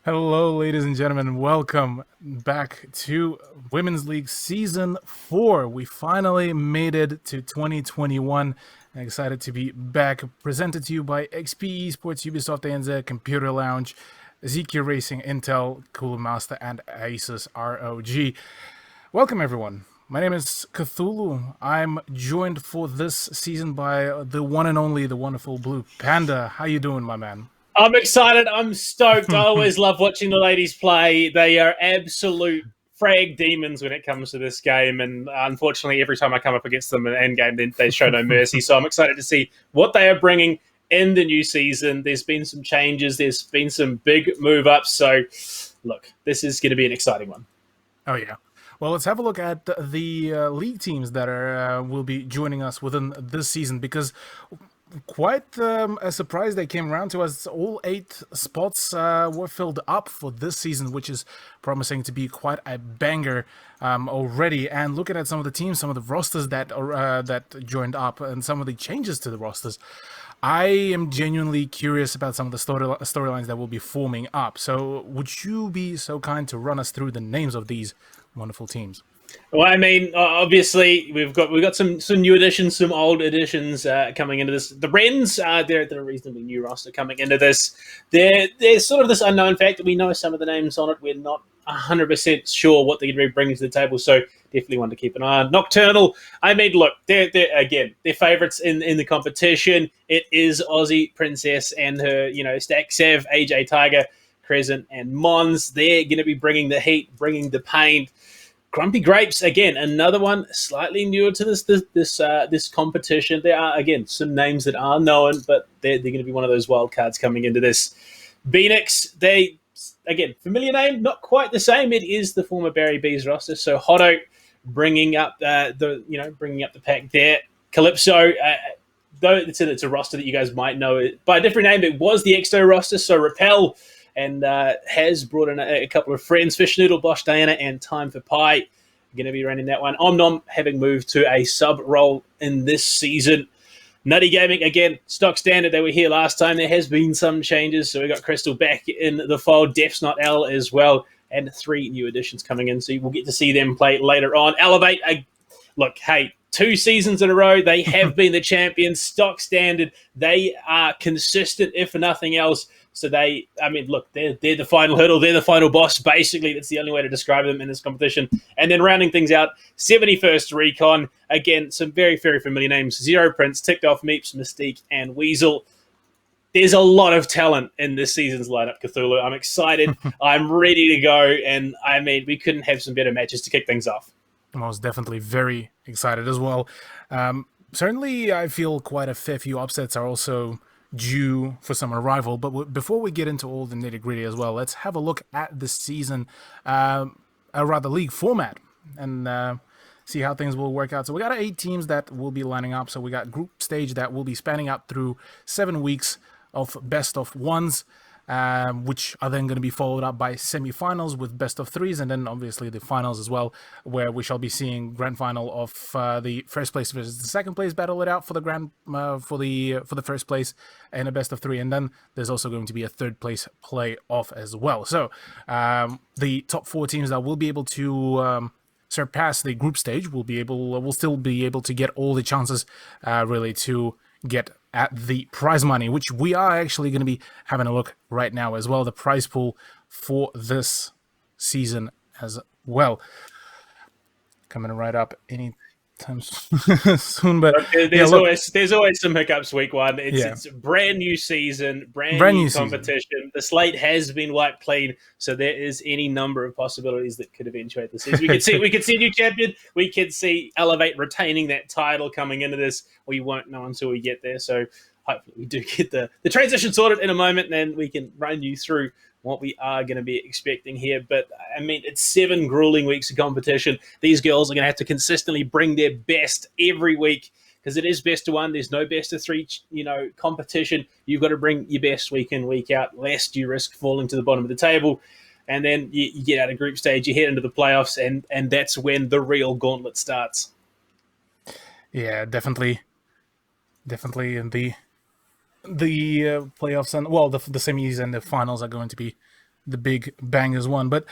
Hello, ladies and gentlemen. Welcome back to Women's League Season 4. We finally made it to 2021. I'm excited to be back. Presented to you by Esports, Ubisoft ANZ, Computer Lounge, ZQ Racing, Intel, Cooler Master, and Asus ROG. Welcome, everyone. My name is Cthulhu. I'm joined for this season by the one and only, the wonderful Blue Panda. How you doing, my man? I'm excited. I'm stoked. I always love watching the ladies play. They are absolute frag demons when it comes to this game. And unfortunately, every time I come up against them in endgame, they show no mercy. So I'm excited to see what they are bringing in the new season. There's been some changes. There's been some big move ups. So, look, this is going to be an exciting one. Oh, yeah. Well, let's have a look at the league teams that will be joining us within this season, because quite a surprise they came around to us. All 8 spots were filled up for this season, which is promising to be quite a banger already. And looking at some of the teams, some of the rosters that joined up, and some of the changes to the rosters, I am genuinely curious about some of the storylines that will be forming up. So would you be so kind to run us through the names of these wonderful teams? Well, I mean, obviously we've got some new additions, some old additions coming into this. The Wrens, they're a reasonably new roster coming into this. There's sort of this unknown fact that we know some of the names on it. We're not 100% sure what they're going to be bringing to the table, so definitely one to keep an eye on. Nocturnal, I mean, look, they're favourites in the competition. It is Aussie Princess and her, Stack Sav, AJ Tiger, Crescent, and Mons. They're going to be bringing the heat, bringing the pain. Grumpy Grapes, again, another one slightly newer to this competition. There are, again, some names that are known, but they're going to be one of those wild cards coming into this. Phoenix, they, again, familiar name, not quite the same. It is the former Barry B's roster. So Hotto bringing up the pack there. Calypso, though it's a roster that you guys might know by a different name. It was the Exto roster. So Repel, and has brought in a couple of friends, Fish Noodle, Bosch Diana, and Time for Pie. Going to be running that one. Omnom having moved to a sub role in this season. Nutty Gaming, again, stock standard. They were here last time. There has been some changes. So we got Crystal back in the fold, Def's Not L as well, and 3 new additions coming in. So we'll get to see them play later on. Elevate, look, hey, 2 seasons in a row, they have been the champions, stock standard. They are consistent, if for nothing else. So they're the final hurdle. They're the final boss, basically. That's the only way to describe them in this competition. And then rounding things out, 71st Recon. Again, some very, very familiar names. Zero Prince, Ticked Off, Meeps, Mystique, and Weasel. There's a lot of talent in this season's lineup, Cthulhu. I'm excited. I'm ready to go. And, I mean, we couldn't have some better matches to kick things off. Most definitely very excited as well. Certainly, I feel quite a fair few upsets are also due for some arrival. But before we get into all the nitty gritty as well, let's have a look at the season, rather league format, and see how things will work out. So we got 8 teams that will be lining up. So we got group stage that will be spanning out through 7 weeks of best of ones, which are then going to be followed up by semi-finals with best of 3s, and then obviously the finals as well, where we shall be seeing grand final of the first place versus the second place, battle it out for the for the first place and a best of 3, and then there's also going to be a third place playoff as well. So the top 4 teams that will be able to surpass the group stage will still be able to get all the chances really to get at the prize money, which we are actually going to be having a look right now as well. The prize pool for this season as well, coming right up anytime soon. But there's always some hiccups week one. It's a brand new season, brand new competition. Season. The slate has been wiped clean, so there is any number of possibilities that could eventuate the season. We could see a new champion. We could see Elevate retaining that title coming into this. We won't know until we get there. So hopefully we do get the transition sorted in a moment, and then we can run you through what we are going to be expecting here. But I mean, it's 7 grueling weeks of competition. These girls are going to have to consistently bring their best every week, because it is best of 1. There's no best of 3, competition. You've got to bring your best week in, week out, lest you risk falling to the bottom of the table. And then you get out of group stage, you head into the playoffs, and that's when the real gauntlet starts. Yeah, definitely in the playoffs, and well, the semis and the finals are going to be the big bangers one. But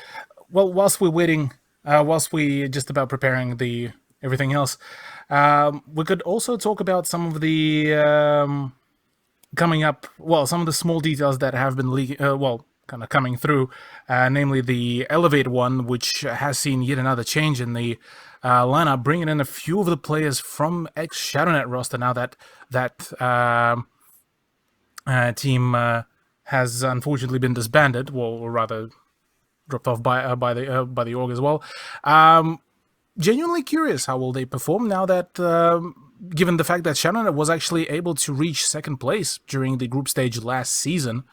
well, whilst we're waiting, whilst we just about preparing the everything else, we could also talk about some of the coming up. Well, some of the small details that have been leaking. Kind of coming through, namely the Elevate one, which has seen yet another change in the lineup, bringing in a few of the players from ex Shadownet roster. Now that team has unfortunately been disbanded, well, or rather dropped off by the org as well. Genuinely curious how will they perform now that, given the fact that Shadownet was actually able to reach second place during the group stage last season.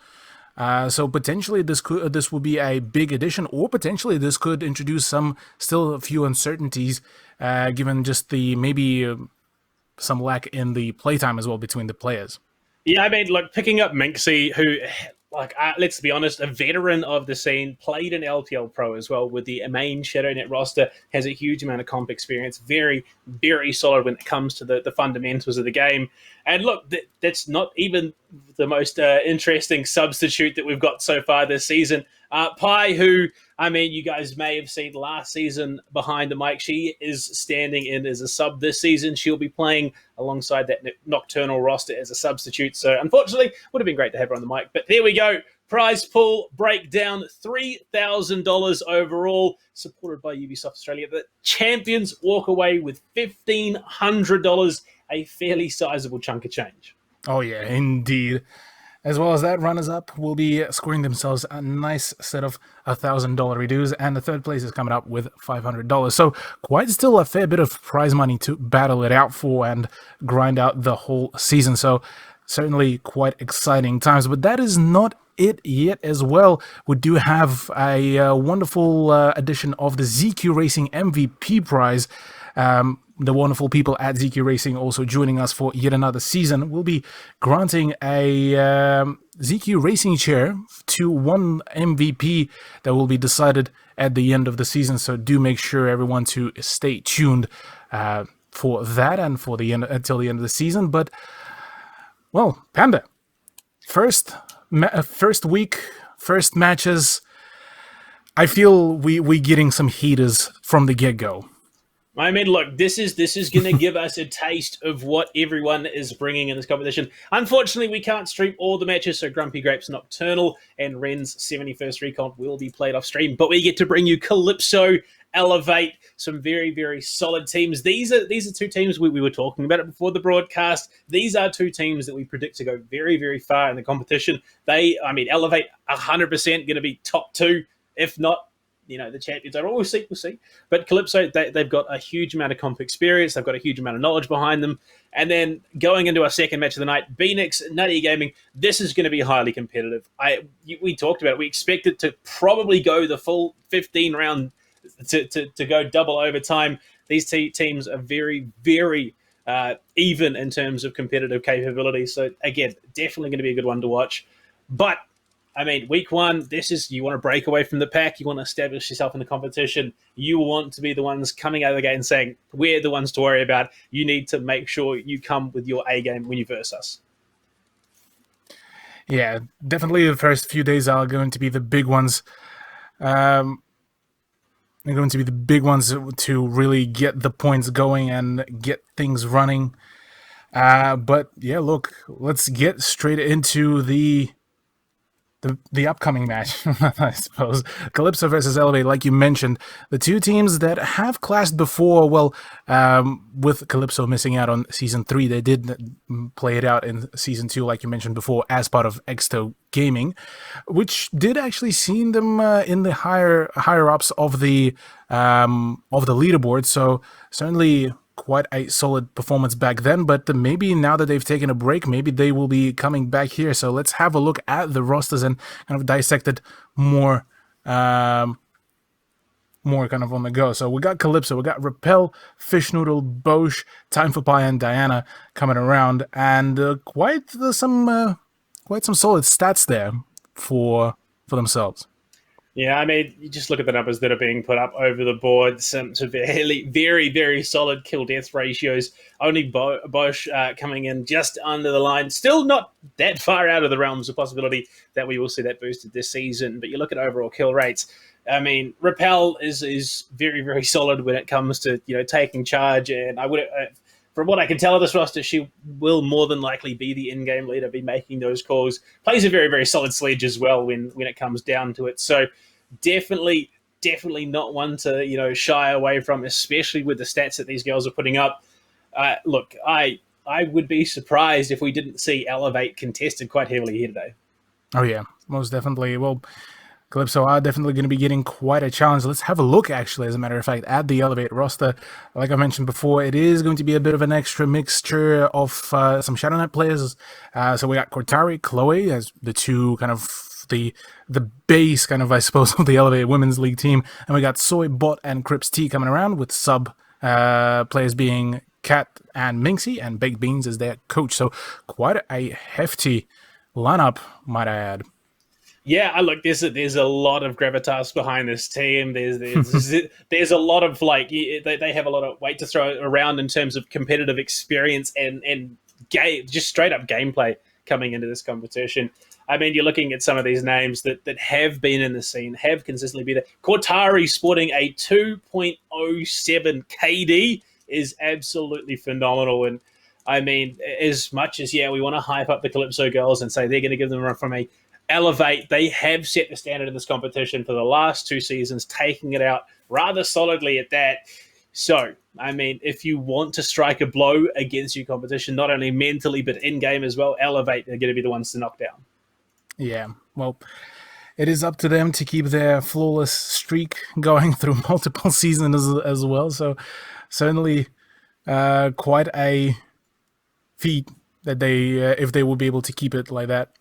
So potentially this will be a big addition, or potentially this could introduce still a few uncertainties, given just the maybe some lack in the playtime as well between the players. Yeah, I mean, like picking up Minxie, who, like, let's be honest, a veteran of the scene, played in LPL Pro as well with the main ShadowNet roster, has a huge amount of comp experience, very, very solid when it comes to the fundamentals of the game. And look, that's not even the most interesting substitute that we've got so far this season. Pi, who, I mean, you guys may have seen last season behind the mic, she is standing in as a sub this season. She'll be playing alongside that Nocturnal roster as a substitute. So unfortunately, would have been great to have her on the mic. But there we go. Prize pool breakdown, $3,000 overall, supported by Ubisoft Australia. The champions walk away with $1,500, a fairly sizable chunk of change. Oh yeah, indeed. As well as that, runners-up will be scoring themselves a nice set of $1,000 redos, and the third place is coming up with $500. So quite still a fair bit of prize money to battle it out for and grind out the whole season. So certainly quite exciting times, but that is not it yet as well. We do have a wonderful edition of the ZQ Racing MVP prize. The wonderful people at ZQ Racing also joining us for yet another season. We'll be granting a ZQ Racing chair to one MVP that will be decided at the end of the season. So do make sure everyone to stay tuned for that and for the end until the end of the season. But well, Panda, first week, first matches. I feel we getting some heaters from the get-go. I mean, look, this is going to give us a taste of what everyone is bringing in this competition. Unfortunately, we can't stream all the matches, so Grumpy Grapes Nocturnal and Ren's 71st Recon will be played off stream, but we get to bring you Calypso, Elevate, some very, very solid teams. These are two teams we were talking about it before the broadcast. These are two teams that we predict to go very, very far in the competition. Elevate 100% going to be top two, if not, the champions are. We'll see. But Calypso, they've got a huge amount of comp experience. They've got a huge amount of knowledge behind them. And then going into our second match of the night, Phoenix, Nutty Gaming, this is going to be highly competitive. We talked about it. We expect it to probably go the full 15 round to go double overtime. These teams are very, very even in terms of competitive capability. So, again, definitely going to be a good one to watch. But I mean, week one, you want to break away from the pack. You want to establish yourself in the competition. You want to be the ones coming out of the gate and saying, we're the ones to worry about. You need to make sure you come with your A game when you verse us. Yeah, definitely the first few days are going to be the big ones. They're going to be the big ones to really get the points going and get things running. But yeah, look, let's get straight into the upcoming match, I suppose. Calypso versus Elevate, like you mentioned, the two teams that have clashed before. Well, with Calypso missing out on Season 3, they did play it out in Season 2, like you mentioned before, as part of Exto Gaming, which did actually see them in the higher ups of the leaderboard. So certainly quite a solid performance back then, but maybe now that they've taken a break, maybe they will be coming back here. So let's have a look at the rosters and kind of dissect it more kind of on the go. So we got Calypso, we got Repel, Fish Noodle, Bosch, Time for Pie, and Diana coming around, and quite some solid stats there for themselves. Yeah, I mean, you just look at the numbers that are being put up over the board. Some very, very, very solid kill death ratios. Only Bosch coming in just under the line. Still not that far out of the realms of possibility that we will see that boosted this season. But you look at overall kill rates. I mean, Repel is very, very solid when it comes to taking charge. And I would, from what I can tell of this roster, she will more than likely be the in-game leader, be making those calls. Plays a very, very solid sledge as well when it comes down to it. So definitely, definitely not one to shy away from, especially with the stats that these girls are putting up. Look, I would be surprised if we didn't see Elevate contested quite heavily here today. Oh yeah, most definitely. Well, Calypso are definitely going to be getting quite a challenge. Let's have a look, actually, as a matter of fact, at the Elevate roster. Like I mentioned before, it is going to be a bit of an extra mixture of some Shadow Knight players. So we got Cortari, Chloe as the two kind of the base, kind of, I suppose, of the Elevate Women's League team. And we got Soy, Bot, and Crips T coming around with sub players being Cat and Minxie, and Baked Beans as their coach. So quite a hefty lineup, might I add. Yeah, I look. There's a lot of gravitas behind this team. There's a lot of they have a lot of weight to throw around in terms of competitive experience and game, just straight up gameplay coming into this competition. I mean, you're looking at some of these names that have been in the scene, have consistently been there. Cortari sporting a 2.07 KD is absolutely phenomenal. And I mean, as much as we want to hype up the Calypso girls and say they're going to give them a run from a Elevate, they have set the standard in this competition for the last 2 seasons, taking it out rather solidly at that. So, I mean, if you want to strike a blow against your competition, not only mentally but in game as well, Elevate are going to be the ones to knock down. Yeah, well, it is up to them to keep their flawless streak going through multiple seasons as well. So, certainly, quite a feat that they, if they will be able to keep it like that.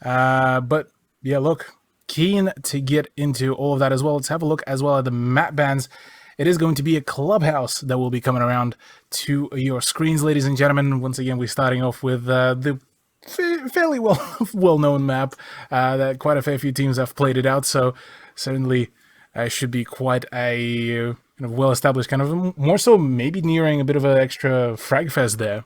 But yeah, look, keen to get into all of that as well. Let's have a look as well at the map bans. It is going to be a clubhouse that will be coming around to your screens, ladies and gentlemen. Once again, we're starting off with the fairly well-known map that quite a fair few teams have played it out. So certainly should be quite a well-established kind of, more so maybe nearing a bit of an extra frag fest there.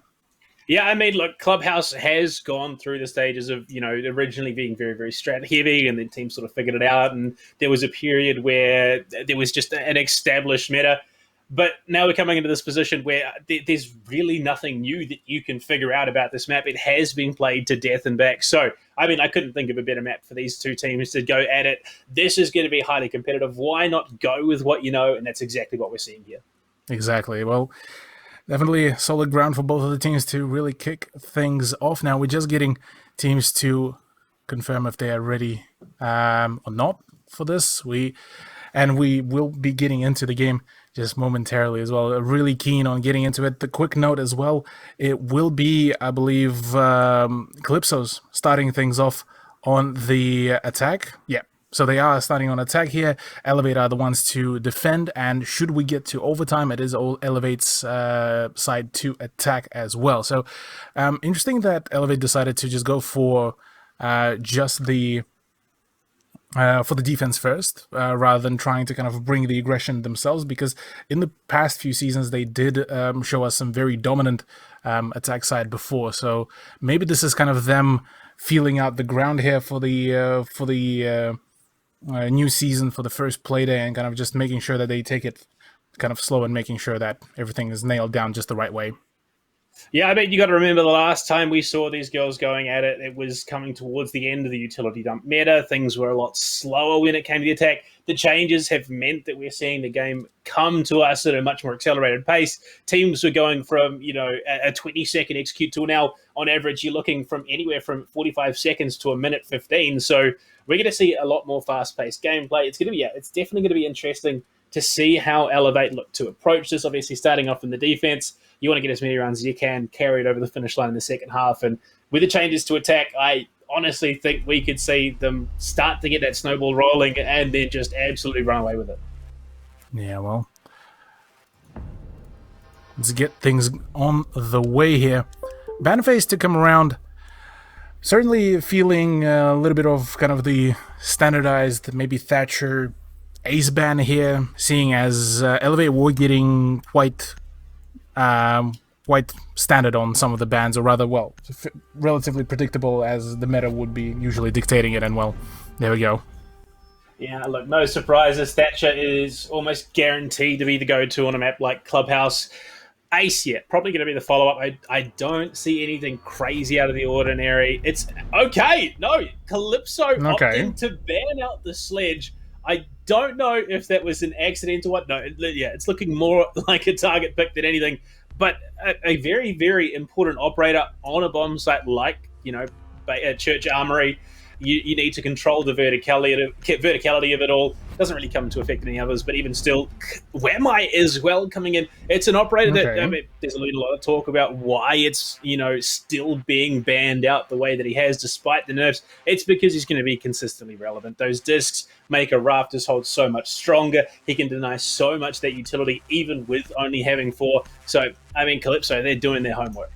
Yeah, I mean, look, Clubhouse has gone through the stages of, originally being very, very strat heavy, and then teams sort of figured it out. And there was a period where there was just an established meta. But now we're coming into this position where there's really nothing new that you can figure out about this map. It has been played to death and back. So, I mean, I couldn't think of a better map for these two teams to go at it. This is going to be highly competitive. Why not go with what you know? And that's exactly what we're seeing here. Exactly. Well, definitely solid ground for both of the teams to really kick things off. Now we're just getting teams to confirm if they are ready or not for this. We will be getting into the game just momentarily as well. Really keen on getting into it. The quick note as well, it will be, I believe, Calypso's starting things off on the attack. Yeah, so they are starting on attack here. Elevate are the ones to defend, and should we get to overtime, it is all Elevate's side to attack as well. So interesting that Elevate decided to just go for just the for the defense first, rather than trying to kind of bring the aggression themselves, because in the past few seasons they did show us some very dominant attack side before. So maybe this is kind of them feeling out the ground here for the new season, for the first play day, and kind of just making sure that they take it kind of slow and making sure that everything is nailed down just the right way. Yeah, I mean, you got to remember the last time we saw these girls going at it, it was coming towards the end of the utility dump meta. Things were a lot slower when it came to the attack. The changes have meant that we're seeing the game come to us at a much more accelerated pace. Teams were going from, a 20-second execute to now, on average, you're looking from anywhere from 45 seconds to a minute 15. So we're going to see a lot more fast-paced gameplay. It's definitely going to be interesting to see how Elevate look to approach this. Obviously, starting off in the defense, you want to get as many runs as you can, carry it over the finish line in the second half. And with the changes to attack, I honestly think we could see them start to get that snowball rolling and then just absolutely run away with it. Yeah, well, let's get things on the way here. Banface to come around Certainly feeling a little bit of kind of the standardized, maybe Thatcher ace ban here, seeing as Elevate were getting quite standard on some of the bans, or rather, well, relatively predictable as the meta would be usually dictating it, and well, there we go. Yeah, look, no surprises. Thatcher is almost guaranteed to be the go-to on a map like Clubhouse. Ace, yeah, probably going to be the follow-up. I don't see anything crazy out of the ordinary. It's okay. No, Calypso Okay. opting to ban out the sledge. I don't know if that was an accident or what. No, yeah, it's looking more like a target pick than anything. But a very, very important operator on a bomb site like, Church Armory, you need to control the verticality of it all. Doesn't really come into effect in any others, but even still, Whamai as well coming in. It's an operator that, Okay. there's a lot of talk about why it's still being banned out the way that he has, despite the nerfs. It's because he's going to be consistently relevant. Those discs make a Raptors hold so much stronger. He can deny so much that utility, even with only having 4. So, I mean, Calypso, they're doing their homework.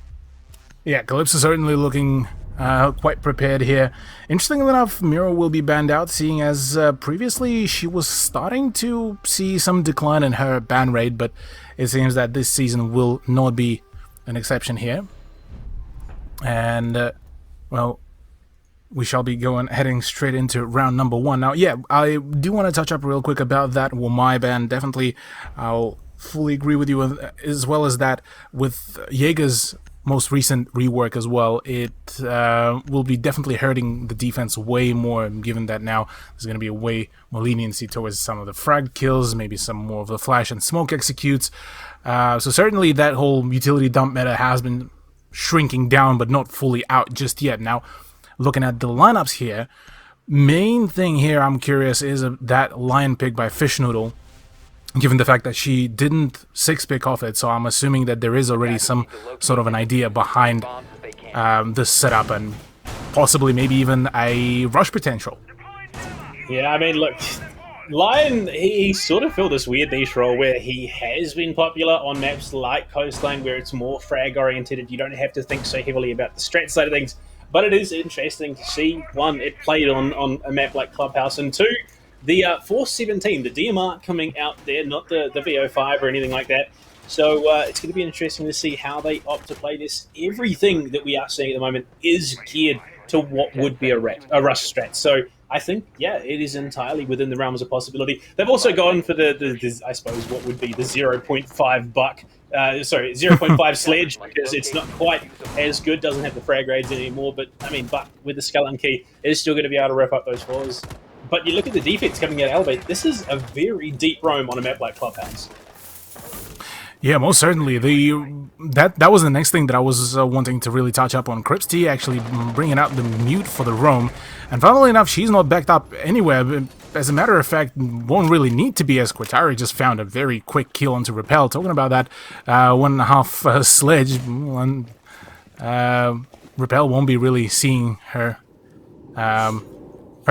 Yeah, Calypso certainly looking quite prepared here. Interestingly enough, Mira will be banned out, seeing as previously she was starting to see some decline in her ban rate, but it seems that this season will not be an exception here. And, well, we shall be heading straight into round number 1. Now, yeah, I do want to touch up real quick about that Wamai ban. Definitely, I'll fully agree with you, as well as that with Jaeger's most recent rework as well. It will be definitely hurting the defense way more, given that now there's going to be a way more leniency towards some of the frag kills, maybe some more of the flash and smoke executes. So certainly that whole utility dump meta has been shrinking down, but not fully out just yet. Now, looking at the lineups here, main thing here I'm curious is that lion pick by Fish Noodle, given the fact that she didn't 6-pick off it, so I'm assuming that there is already some sort of an idea behind this setup and possibly maybe even a rush potential. Yeah, I mean, look, Lion, he sort of filled this weird niche role where he has been popular on maps like Coastline, where it's more frag oriented. You don't have to think so heavily about the strat side of things. But it is interesting to see, one, it played on a map like Clubhouse, and two, the 417, the DMR coming out there, not the VO5 or anything like that. So it's going to be interesting to see how they opt to play this. Everything that we are seeing at the moment is geared to what would be a rush strat. So I think, yeah, it is entirely within the realms of possibility. They've also gone for the I suppose, what would be the 0.5 buck. 0.5 sledge, because it's not quite as good, doesn't have the frag grades anymore, but I mean, Buck with the Skeleton Key is still going to be able to rip up those floors. But you look at the defense coming out of Elevate, this is a very deep roam on a map like Clubhouse. Yeah, most certainly. That was the next thing that I was wanting to really touch up on. Crips T actually bringing out the mute for the roam, and funnily enough, she's not backed up anywhere. As a matter of fact, won't really need to be, as Quatari just found a very quick kill onto Repel. Talking about that 1.5 sledge, and Repel won't be really seeing her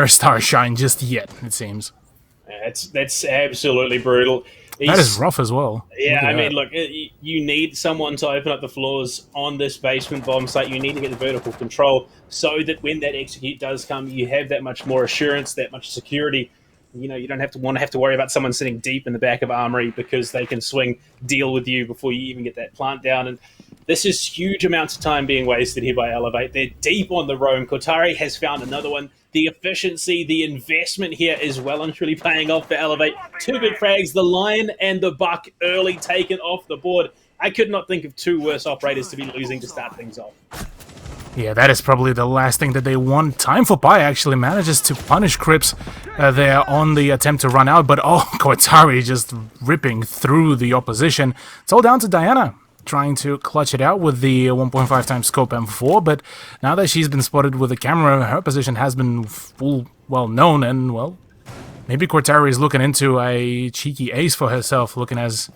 star shine just yet, it seems. That's absolutely brutal. That is rough as well. Yeah, I mean, look, you need someone to open up the floors on this basement bomb site. You need to get the vertical control so that when that execute does come, you have that much more assurance, that much security. You don't have to worry about someone sitting deep in the back of Armory because they can deal with you before you even get that plant down. And this is huge amounts of time being wasted here by Elevate. They're deep on the roam. Kotari has found another one. The efficiency, the investment here is well and truly paying off for Elevate. 2 big frags, the Lion and the Buck early taken off the board. I could not think of 2 worse operators to be losing to start things off. Yeah, that is probably the last thing that they want. Time for Pi actually manages to punish Crips there on the attempt to run out, but Kotari just ripping through the opposition. It's all down to Diana trying to clutch it out with the 1.5 times scope M4, but now that she's been spotted with the camera, her position has been well known, and well, maybe Cortari is looking into a cheeky ace for herself, looking as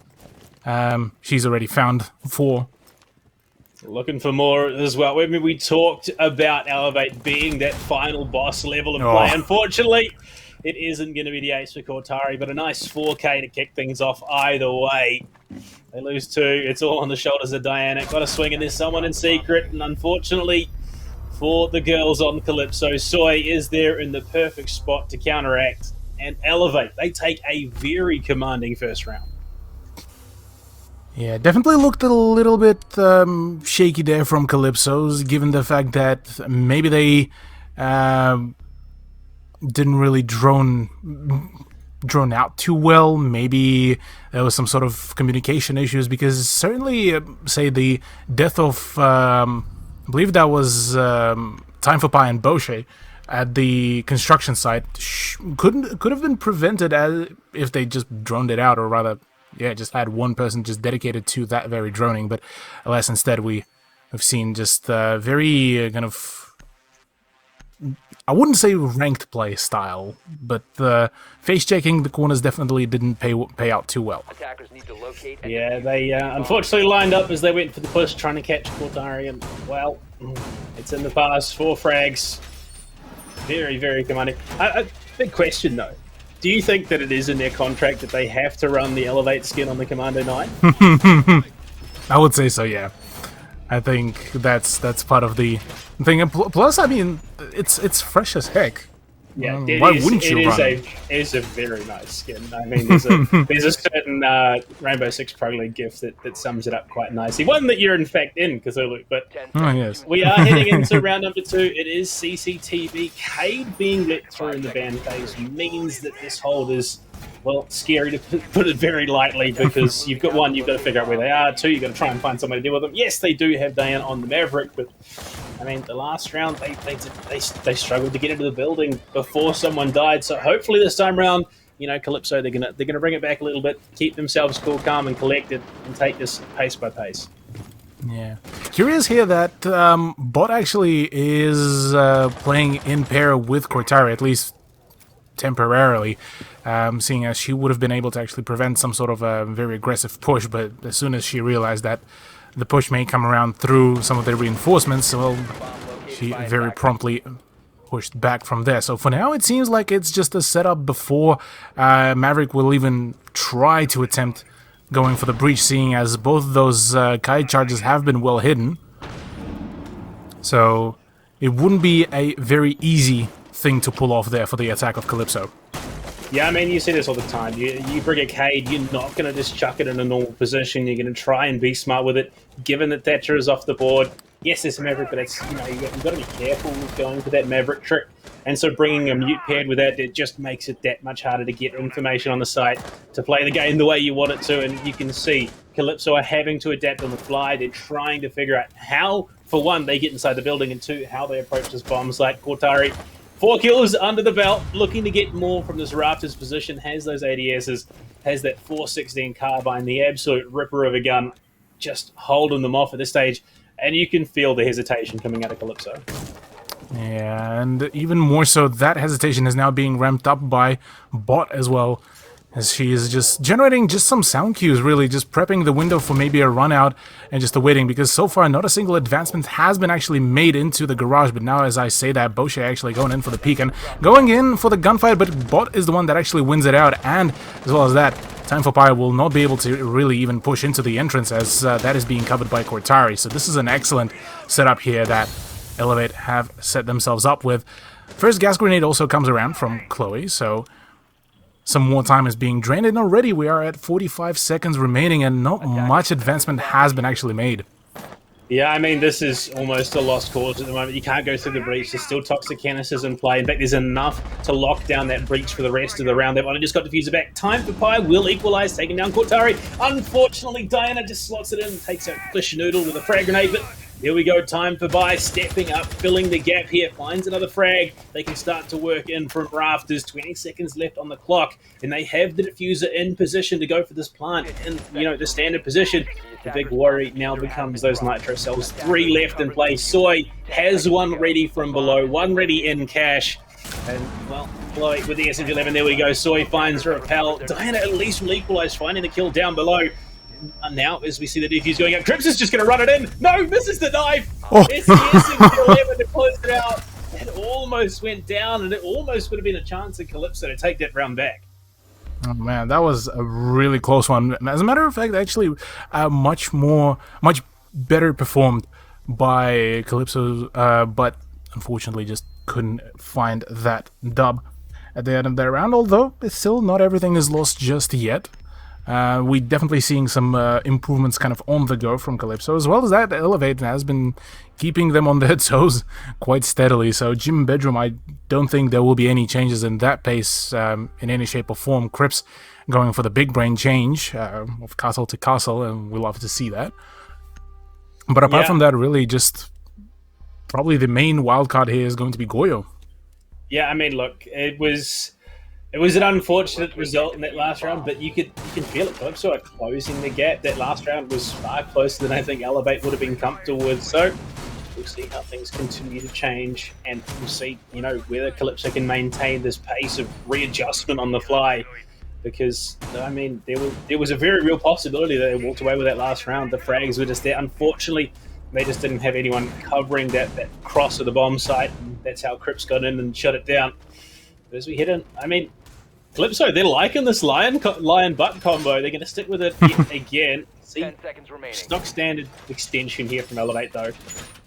she's already found 4. Looking for more as well. I mean, we talked about Elevate being that final boss level of play. Unfortunately, it isn't going to be the ace for Cortari, but a nice 4K to kick things off either way. They lose 2. It's all on the shoulders of Diana. Got a swing, and there's someone in secret, and unfortunately, for the girls on Calypso. Soy is there in the perfect spot to counteract and elevate. They take a very commanding first round. Yeah, definitely looked a little bit shaky there from Calypso's, given the fact that maybe they didn't really drone out too well. Maybe there was some sort of communication issues, because certainly, say, the death of, I believe that was Time for Pi and Bosche at the construction site could have been prevented as if they just droned it out, or rather, yeah, just had one person just dedicated to that very droning. But alas, instead we've seen just very kind of, I wouldn't say ranked play style, but face checking the corners definitely didn't pay out too well. Yeah, they unfortunately lined up as they went for the push, trying to catch Cortari, and well, it's in the past. 4 frags, very, very commanding. Big question though. Do you think that it is in their contract that they have to run the Elevate skin on the Commando 9? I would say so, yeah. I think that's part of the thing. And plus, I mean, it's fresh as heck. Yeah, why wouldn't you run it? It is a very nice skin. I mean, there's a certain Rainbow Six Pro League gift that sums it up quite nicely. One that you're in fact in, Kazulu. But yes. We are heading into round number 2. It is CCTV. Cade being let through in the ban phase means that this hold is, well, scary to put it very lightly, because you've got to figure out where they are. 2, you've got to try and find somebody to deal with them. Yes, they do have Diana on the Maverick, but I mean, the last round they struggled to get into the building before someone died. So hopefully this time round, you know, Calypso, they're gonna bring it back a little bit, keep themselves cool, calm, and collected, and take this pace by pace. Yeah. Curious here that Bot actually is playing in pair with Cortari, at least temporarily, seeing as she would have been able to actually prevent some sort of a very aggressive push, but as soon as she realized that the push may come around through some of the reinforcements, well, she very promptly pushed back from there. So for now, it seems like it's just a setup before Maverick will even try to attempt going for the breach, seeing as both those kite charges have been well hidden. So it wouldn't be a very easy thing to pull off there for the attack of Calypso. Yeah, I mean, you see this all the time. You bring a Cade, you're not going to just chuck it in a normal position. You're going to try and be smart with it, given that Thatcher is off the board. Yes, there's a Maverick, but it's, you know, you've got to be careful with going for that Maverick trick. And so bringing a mute paired with that, it just makes it that much harder to get information on the site, to play the game the way you want it to. And you can see Calypso are having to adapt on the fly. They're trying to figure out how, for one, they get inside the building, and 2, how they approach this bomb site. Cortari, 4 kills under the belt, looking to get more from this Raptors position, has those ADSs, has that 416 carbine, the absolute ripper of a gun, just holding them off at this stage, and you can feel the hesitation coming out of Calypso. Yeah, and even more so, that hesitation is now being ramped up by Bot as well, as she is just generating just some sound cues, really, just prepping the window for maybe a run out and just awaiting, because so far not a single advancement has been actually made into the garage. But now, as I say that, Bosche actually going in for the peek and going in for the gunfight, but Bot is the one that actually wins it out, and as well as that, Time for Pi will not be able to really even push into the entrance, as that is being covered by Cortari. So this is an excellent setup here that Elevate have set themselves up with. First gas grenade also comes around from Chloe, so some more time is being drained, and already we are at 45 seconds remaining, and not much advancement has been actually made. Yeah, I mean, this is almost a lost cause at the moment. You can't go through the breach. There's still toxic canisters in play. In fact, there's enough to lock down that breach for the rest of the round. They've only just got diffuser back. Time for Pi will equalize, taking down Cortari. Unfortunately, Diana just slots it in and takes out Fish Noodle with a frag grenade, but here we go. Time for Pi stepping up, filling the gap here, finds another frag. They can start to work in from Rafters. 20 seconds left on the clock, and they have the diffuser in position to go for this plant in, you know, the standard position. The big worry now becomes those nitro cells. 3 left in play. Soy has one ready from below, one ready in cash. And, well, Chloe with the SMG-11, there we go. Soy finds Repel. Diana at least will equalize, finding the kill down below. And now, as we see the defuse going up, Crips is just going to run it in. No, misses the knife. Oh. It's the SMG-11 to close it out. It almost went down, and it almost would have been a chance at Calypso to take that round back. Oh man, that was a really close one. As a matter of fact, actually, much better performed by Calypso, but unfortunately just couldn't find that dub at the end of their round, although it's still not everything is lost just yet. We definitely seeing some improvements kind of on the go from Calypso, as well as that Elevate has been keeping them on their toes quite steadily. So Gym Bedroom, I don't think there will be any changes in that pace in any shape or form. Crips going for the big brain change of castle to castle, and we love to see that. But apart from that, really just probably the main wild card here is going to be Goyo. Yeah, I mean, look, it was an unfortunate result in that last round, but you can feel it. Calypso are closing the gap. That last round was far closer than I think Elevate would have been comfortable with. So we'll see how things continue to change, and we'll see, whether Calypso can maintain this pace of readjustment on the fly. Because I mean, there was a very real possibility that they walked away with that last round. The frags were just there. Unfortunately, they just didn't have anyone covering that cross of the bomb site, and that's how Crips got in and shut it down. But as we head in, I mean, Calypso, they're liking this lion butt combo. They're going to stick with it yet again. See, 10 seconds remaining. stock standard extension here from Elevate, though.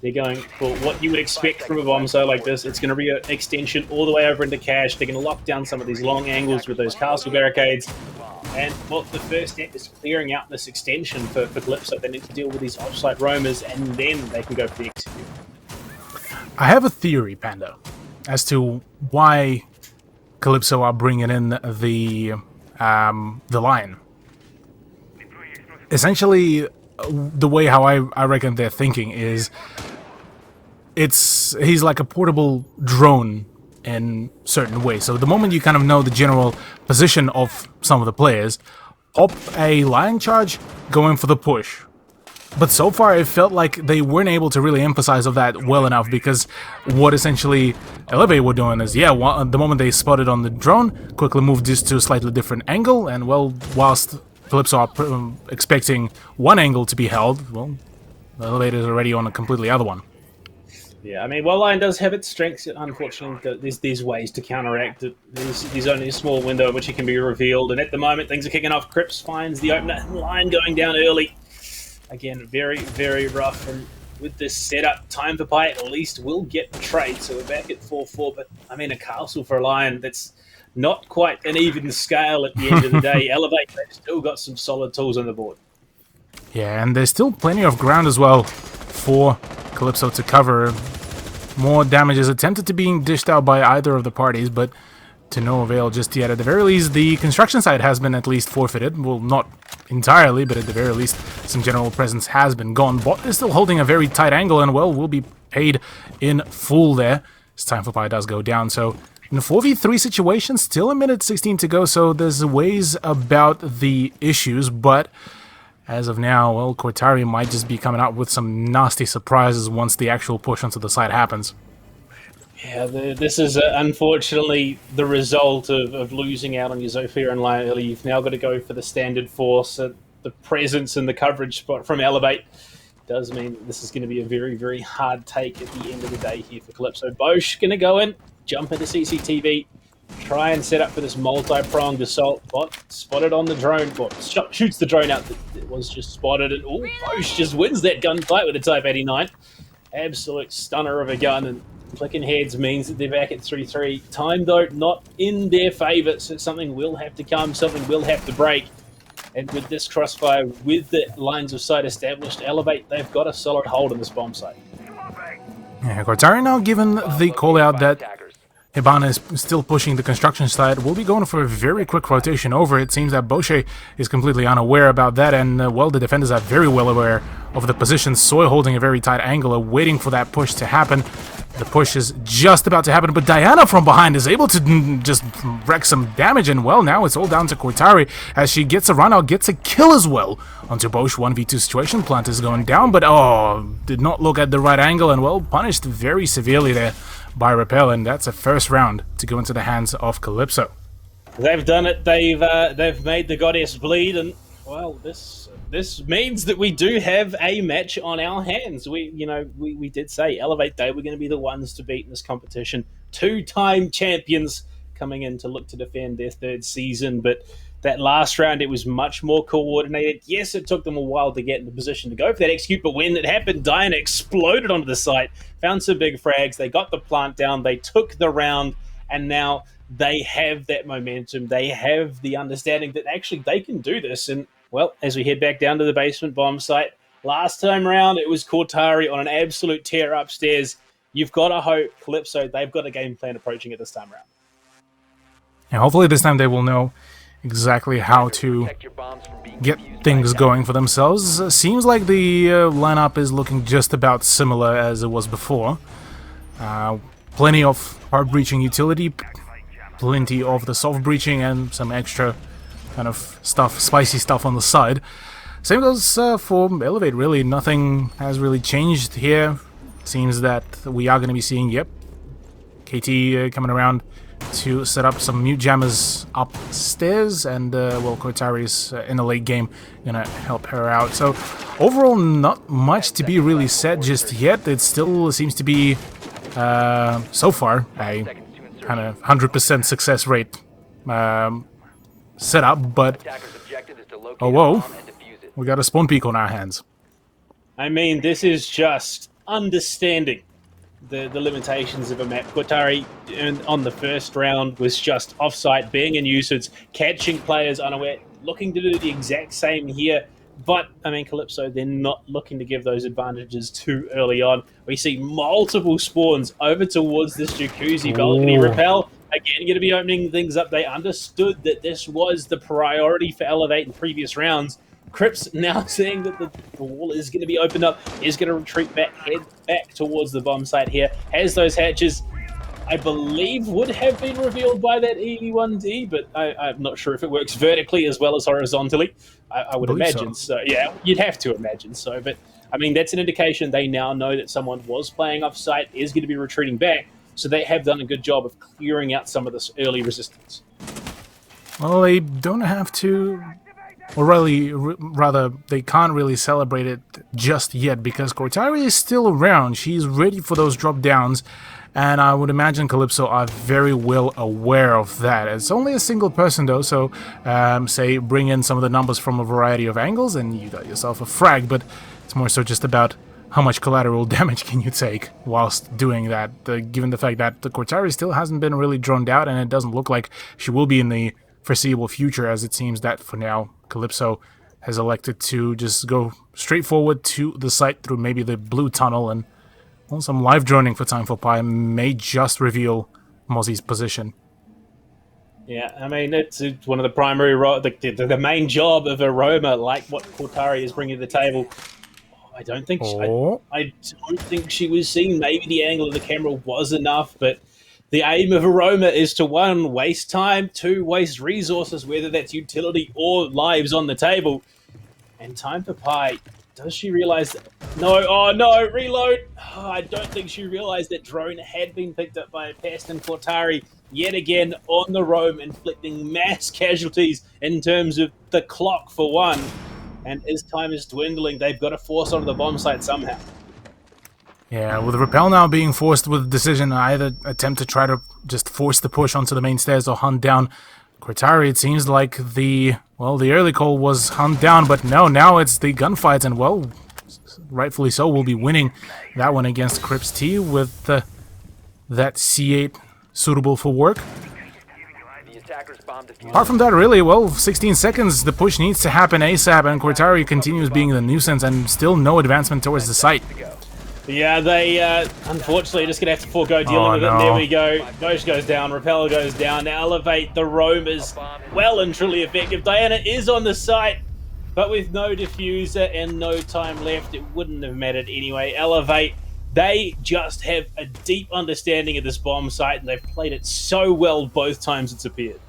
They're going for what you would expect from a bomb site like this. It's going to be an extension all the way over into cash. They're going to lock down some of these long angles with those castle barricades. And well, the first step is clearing out this extension for Calypso. They need to deal with these offsite roamers, and then they can go for the execute. I have a theory, Panda, as to why Calypso are bringing in the lion. Essentially, the way how I reckon they're thinking is he's like a portable drone in certain ways. So the moment you kind of know the general position of some of the players, pop a lion charge, go in for the push. But so far, it felt like they weren't able to really emphasize of that well enough, because what essentially Elevate were doing is, the moment they spotted on the drone, quickly moved this to a slightly different angle, and well, whilst Calypso are expecting one angle to be held, well, the Elevate is already on a completely other one. Yeah, I mean, while Lion does have its strengths, unfortunately, there's ways to counteract it. There's only a small window in which it can be revealed, and at the moment, things are kicking off. Crips finds the opener, Lion going down early. Again, very, very rough, and with this setup, Time for Pie at least will get the trade, so we're back at 4-4, but I mean, a castle for a Lion, that's not quite an even scale at the end of the day. Elevate, they've still got some solid tools on the board. Yeah, and there's still plenty of ground as well for Calypso to cover. More damage is attempted to being dished out by either of the parties, but to no avail just yet. At the very least, the construction site has been at least forfeited. Well, not entirely, but at the very least, some general presence has been gone. Bot is still holding a very tight angle, and well, will be paid in full there. As Time for Pie does go down, so in a 4v3 situation, still a minute 16 to go, so there's ways about the issues, but as of now, well, Cortari might just be coming out with some nasty surprises once the actual push onto the side happens. Yeah, this is unfortunately the result of losing out on your Zofia and Lion early. You've now got to go for the standard force. The presence and the coverage spot from Elevate does mean this is going to be a very, very hard take at the end of the day here for Calypso. Bosch going to go in, jump into CCTV, try and set up for this multi-pronged assault. Bot spotted on the drone. Bot shoots the drone out. It was just spotted, and Bosch just wins that gunfight with a Type 89. Absolute stunner of a gun, and clicking heads means that they're back at 3-3. Time, though, not in their favour, so something will have to come, something will have to break. And with this crossfire, with the lines of sight established, Elevate, they've got a solid hold on this bomb site. Yeah, Cortari now given the call out that Hibana is still pushing the construction side. We'll be going for a very quick rotation over. It seems that Bosche is completely unaware about that, and well, the defenders are very well aware of the position. Soy holding a very tight angle, waiting for that push to happen. The push is just about to happen, but Diana from behind is able to just wreak some damage, and well, now it's all down to Cortari as she gets a run out, gets a kill as well onto Bosch. 1v2 situation. Plant is going down, but did not look at the right angle, and well, punished very severely there by Repel, and that's a first round to go into the hands of Calypso. They've done it. They've made the goddess bleed, and well, this means that we do have a match on our hands. We did say Elevate, they were going to be the ones to beat in this competition. Two-time champions coming in to look to defend their third season, but that last round, it was much more coordinated. Yes, it took them a while to get in the position to go for that execute, but when it happened, Diana exploded onto the site, found some big frags, they got the plant down, they took the round, and now they have that momentum. They have the understanding that actually they can do this. And, well, as we head back down to the basement bomb site, last time around, it was Cortari on an absolute tear upstairs. You've got to hope Calypso, they've got a game plan approaching it this time around. And hopefully this time they will know exactly how to get things going for themselves. Seems like the lineup is looking just about similar as it was before. Plenty of hard breaching utility, plenty of the soft breaching, and some extra kind of stuff, spicy stuff on the side. Same goes for Elevate, really. Nothing has really changed here. Seems that we are going to be seeing, KT coming around to set up some mute jammers upstairs, and well, Cortari's in the late game gonna help her out. So overall, not much to be really said just yet. It still seems to be so far a kind of 100% success rate setup, but oh whoa, we got a spawn peak on our hands. I mean, this is just understanding the limitations of a map. Cortari on the first round was just offsite, being in usage, catching players unaware, looking to do the exact same here. But, I mean, Calypso, they're not looking to give those advantages too early on. We see multiple spawns over towards this Jacuzzi balcony. Repel, again, going to be opening things up. They understood that this was the priority for Elevate in previous rounds. Crips now seeing that the wall is going to be opened up, is going to retreat back, head back towards the bomb site here. Has those hatches, I believe, would have been revealed by that E1D, but I'm not sure if it works vertically as well as horizontally. I would imagine so. Yeah, you'd have to imagine so. But, I mean, that's an indication they now know that someone was playing off-site, is going to be retreating back, so they have done a good job of clearing out some of this early resistance. Well, they don't have to... Or really, rather, they can't really celebrate it just yet because Cortari is still around. She's ready for those drop downs, and I would imagine Calypso are very well aware of that. It's only a single person though, so say bring in some of the numbers from a variety of angles and you got yourself a frag, but it's more so just about how much collateral damage can you take whilst doing that, given the fact that the Cortari still hasn't been really droned out, and it doesn't look like she will be in the foreseeable future, as it seems that for now Calypso has elected to just go straight forward to the site through maybe the blue tunnel, and well, some live droning for Time for Pi may just reveal Mozzie's position. Yeah, I mean, it's one of the primary, the main job of Aroma, like what Cortari is bringing to the table. I don't think I don't think she was seen. Maybe the angle of the camera was enough, but the aim of Aroma is to, 1, waste time, 2, waste resources, whether that's utility or lives on the table. And Time for Pi, does she realize that? No, oh no, reload! Oh, I don't think she realized that drone had been picked up by a pest, and Cortari yet again on the roam, inflicting mass casualties in terms of the clock for 1. And as time is dwindling, they've got to force onto the bomb site somehow. Yeah, with Repel now being forced with the decision to either attempt to try to just force the push onto the main stairs or hunt down Cortari, it seems like the early call was hunt down, but no, now it's the gunfights, and well, rightfully so, we'll be winning that one against Crips T with that C8 suitable for work. Apart from that, really, well, 16 seconds, the push needs to happen ASAP, and Cortari continues being the nuisance, and still no advancement towards the site. Yeah, they unfortunately just going to have to forego dealing with it. And there we go. Ghost goes down, Repel goes down. Now Elevate, the roam is well and truly effective. Diana is on the site, but with no diffuser and no time left, it wouldn't have mattered anyway. Elevate, they just have a deep understanding of this bomb site, and they've played it so well both times it's appeared.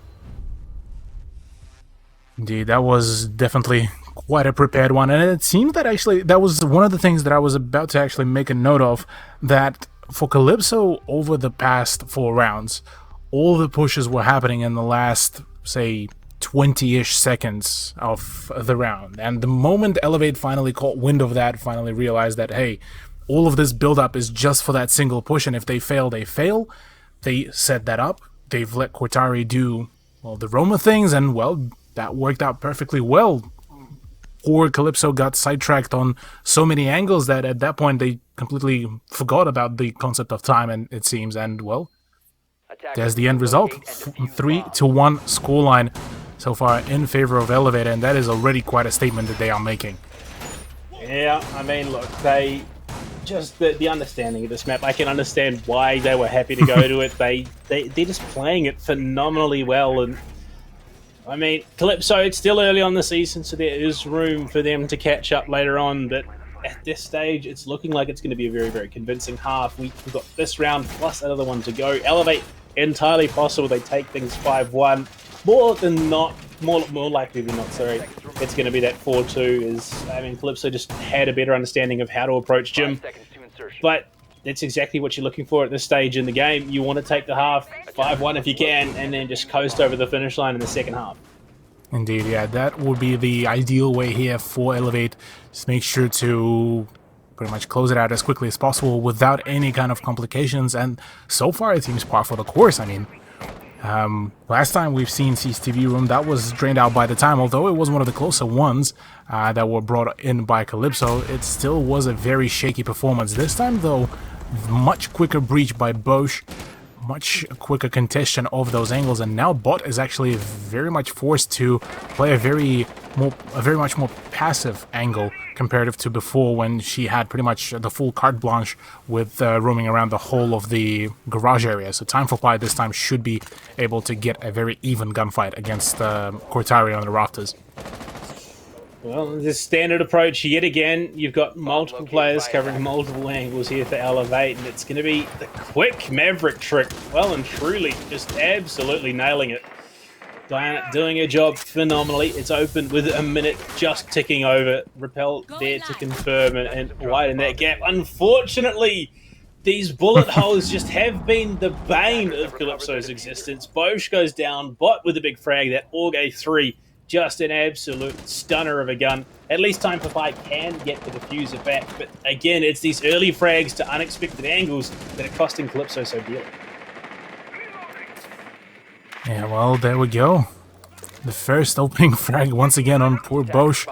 Indeed, that was definitely quite a prepared one, and it seems that actually that was one of the things that I was about to actually make a note of, that for Calypso over the past 4 rounds, all the pushes were happening in the last, say, 20-ish seconds of the round, and the moment Elevate finally caught wind of that, finally realized that, hey, all of this build-up is just for that single push, and if they fail, they fail, they set that up, they've let Cortari do, well, the Roma things, and, well, that worked out perfectly well. Poor Calypso got sidetracked on so many angles that at that point they completely forgot about the concept of time, and it seems, and, well, there's the end result. 3-1 scoreline so far in favor of Elevator, and that is already quite a statement that they are making. Yeah, I mean, look, they just the understanding of this map. I can understand why they were happy to go to it. They're just playing it phenomenally well, and I mean, Calypso, it's still early on the season, so there is room for them to catch up later on, but at this stage, it's looking like it's going to be a very, very convincing half. We've got this round plus another one to go. Elevate, entirely possible they take things 5-1. More than not, more likely than not, sorry, it's going to be that 4-2. I mean, Calypso just had a better understanding of how to approach Jim, but that's exactly what you're looking for at this stage in the game. You want to take the half 5-1 if you can, and then just coast over the finish line in the second half. Indeed, yeah, that would be the ideal way here for Elevate. Just make sure to pretty much close it out as quickly as possible without any kind of complications, and so far it seems par for the course. I mean, last time we've seen CCTV Room, that was drained out by the time, although it was one of the closer ones that were brought in by Calypso. It still was a very shaky performance. This time, though, much quicker breach by Bosch, much quicker congestion of those angles, and now Bot is actually very much forced to play a very much more passive angle comparative to before, when she had pretty much the full carte blanche with roaming around the whole of the garage area. So Time for Flight this time should be able to get a very even gunfight against Cortari on the rafters. Well, this standard approach yet again. You've got multiple players covering multiple angles here for Elevate, and it's going to be the quick Maverick trick. Well and truly, just absolutely nailing it. Diana doing her job phenomenally. It's open with a minute just ticking over. Repel there to confirm and widen that gap. Unfortunately, these bullet holes just have been the bane of Calypso's existence. Bosch goes down, Bot with a big frag, that Org 3. Just an absolute stunner of a gun. At least Time for Fight can get the diffuser back, but again, it's these early frags to unexpected angles that are costing Calypso so dearly. Yeah, well, there we go. The first opening frag once again on poor Bosch.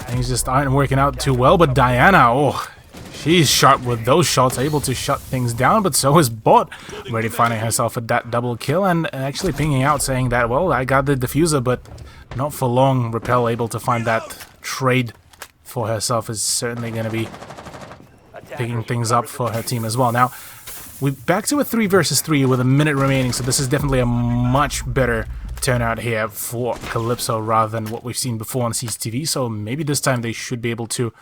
Things just aren't working out too well, but Diana, oh, she's sharp with those shots, able to shut things down, but so is Bot. Already finding herself at that double kill and actually pinging out saying that, well, I got the diffuser, but not for long. Repel able to find that trade for herself is certainly going to be picking things up for her team as well. Now, we're back to a 3 versus 3 with a minute remaining, so this is definitely a much better turnout here for Calypso rather than what we've seen before on CCTV, so maybe this time they should be able to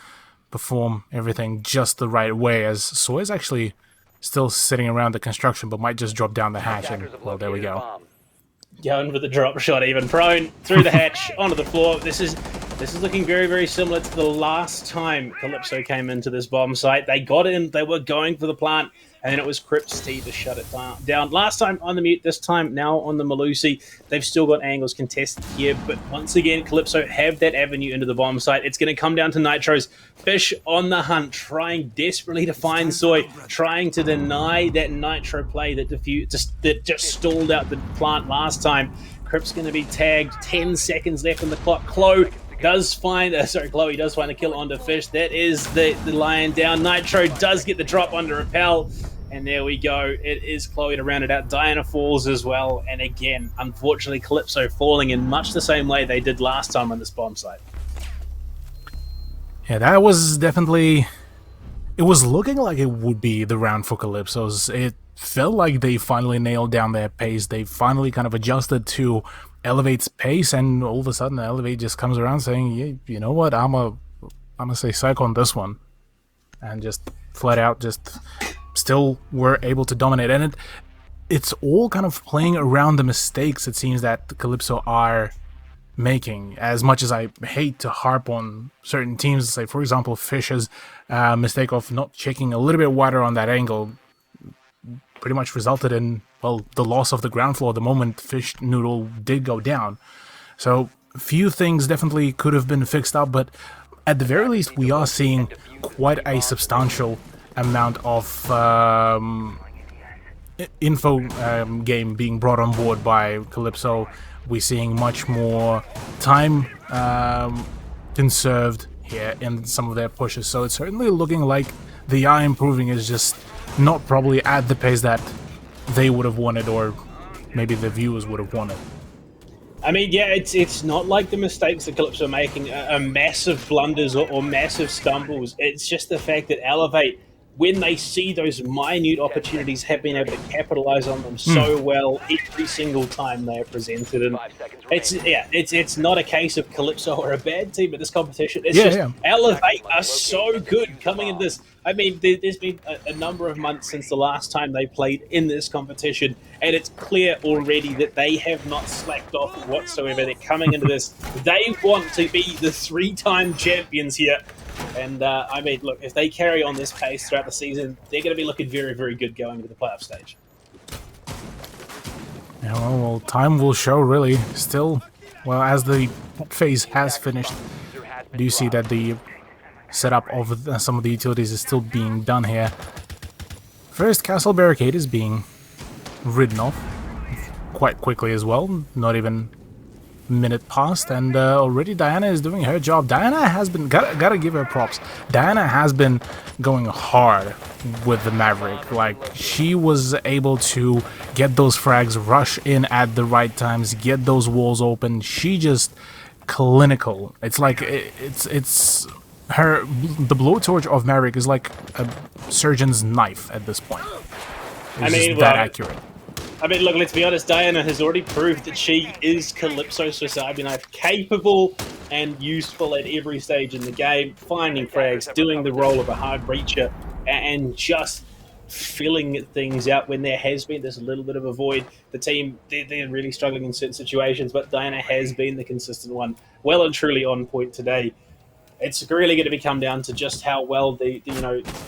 perform everything just the right way, as Soy is actually still sitting around the construction but might just drop down the hatch, and, well, there we go. Going for the drop shot, even prone through the hatch onto the floor. This is looking very, very similar to the last time Calypso came into this bomb site. They got in, they were going for the plant, and then it was Crip's T to shut it down. Last time on the mute, this time now on the Malusi. They've still got angles contested here, but once again, Calypso have that avenue into the bomb site. It's going to come down to Nitros. Fish on the hunt, trying desperately to find Soy, trying to deny that Nitro play that just stalled out the plant last time. Crip's going to be tagged. 10 seconds left on the clock. Chloe does find a kill onto Fish. That is the lion down. Nitro does get the drop onto Repel. And there we go. It is Chloe to round it out. Diana falls as well. And again, unfortunately, Calypso falling in much the same way they did last time on this bomb site. Yeah, that was definitely... It was looking like it would be the round for Calypso's. It felt like they finally nailed down their pace. They finally kind of adjusted to Elevate's pace, and all of a sudden Elevate just comes around saying, yeah, you know what, I'm gonna say psych on this one. And just flat out just still were able to dominate. And it's all kind of playing around the mistakes, it seems, that Calypso are making. As much as I hate to harp on certain teams, say for example Fish's mistake of not checking a little bit wider on that angle pretty much resulted in, well, the loss of the ground floor the moment Fish Noodle did go down. So a few things definitely could have been fixed up, but at the very least we are seeing quite a substantial amount of info game being brought on board by Calypso. We're seeing much more time conserved here in some of their pushes, so it's certainly looking like the AI improving is just not probably at the pace that they would have wanted, or maybe the viewers would have wanted. I mean, yeah, it's not like the mistakes that Calypso are making are massive blunders or massive stumbles. It's just the fact that Elevate, when they see those minute opportunities, have been able to capitalize on them so well every single time they are presented. And it's not a case of Calypso are a bad team at this competition. It's just Elevate are so good coming in this. I mean, there's been a number of months since the last time they played in this competition, and it's clear already that they have not slacked off whatsoever. They're coming into this. They want to be the 3-time champions here. And, I mean, look, if they carry on this pace throughout the season, they're going to be looking very, very good going into the playoff stage. Yeah, well, time will show, really. Still, well, as the phase has finished, do you see that the setup of some of the utilities is still being done here? First castle barricade is being ridden off quite quickly as well, not even a minute past, and already Diana is doing her job. Diana has been, gotta give her props, Diana has been going hard with the Maverick. Like, she was able to get those frags, rush in at the right times, get those walls open. She just clinical. It's like, it's her, the blowtorch of Maverick is like a surgeon's knife at this point. It's just that accurate. I mean, look, let's be honest, Diana has already proved that she is Calypso Suicide Knife, capable and useful at every stage in the game, finding frags, doing the role of a hard breacher, and just filling things out when there has been this little bit of a void. The team, they're really struggling in certain situations, but Diana has been the consistent one, well and truly on point today. It's really going to come down to just how well the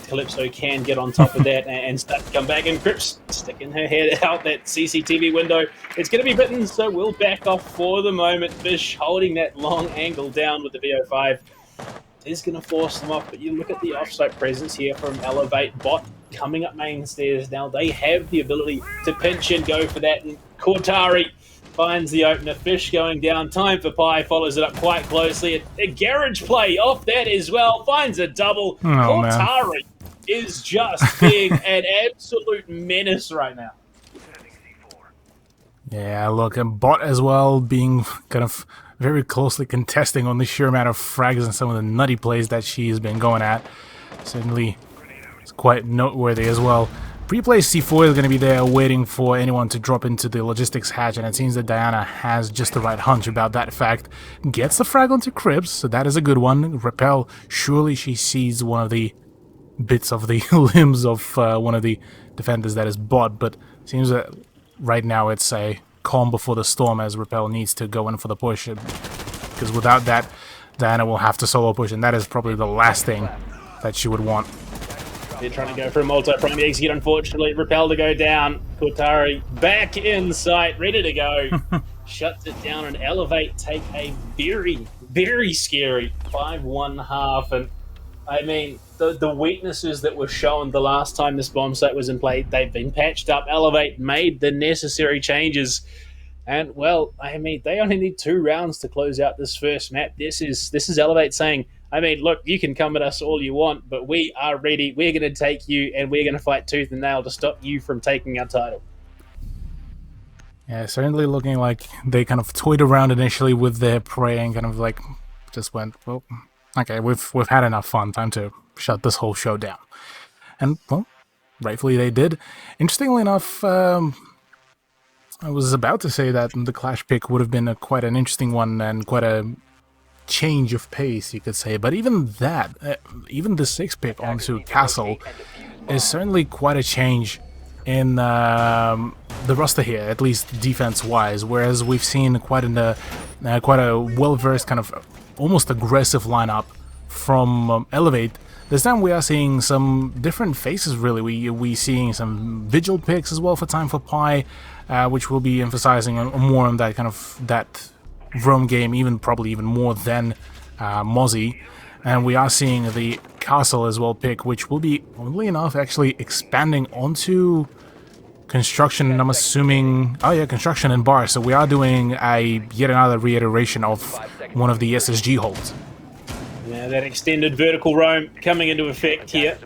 Calypso can get on top of that and start to come back. And Crips sticking her head out that CCTV window. It's going to be bitten, so we'll back off for the moment. Fish holding that long angle down with the VO5 is going to force them off. But you look at the offsite presence here from Elevate. Bot coming up main stairs now. They have the ability to pinch and go for that. And Cortari finds the opener. Fish going down. Time for Pi. Follows it up quite closely. A garage play off that as well. Finds a double. Cortari is just being an absolute menace right now. Yeah, look, and Bot as well being kind of very closely contesting on the sheer amount of frags and some of the nutty plays that she has been going at. Certainly, it's quite noteworthy as well. Pre-placed C4 is going to be there waiting for anyone to drop into the logistics hatch, and it seems that Diana has just the right hunch about that fact. Gets the frag onto Cribs, so that is a good one. Repel, surely she sees one of the bits of the limbs of one of the defenders that is Bot, but seems that right now it's a calm before the storm as Repel needs to go in for the push, because without that, Diana will have to solo push, and that is probably the last thing that she would want. They're trying to go for a multi-prime execute, unfortunately. Repel to go down. Cortari back in sight, ready to go. Shuts it down, and Elevate take a very, very scary 5-1 half. And I mean, the weaknesses that were shown the last time this bomb site was in play, they've been patched up. Elevate made the necessary changes. And, well, I mean, they only need 2 rounds to close out this first map. This is Elevate saying, I mean, look, you can come at us all you want, but we are ready. We're going to take you, and we're going to fight tooth and nail to stop you from taking our title. Yeah, certainly looking like they kind of toyed around initially with their prey and kind of like just went, well, okay, we've had enough fun. Time to shut this whole show down. And, well, rightfully they did. Interestingly enough, I was about to say that the Clash pick would have been quite an interesting one and quite a change of pace, you could say, but even that, even the 6 pick onto Castle is certainly quite a change in the roster here, at least defense-wise, whereas we've seen quite a well-versed kind of almost aggressive lineup from Elevate. This time we are seeing some different faces, really. We seeing some Vigil picks as well for Time for Pi, which will be emphasizing more on that kind of that roam game, probably even more than Mozzie. And we are seeing the Castle as well pick, which will be, oddly enough, actually expanding onto construction, and I'm assuming... Oh yeah, construction and bar. So we are doing yet another reiteration of one of the SSG holds. Yeah, that extended vertical roam coming into effect here.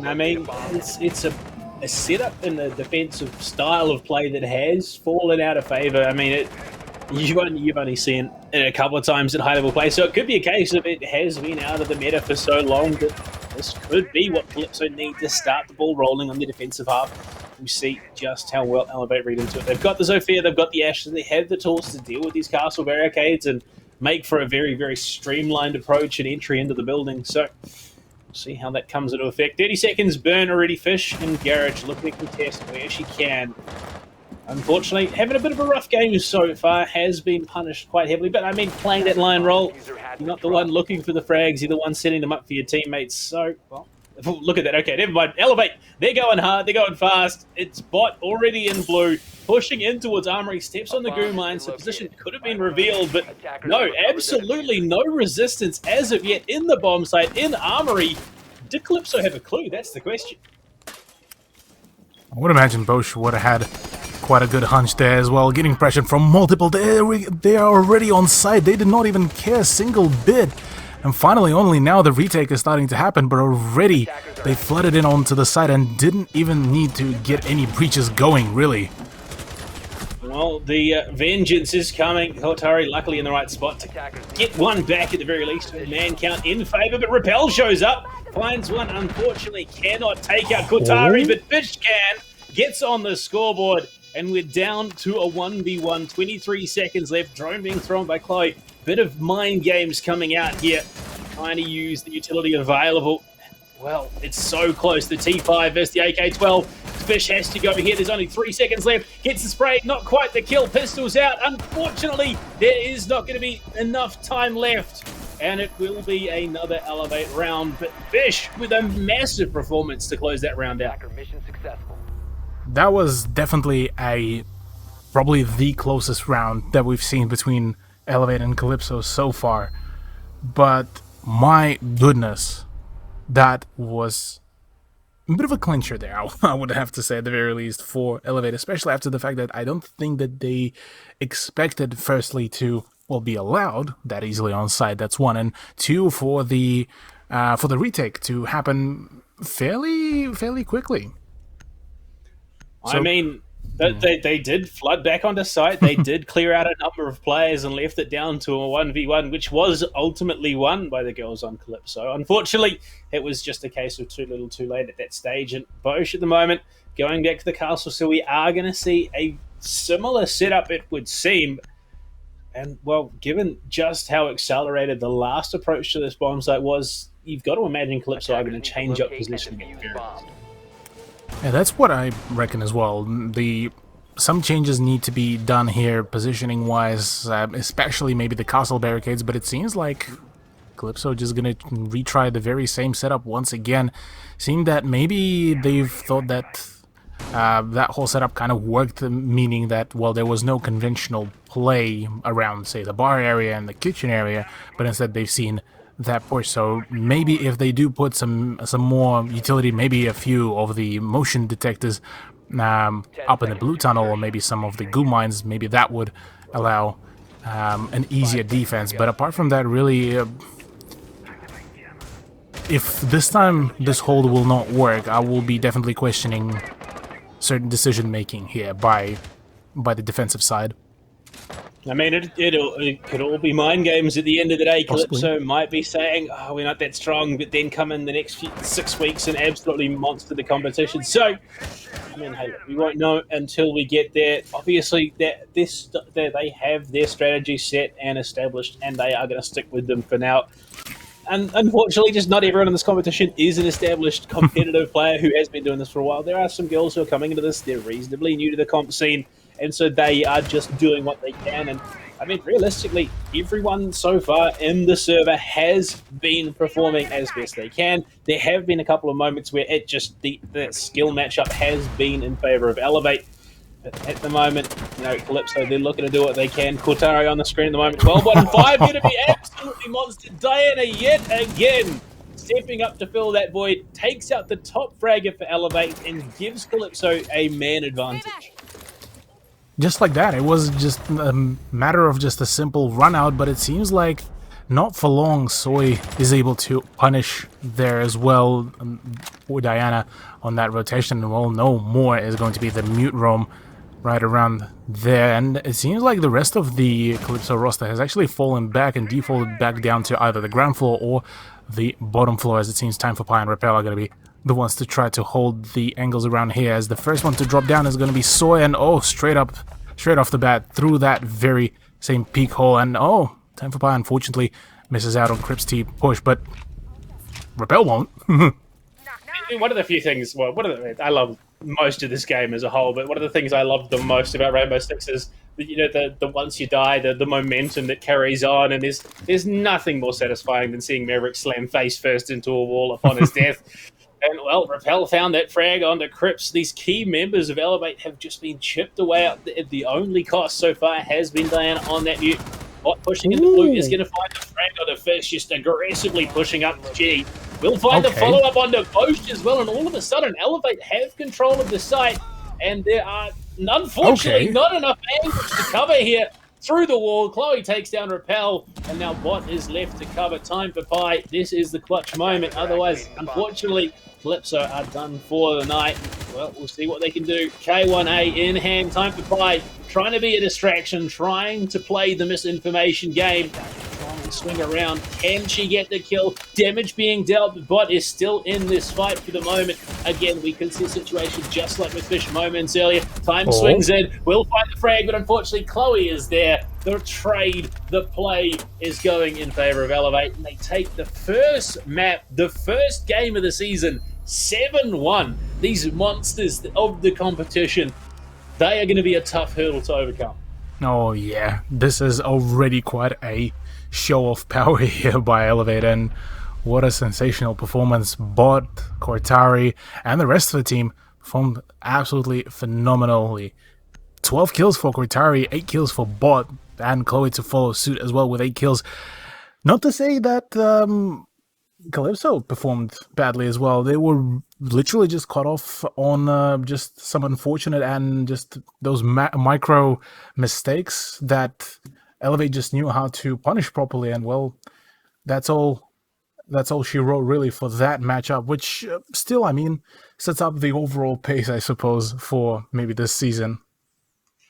I mean, it's a setup in the defensive style of play that has fallen out of favour. I mean, you've only seen it a couple of times at high-level play, so it could be a case of it has been out of the meta for so long that this could be what Calypso need to start the ball rolling on the defensive half. We see just how well Elevate read into it. They've got the Zofia, they've got the Ashes, and they have the tools to deal with these castle barricades and make for a very, very streamlined approach and entry into the building. So we'll see how that comes into effect. 30 seconds, burn already. Fish and Garage looking to contest where she can. Unfortunately, having a bit of a rough game so far, has been punished quite heavily. But I mean, playing that line role, you're not the one looking for the frags, you're the one setting them up for your teammates. So, well, look at that. Okay, never mind. Elevate. They're going hard. They're going fast. It's Bot already in blue, pushing in towards Armory. Steps on the goon line, so position could have been revealed, but no, absolutely no resistance as of yet in the bomb site, in Armory. Did Calypso have a clue? That's the question. I would imagine Bosch would have had quite a good hunch there as well, getting pressure from multiple. They are already on site. They did not even care a single bit. And finally, only now the retake is starting to happen, but already they flooded in onto the site and didn't even need to get any breaches going, really. Well, the vengeance is coming. Kotari luckily in the right spot to get one back at the very least. Man count in favour, but Repel shows up, finds one, unfortunately cannot take out Kotari, but Fish can, gets on the scoreboard, and we're down to a 1v1, 23 seconds left, drone being thrown by Chloe. Bit of mind games coming out here, trying to use the utility available. Well, it's so close. The T5 versus the AK-12. Fish has to go over here. There's only 3 seconds left. Gets the spray. Not quite the kill. Pistols out. Unfortunately, there is not going to be enough time left. And it will be another Elevate round. But Fish with a massive performance to close that round out. Mission successful. That was definitely probably the closest round that we've seen between Elevate and Calypso so far. But my goodness, that was a bit of a clincher there, I would have to say, at the very least, for Elevate, especially after the fact that I don't think that they expected, firstly, to, well, be allowed that easily on site. That's one, and two, for the retake to happen fairly quickly. So, I mean, they did flood back onto site. They did clear out a number of players and left it down to a 1v1, which was ultimately won by the girls on Calypso. Unfortunately, it was just a case of too little too late at that stage. And Bosch at the moment going back to the castle, so we are going to see a similar setup, it would seem. And, well, given just how accelerated the last approach to this bomb site was, you've got to imagine Calypso are going to change up positioning. Yeah, that's what I reckon as well. Some changes need to be done here, positioning-wise, especially maybe the castle barricades, but it seems like Calypso just gonna retry the very same setup once again. Seeing that maybe they've thought that that whole setup kind of worked, meaning that, well, there was no conventional play around, say, the bar area and the kitchen area, but instead they've seen that push. So maybe if they do put some more utility, maybe a few of the motion detectors up in the blue tunnel, or maybe some of the goo mines, maybe that would allow an easier defense. But apart from that, really, if this time this hold will not work, I will be definitely questioning certain decision making here by the defensive side. I mean, it could all be mind games at the end of the day. Possibly. Calypso might be saying, oh, we're not that strong, but then come in the next 6 weeks and absolutely monster the competition. So, I mean, hey, we won't know until we get there. Obviously, they have their strategy set and established, and they are going to stick with them for now. And unfortunately, just not everyone in this competition is an established competitive player who has been doing this for a while. There are some girls who are coming into this. They're reasonably new to the comp scene, and so they are just doing what they can. And I mean, realistically, everyone so far in the server has been performing as best they can. There have been a couple of moments where it just the skill matchup has been in favor of Elevate. But at the moment, you know, Calypso, they're looking to do what they can. Kotari on the screen at the moment. 12-1-5 going to be absolutely monster. Diana yet again stepping up to fill that void, takes out the top fragger for Elevate, and gives Calypso a man advantage. Just like that, it was just a matter of just a simple run out, but it seems like not for long Soy is able to punish there as well with Diana on that rotation, and we'll know more is going to be the mute roam right around there, and it seems like the rest of the Calypso roster has actually fallen back and defaulted back down to either the ground floor or the bottom floor, as it seems Time for Pi and Repel are going to be the ones to try to hold the angles around here, as the first one to drop down is going to be Soy, and straight off the bat through that very same peak hole, and Time for Pi unfortunately misses out on Crip's T push, but Repel won't. One of the few things, I love most of this game as a whole, but one of the things I love the most about Rainbow Six is the once you die, the momentum that carries on, and there's nothing more satisfying than seeing Maverick slam face first into a wall upon his death. And, well, Repel found that frag onto Crips. These key members of Elevate have just been chipped away at the only cost so far has been Diana on that mute. Bot pushing into blue is going to find the frag onto Fish, just aggressively pushing up the G. We'll find the follow-up onto Boast as well, and all of a sudden, Elevate have control of the site, and there are, unfortunately, not enough angles to cover here. Through the wall, Chloe takes down Repel, and now Bot is left to cover. Time for Pi. This is the clutch moment. Otherwise, unfortunately, Calypso are done for the night. Well, we'll see what they can do. K1A in hand. Time for Pi. Trying to be a distraction, trying to play the misinformation game. Trying to swing around. Can she get the kill? Damage being dealt, but Bot is still in this fight for the moment. Again, we can see a situation just like with Fish moments earlier. Time swings in. We'll find the frag, but unfortunately, Chloe is there. The trade, the play is going in favor of Elevate, and they take the first map, the first game of the season, 7-1. These monsters of the competition, they are going to be a tough hurdle to overcome. Oh yeah, this is already quite a show of power here by Elevate, and what a sensational performance. Bot, Cortari, and the rest of the team performed absolutely phenomenally. 12 kills for Cortari, 8 kills for Bot, and Chloe to follow suit as well with 8 kills. Not to say that Calypso performed badly as well. They were literally just caught off on just some unfortunate and just those micro mistakes that Elevate just knew how to punish properly, and well, that's all she wrote really for that matchup, which still, I mean, sets up the overall pace, I suppose, for maybe this season.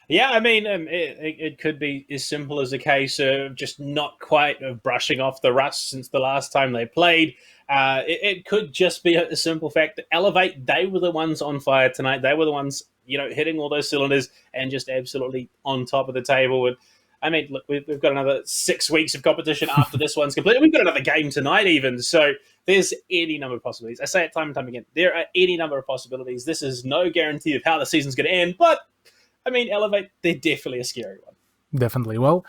Yeah, I mean, it could be as simple as a case of just not quite brushing off the rust since the last time they played. It could just be a simple fact that Elevate, they were the ones on fire tonight. They were the ones, hitting all those cylinders and just absolutely on top of the table. And I mean, look, we've got another 6 weeks of competition after this one's completed. We've got another game tonight even. So there's any number of possibilities. I say it time and time again. There are any number of possibilities. This is no guarantee of how the season's going to end, but I mean, Elevate, they're definitely a scary one. Definitely. Well,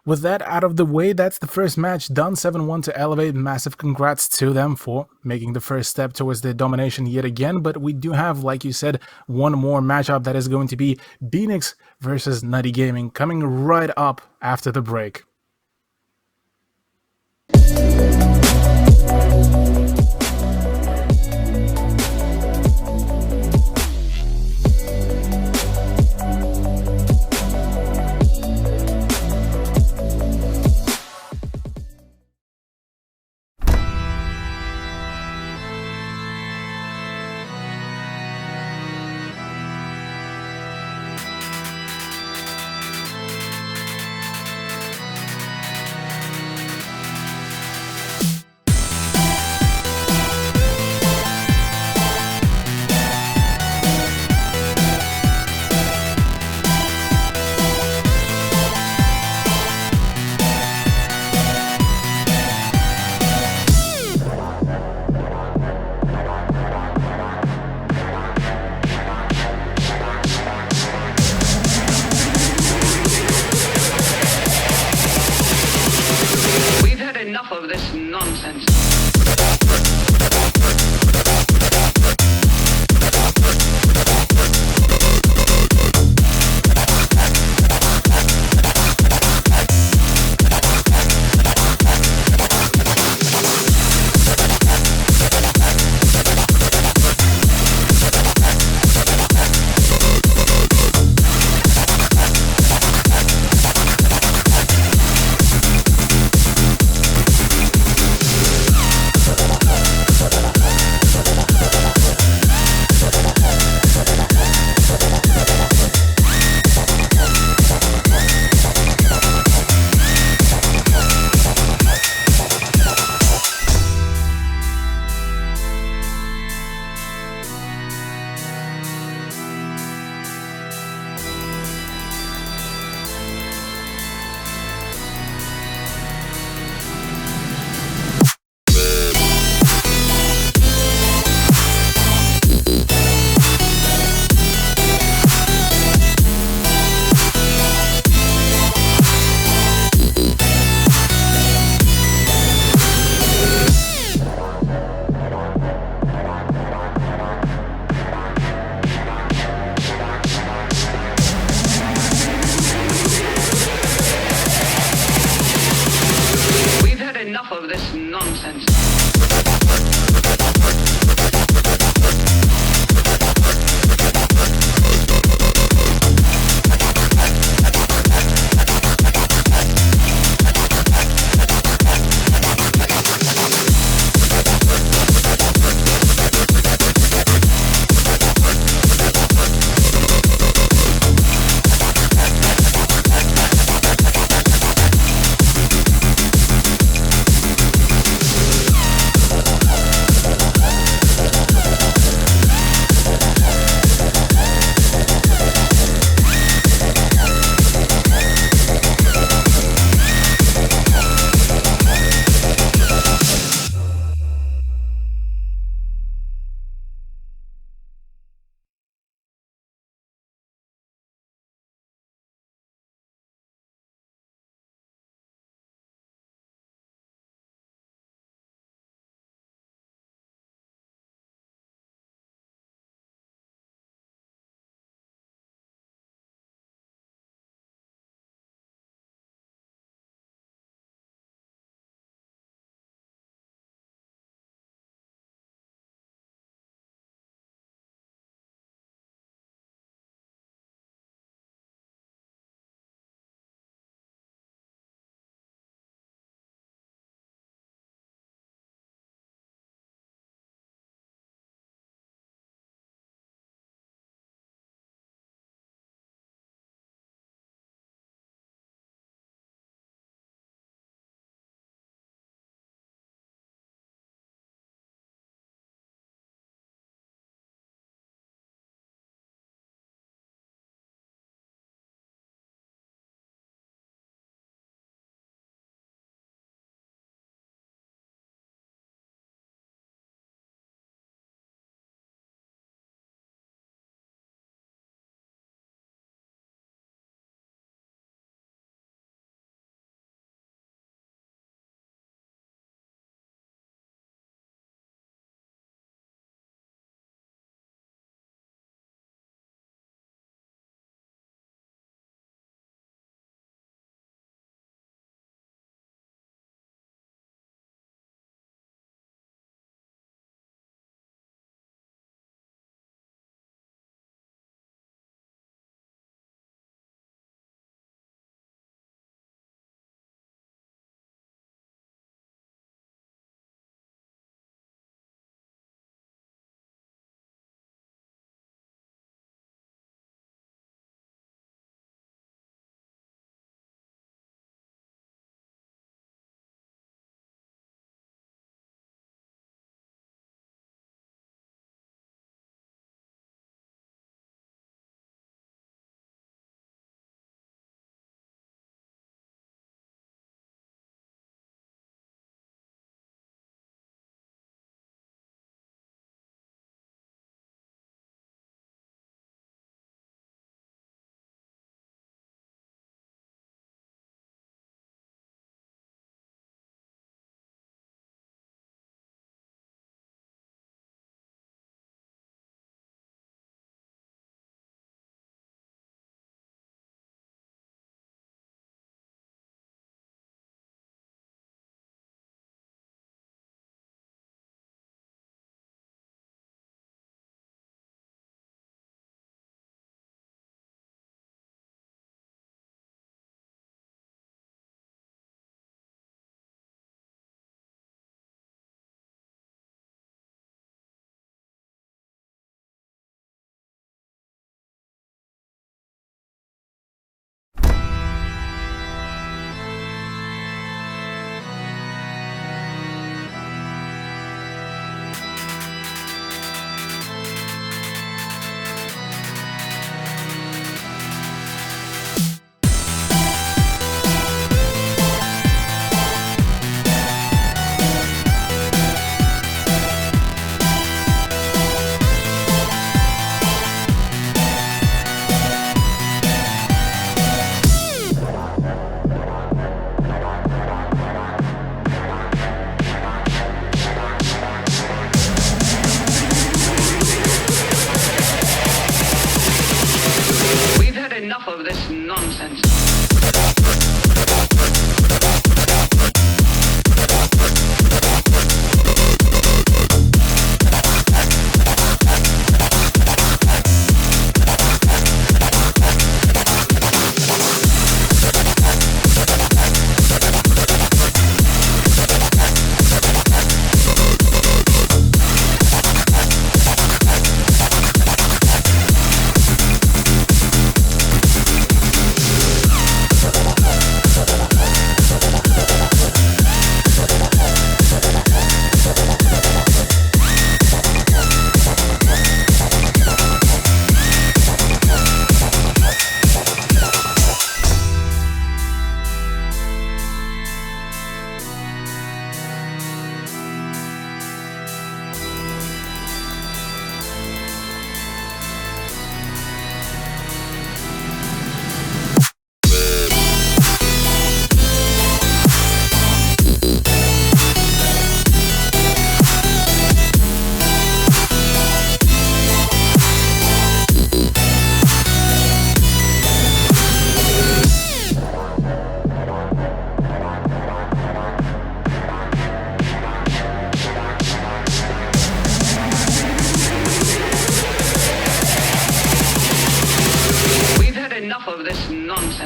with that out of the way, that's the first match done, 7-1 to Elevate. Massive congrats to them for making the first step towards their domination yet again. But we do have, like you said, one more matchup that is going to be Phoenix versus Nutty Gaming coming right up after the break.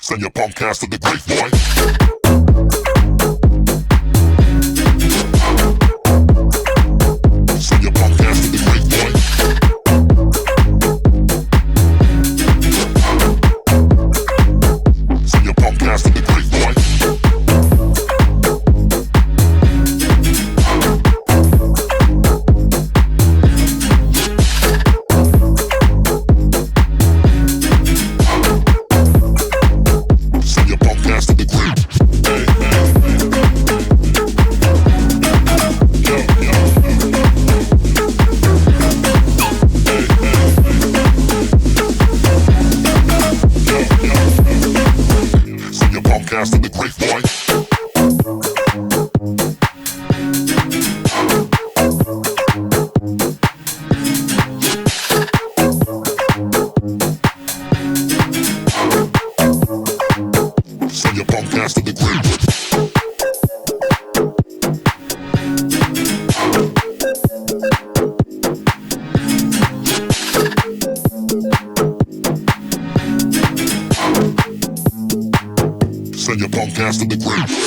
Send your punk ass to the great boy. Send your punk ass to the great boy. Send your punk ass to the great boy. Send your punk ass to the great. Hey, hey, hey. Yo, yo. Hey, hey, hey. Yo, yo. Send your punk ass to the great boy. Send your punk ass to the great boy. Send your punk ass to the grave.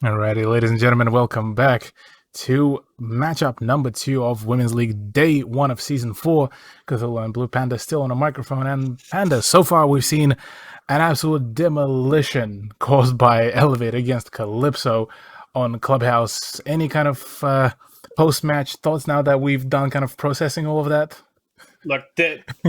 Alrighty, ladies and gentlemen, welcome back to matchup number 2 of Women's League Day 1 of Season 4. Cthulhu and Blue Panda still on the microphone, and Panda, so far we've seen an absolute demolition caused by Elevate against Calypso on Clubhouse. Any kind of post-match thoughts now that we've done kind of processing all of that? Look,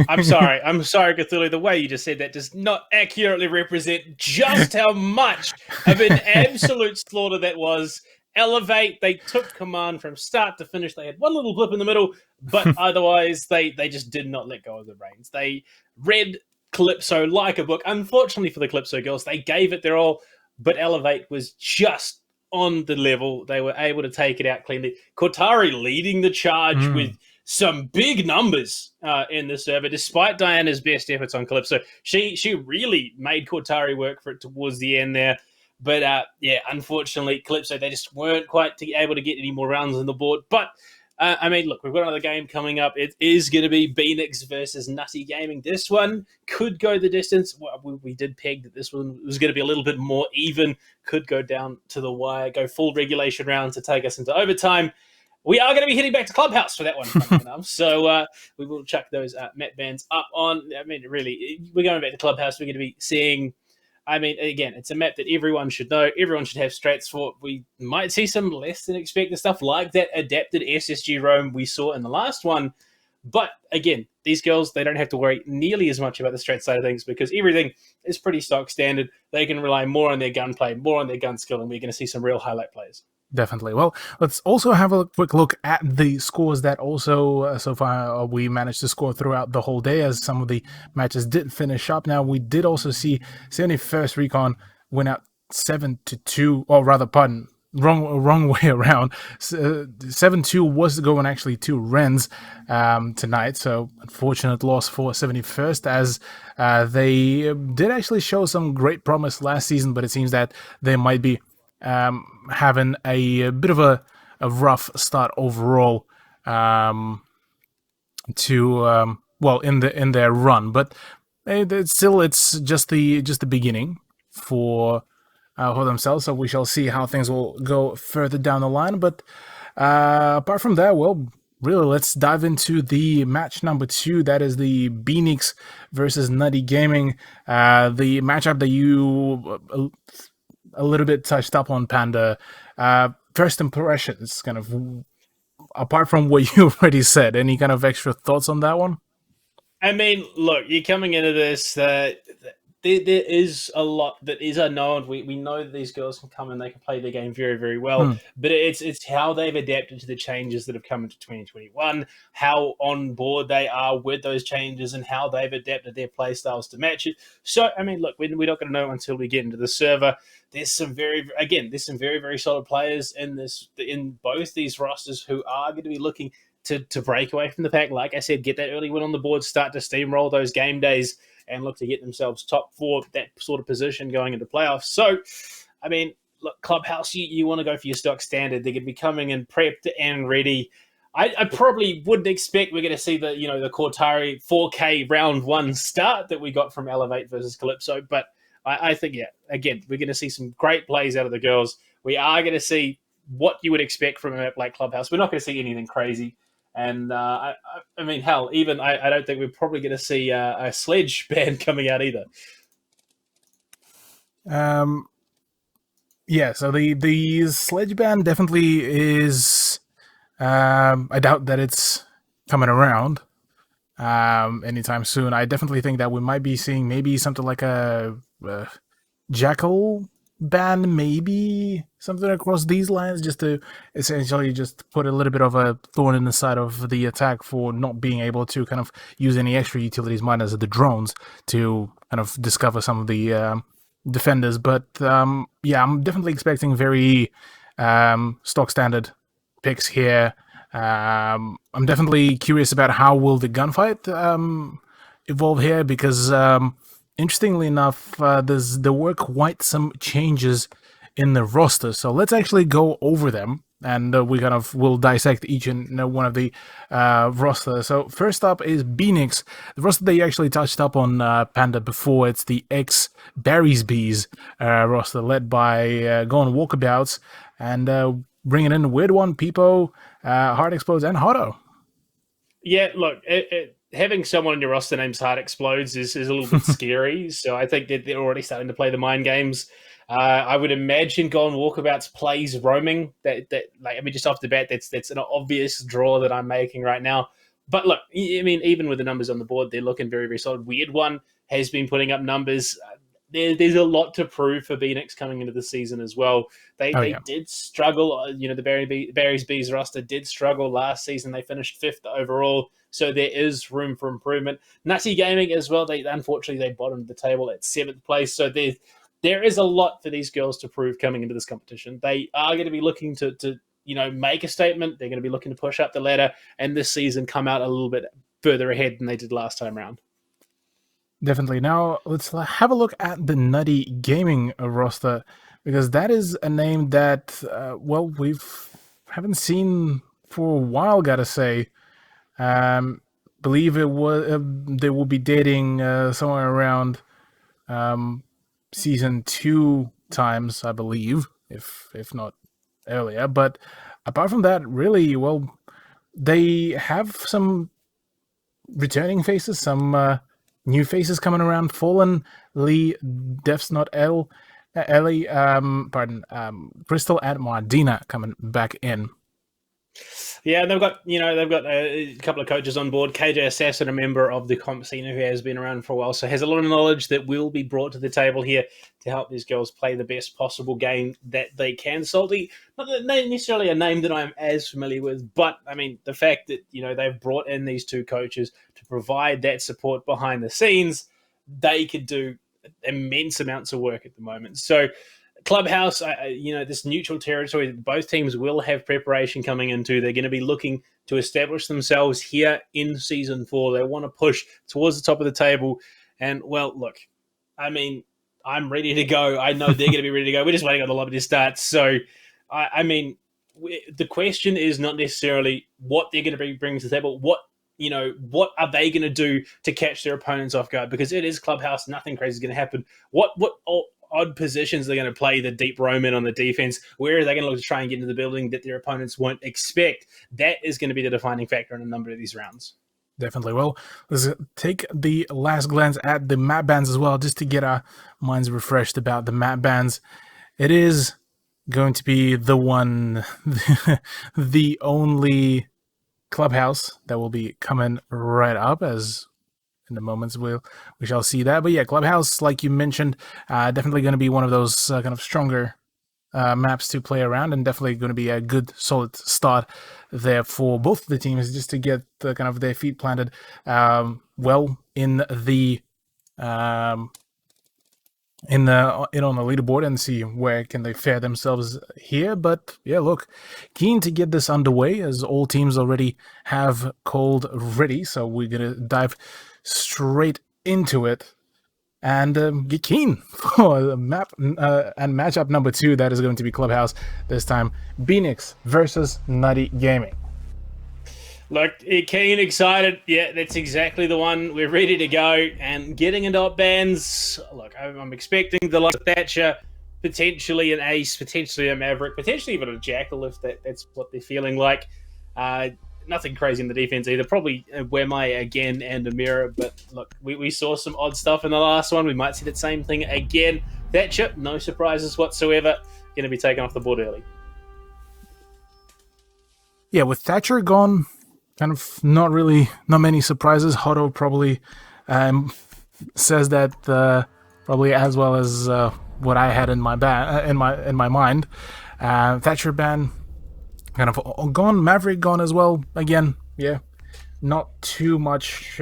I'm sorry, Cthulhu. The way you just said that does not accurately represent just how much of an absolute slaughter that was. Elevate, they took command from start to finish. They had one little blip in the middle, but otherwise they just did not let go of the reins. They read Calypso like a book. Unfortunately for the Calypso girls, they gave it their all, but Elevate was just on the level. They were able to take it out cleanly. Kortari leading the charge with some big numbers in the server, despite Diana's best efforts on Calypso. She really made Kortari work for it towards the end there. But yeah, unfortunately, Calypso, they just weren't quite able to get any more rounds on the board. But I mean, look, we've got another game coming up. It is going to be Phoenix versus Nutty Gaming. This one could go the distance. We did peg that this one was going to be a little bit more even, could go down to the wire, go full regulation round to take us into overtime. We are going to be heading back to Clubhouse for that one, so we will chuck those map bands up on. I mean, really, we're going back to Clubhouse. We're going to be seeing. I mean, again, it's a map that everyone should know. Everyone should have strats for. We might see some less than expected stuff like that adapted SSG roam we saw in the last one. But again, these girls, they don't have to worry nearly as much about the strat side of things because everything is pretty stock standard. They can rely more on their gunplay, more on their gun skill, and we're going to see some real highlight plays. Definitely. Well, let's also have a quick look at the scores that also so far we managed to score throughout the whole day, as some of the matches did finish up. Now, we did also see 71st Recon win out 7-2, or rather, pardon, wrong way around. 7-2 was going actually to Rennes tonight, so unfortunate loss for 71st, as they did actually show some great promise last season, but it seems that they might be having a bit of a rough start overall in their run, but it's just the beginning for themselves. So we shall see how things will go further down the line. But apart from that, well, really, let's dive into the match number 2. That is the Phoenix versus Nutty Gaming. The matchup that you a little bit touched up on, Panda. First impressions, kind of, apart from what you already said, any kind of extra thoughts on that one? I mean, look, you're coming into this, there is a lot that is unknown. We know that these girls can come and they can play their game very, very well, but it's how they've adapted to the changes that have come into 2021, how on board they are with those changes, and how they've adapted their play styles to match it. So, I mean, look, we're not going to know until we get into the server. There's some very, very solid players in both these rosters who are going to be looking to break away from the pack. Like I said, get that early win on the board, start to steamroll those game days, and look to get themselves top 4, that sort of position going into playoffs. So, I mean, look, Clubhouse, you want to go for your stock standard. They're going to be coming in prepped and ready. I probably wouldn't expect we're going to see the Kortari 4K round 1 start that we got from Elevate versus Calypso, but I think, yeah, again, we're going to see some great plays out of the girls. We are going to see what you would expect from a map like Clubhouse. We're not going to see anything crazy. And I mean, hell, even I don't think we're probably going to see a sledge band coming out either. Yeah, so the sledge band definitely is. I doubt that it's coming around anytime soon. I definitely think that we might be seeing maybe something like a Jackal ban, maybe something across these lines, just to essentially just put a little bit of a thorn in the side of the attack for not being able to kind of use any extra utilities minus the drones to kind of discover some of the defenders. But yeah, I'm definitely expecting very stock standard picks here. I'm definitely curious about how will the gunfight evolve here, because interestingly enough, there were quite some changes in the roster. So let's actually go over them and we kind of will dissect each and one of the roster. So first up is Phoenix, the roster that you actually touched up on, Panda, before. It's the Bees roster led by Gone Walkabouts, and bringing in Weird One, Peepo, Heart Explodes, and Hotto. Yeah, look, having someone in your roster named Heart Explodes is a little bit scary. So I think that they're already starting to play the mind games. I would imagine Gone Walkabouts plays roaming. Just off the bat, that's an obvious draw that I'm making right now. But look, I mean, even with the numbers on the board, they're looking very, very solid. Weird One has been putting up numbers. There's a lot to prove for Phoenix coming into the season as well. They did struggle. The Barry's Bees roster did struggle last season. They finished 5th overall, so there is room for improvement. Nutty Gaming as well. Unfortunately they bottomed the table at 7th place. So there is a lot for these girls to prove coming into this competition. They are going to be looking to make a statement. They're going to be looking to push up the ladder, and this season come out a little bit further ahead than they did last time around. Definitely. Now let's have a look at the Nutty Gaming roster, because that is a name that haven't seen for a while. Gotta say, believe it was they will be dating somewhere around season 2 times, I believe, if not earlier. But apart from that, really, they have some returning faces, some new faces coming around. Fallen, Lee, Def's Not Ellie, Crystal, and Mardina coming back in. Yeah, they've got a couple of coaches on board. KJ Assassin, a member of the comp scene who has been around for a while, so has a lot of knowledge that will be brought to the table here to help these girls play the best possible game that they can. Salty, not necessarily a name that I'm as familiar with, but I mean the fact that they've brought in these 2 coaches to provide that support behind the scenes, they could do immense amounts of work at the moment. So Clubhouse, this neutral territory that both teams will have preparation coming into. They're going to be looking to establish themselves here in Season 4. They want to push towards the top of the table. And, look, I mean, I'm ready to go. I know they're going to be ready to go. We're just waiting on the lobby to start. So, the question is not necessarily what they're going to bring to the table. What are they going to do to catch their opponents off guard? Because it is Clubhouse. Nothing crazy is going to happen. What odd positions they're going to play the deep roam in on the defense? Where are they going to look to try and get into the building that their opponents won't expect? That is going to be the defining factor in a number of these rounds. Definitely. Well, let's take the last glance at the map bans as well, just to get our minds refreshed about the map bans. It is going to be the only Clubhouse that will be coming right up, as in the moments we shall see that. But yeah, Clubhouse, like you mentioned, definitely going to be one of those kind of stronger maps to play around, and definitely going to be a good solid start there for both the teams, just to get kind of their feet planted in the on the leaderboard and see where can they fare themselves here. But yeah, look, keen to get this underway, as all teams already have called ready. So we're gonna dive straight into it and get keen for the map and matchup number 2. That is going to be Clubhouse this time. Phoenix versus Nutty Gaming. Look, keen, excited. Yeah, that's exactly the one. We're ready to go. And getting into op bans, look, I'm expecting the likes of Thatcher, potentially an Ace, potentially a Maverick, potentially even a Jackal if that's what they're feeling like. Nothing crazy in the defense either. Probably Wemai again and Amira. But look, we saw some odd stuff in the last one. We might see the same thing again. Thatcher, no surprises whatsoever. Going to be taken off the board early. Yeah, with Thatcher gone, kind of not many surprises. Hotto probably says that probably as well as what I had in my in my mind. Thatcher ban kind of gone. Maverick gone as well. Again, yeah, not too much.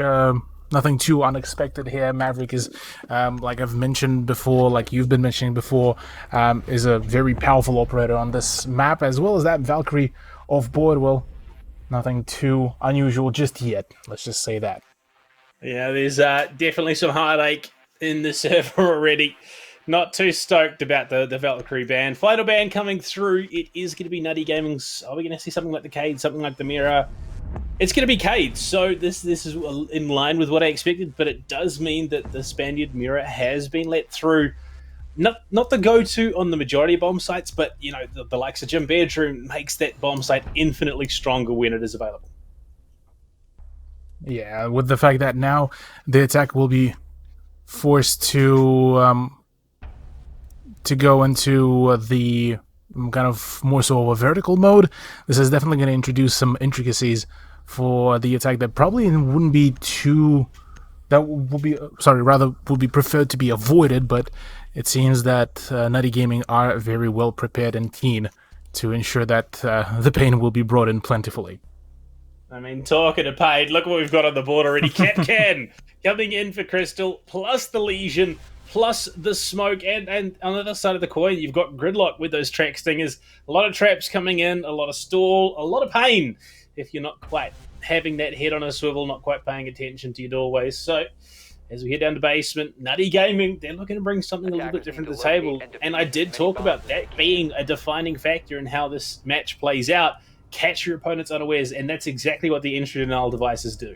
Nothing too unexpected here. Maverick is, like I've mentioned before, like you've been mentioning before, is a very powerful operator on this map, as well as that Valkyrie off board. Well, nothing too unusual just yet. Let's just say that. Yeah, there's definitely some heartache in the server already. Not too stoked about the Valkyrie ban. Final ban coming through. It is going to be Nutty Gaming's. Are we going to see something like the Cade, something like the Mirror? It's going to be Cade. So this is in line with what I expected, but it does mean that the Spaniard Mirror has been let through. Not the go-to on the majority of bomb sites, but you know the likes of Gym Bedroom makes that bomb site infinitely stronger when it is available. Yeah, with the fact that now the attack will be forced to go into the kind of more so of a vertical mode. This is definitely going to introduce some intricacies for the attack that probably wouldn't be too... that would be... sorry, rather would be preferred to be avoided, but it seems that Nutty Gaming are very well prepared and keen to ensure that the pain will be brought in plentifully. I mean, talking of paid, look what we've got on the board already. Capcan coming in for Crystal, plus the Legion, plus the Smoke, and on the other side of the coin, you've got Gridlock with those track stingers. A lot of traps coming in, a lot of stall, a lot of pain if you're not quite having that head on a swivel, not quite paying attention to your doorways. So, as we head down to basement, Nutty Gaming, they're looking to bring something a little bit different to the table. And I did talk about that being a defining factor in how this match plays out. Catch your opponents unawares, and that's exactly what the entry-denial devices do.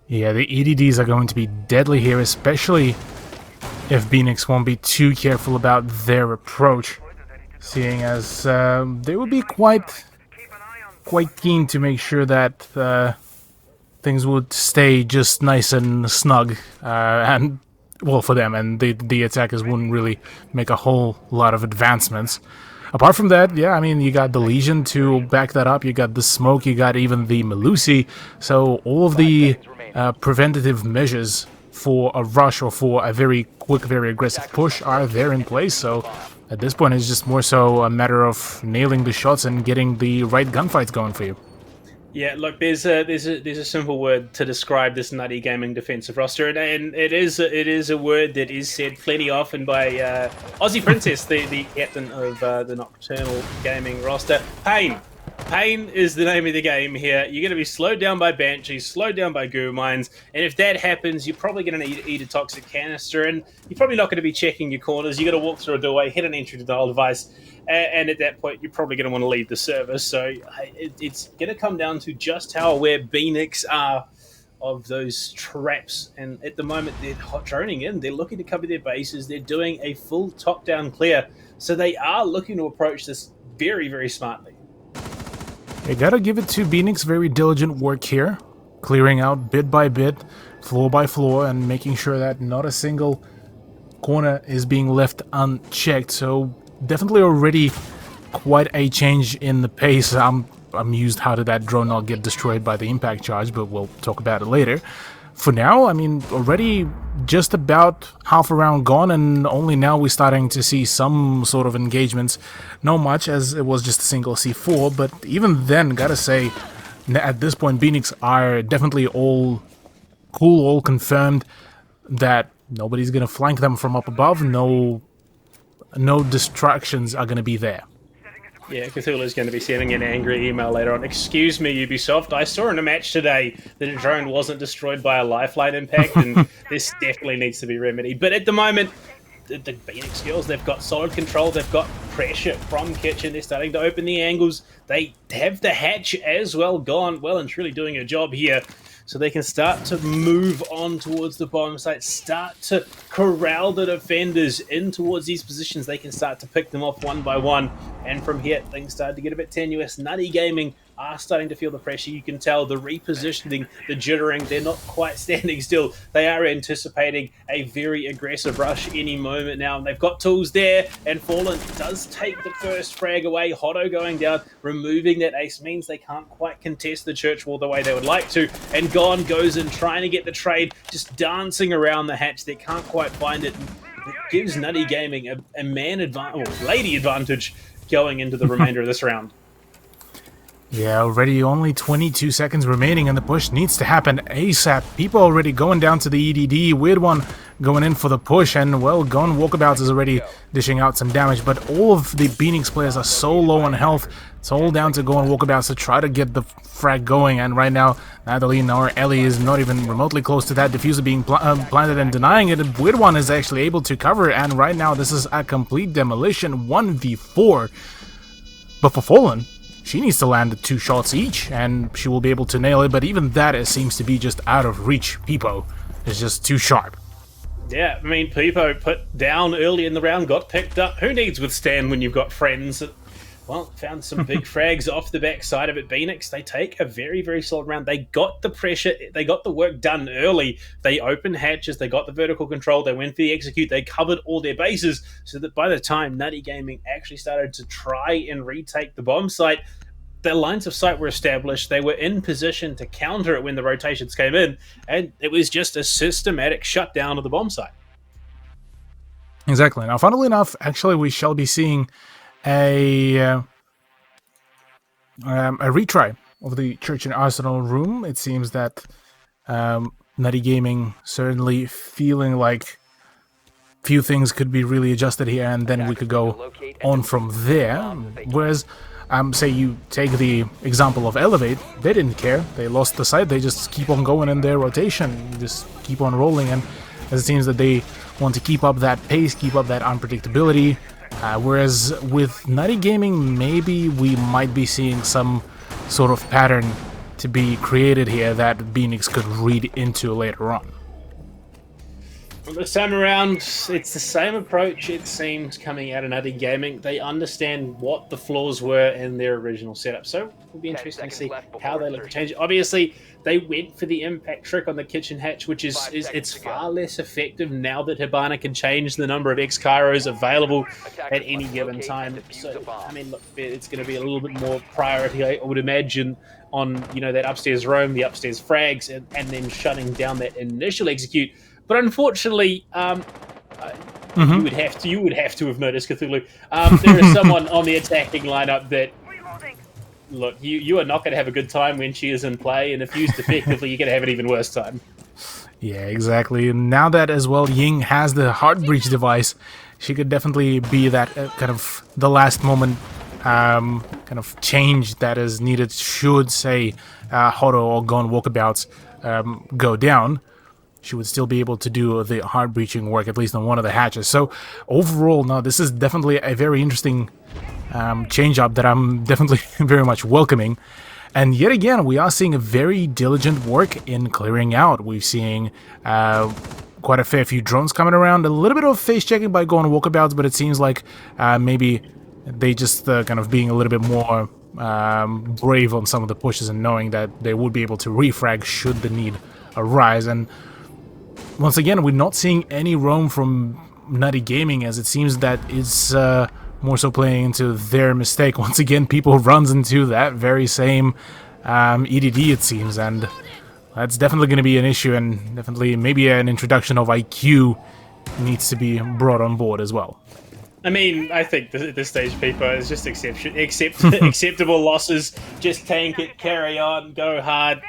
Yeah, the EDDs are going to be deadly here, especially if Phoenix won't be too careful about their approach, seeing as they will be quite keen to make sure that things would stay just nice and snug, and well for them, and the attackers wouldn't really make a whole lot of advancements. Apart from that, yeah, I mean, you got the Legion to back that up, you got the Smoke, you got even the Melusi, so all of the preventative measures for a rush or for a very quick, very aggressive push are there in place, so at this point it's just more so a matter of nailing the shots and getting the right gunfights going for you. Yeah, look, there's a simple word to describe this Nutty Gaming defensive roster, and it is a word that is said plenty often by Aussie Princess, the captain of the Nocturnal Gaming roster. Pain. Pain is the name of the game here. You're going to be slowed down by Banshees, slowed down by Goo Mines, and if that happens, you're probably going to need to eat a toxic canister, and you're probably not going to be checking your corners. You're going to walk through a doorway, hit an entry denial device, and at that point, you're probably going to want to leave the service. So it's going to come down to just how aware Phoenix are of those traps. And at the moment, they're hot droning in. They're looking to cover their bases. They're doing a full top-down clear. So they are looking to approach this very, very smartly. You gotta give it to Phoenix, very diligent work here, clearing out bit by bit, floor by floor, and making sure that not a single corner is being left unchecked. So definitely already quite a change in the pace. I'm amused how did that drone not get destroyed by the impact charge, but we'll talk about it later. For now, I mean, already just about half a round gone, and only now we're starting to see some sort of engagements. Not much, as it was just a single C4, but even then, gotta say, at this point, Phoenix are definitely all cool, all confirmed that nobody's gonna flank them from up above, no distractions are gonna be there. Yeah, Cthulhu's going to be sending an angry email later on. Excuse me, Ubisoft. I saw in a match today that a drone wasn't destroyed by a lifeline impact, and this definitely needs to be remedied. But at the moment, the Phoenix girls, they've got solid control. They've got pressure from Kitchen. They're starting to open the angles. They have the hatch as well gone, well and truly doing a job here. So they can start to move on towards the bomb site, start to corral the defenders in towards these positions. They can start to pick them off one by one. And from here, things start to get a bit tenuous. Nutty Gaming are starting to feel the pressure. You can tell the repositioning, the jittering. They're not quite standing still. They are anticipating a very aggressive rush any moment now. And they've got tools there. And Fallen does take the first frag away. Hotto going down, removing that ace means they can't quite contest the church wall the way they would like to. And Gon goes in trying to get the trade, just dancing around the hatch. They can't quite find it. It gives Nutty Gaming a man advantage, or lady advantage going into the remainder of this round. Yeah, already only 22 seconds remaining, and the push needs to happen ASAP. People already going down to the EDD. Weird One going in for the push, and well, Gone Walkabouts is already dishing out some damage, but all of the Beanix players are so low on health. It's all down to Gone Walkabouts to try to get the frag going, and right now Natalie or Ellie is not even remotely close to that diffuser being planted and denying it. Weird One is actually able to cover, and right now this is a complete demolition, 1v4. But for Fallen, she needs to land 2 shots each, and she will be able to nail it, but even that it seems to be just out of reach. Peepo is just too sharp. Yeah, I mean, Peepo put down early in the round, got picked up. Who needs withstand when you've got friends that, well, found some big frags off the backside of it. Beanix, they take a very, very solid round. They got the pressure, they got the work done early. They opened hatches, they got the vertical control, they went for the execute, they covered all their bases, so that by the time Nutty Gaming actually started to try and retake the bomb site, their lines of sight were established. They were in position to counter it when the rotations came in, and it was just a systematic shutdown of the bomb site. Exactly. Now, funnily enough, actually, we shall be seeing a retry of the Church and Arsenal room. It seems that Nutty Gaming certainly feeling like few things could be really adjusted here, and then we could go on from there. Whereas, say you take the example of Elevate, they didn't care. They lost the site. They just keep on going in their rotation, just keep on rolling, and it seems that they want to keep up that pace, keep up that unpredictability. Whereas with Nutty Gaming, maybe we might be seeing some sort of pattern to be created here that Beanix could read into later on. Well, this time around, it's the same approach, it seems, coming out of Nutty Gaming. They understand what the flaws were in their original setup, so it'll be interesting to see how they look to change it. Obviously, they went for the impact trick on the kitchen hatch, which is it's far less effective now that Hibana can change the number of X-Kairos available at any given time. So, I mean, look, it's going to be a little bit more priority, I would imagine, on, you know, that upstairs roam, the upstairs frags, and then shutting down that initial execute. But unfortunately, you would have to have noticed, Cthulhu. There is someone on the attacking lineup that, look, you are not going to have a good time when she is in play, and if used effectively, you're going to have an even worse time. Yeah, exactly. Now that as well Ying has the heart breach device, she could definitely be that kind of the last moment kind of change that is needed should, say, Horo or Gone Walkabouts go down. She would still be able to do the heart breaching work, at least on one of the hatches. So overall, no, this is definitely a very interesting change up that I'm definitely very much welcoming. And yet again, we are seeing a very diligent work in clearing out. We're seeing quite a fair few drones coming around, a little bit of face checking by Gone Walkabouts, but it seems like maybe they just kind of being a little bit more brave on some of the pushes and knowing that they would be able to refrag should the need arise. And once again, we're not seeing any roam from Nutty Gaming, as it seems that it's more so playing into their mistake. Once again, people runs into that very same EDD, it seems, and that's definitely going to be an issue, and definitely maybe an introduction of IQ needs to be brought on board as well. I mean, I think at this stage, people is just acceptable losses. Just tank it, carry on, go hard.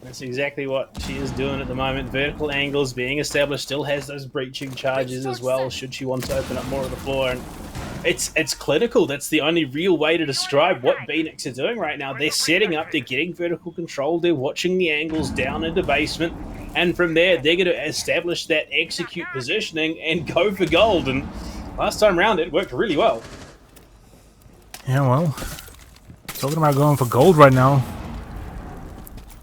That's exactly what she is doing at the moment. Vertical angles being established, still has those breaching charges as well, should she want to open up more of the floor. And it's clinical. That's the only real way to describe what Beanix are doing right now. They're setting up, they're getting vertical control, they're watching the angles down into basement, and from there, they're going to establish that execute positioning and go for gold. And last time round, it worked really well. Yeah, well, talking about going for gold right now.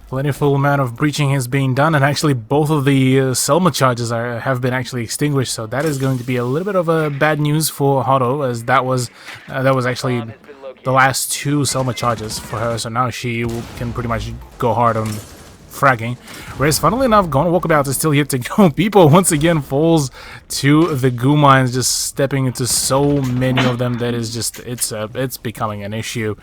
Plentiful amount of breaching has been done, and actually both of the Selma charges have been actually extinguished, so that is going to be a little bit of a bad news for Horo, as that was actually the last 2 Selma charges for her, so now she can pretty much go hard on fragging. Whereas, funnily enough, Gone Walkabout is still yet to go. People once again falls to the goo mines, just stepping into so many of them that is just it's becoming an issue.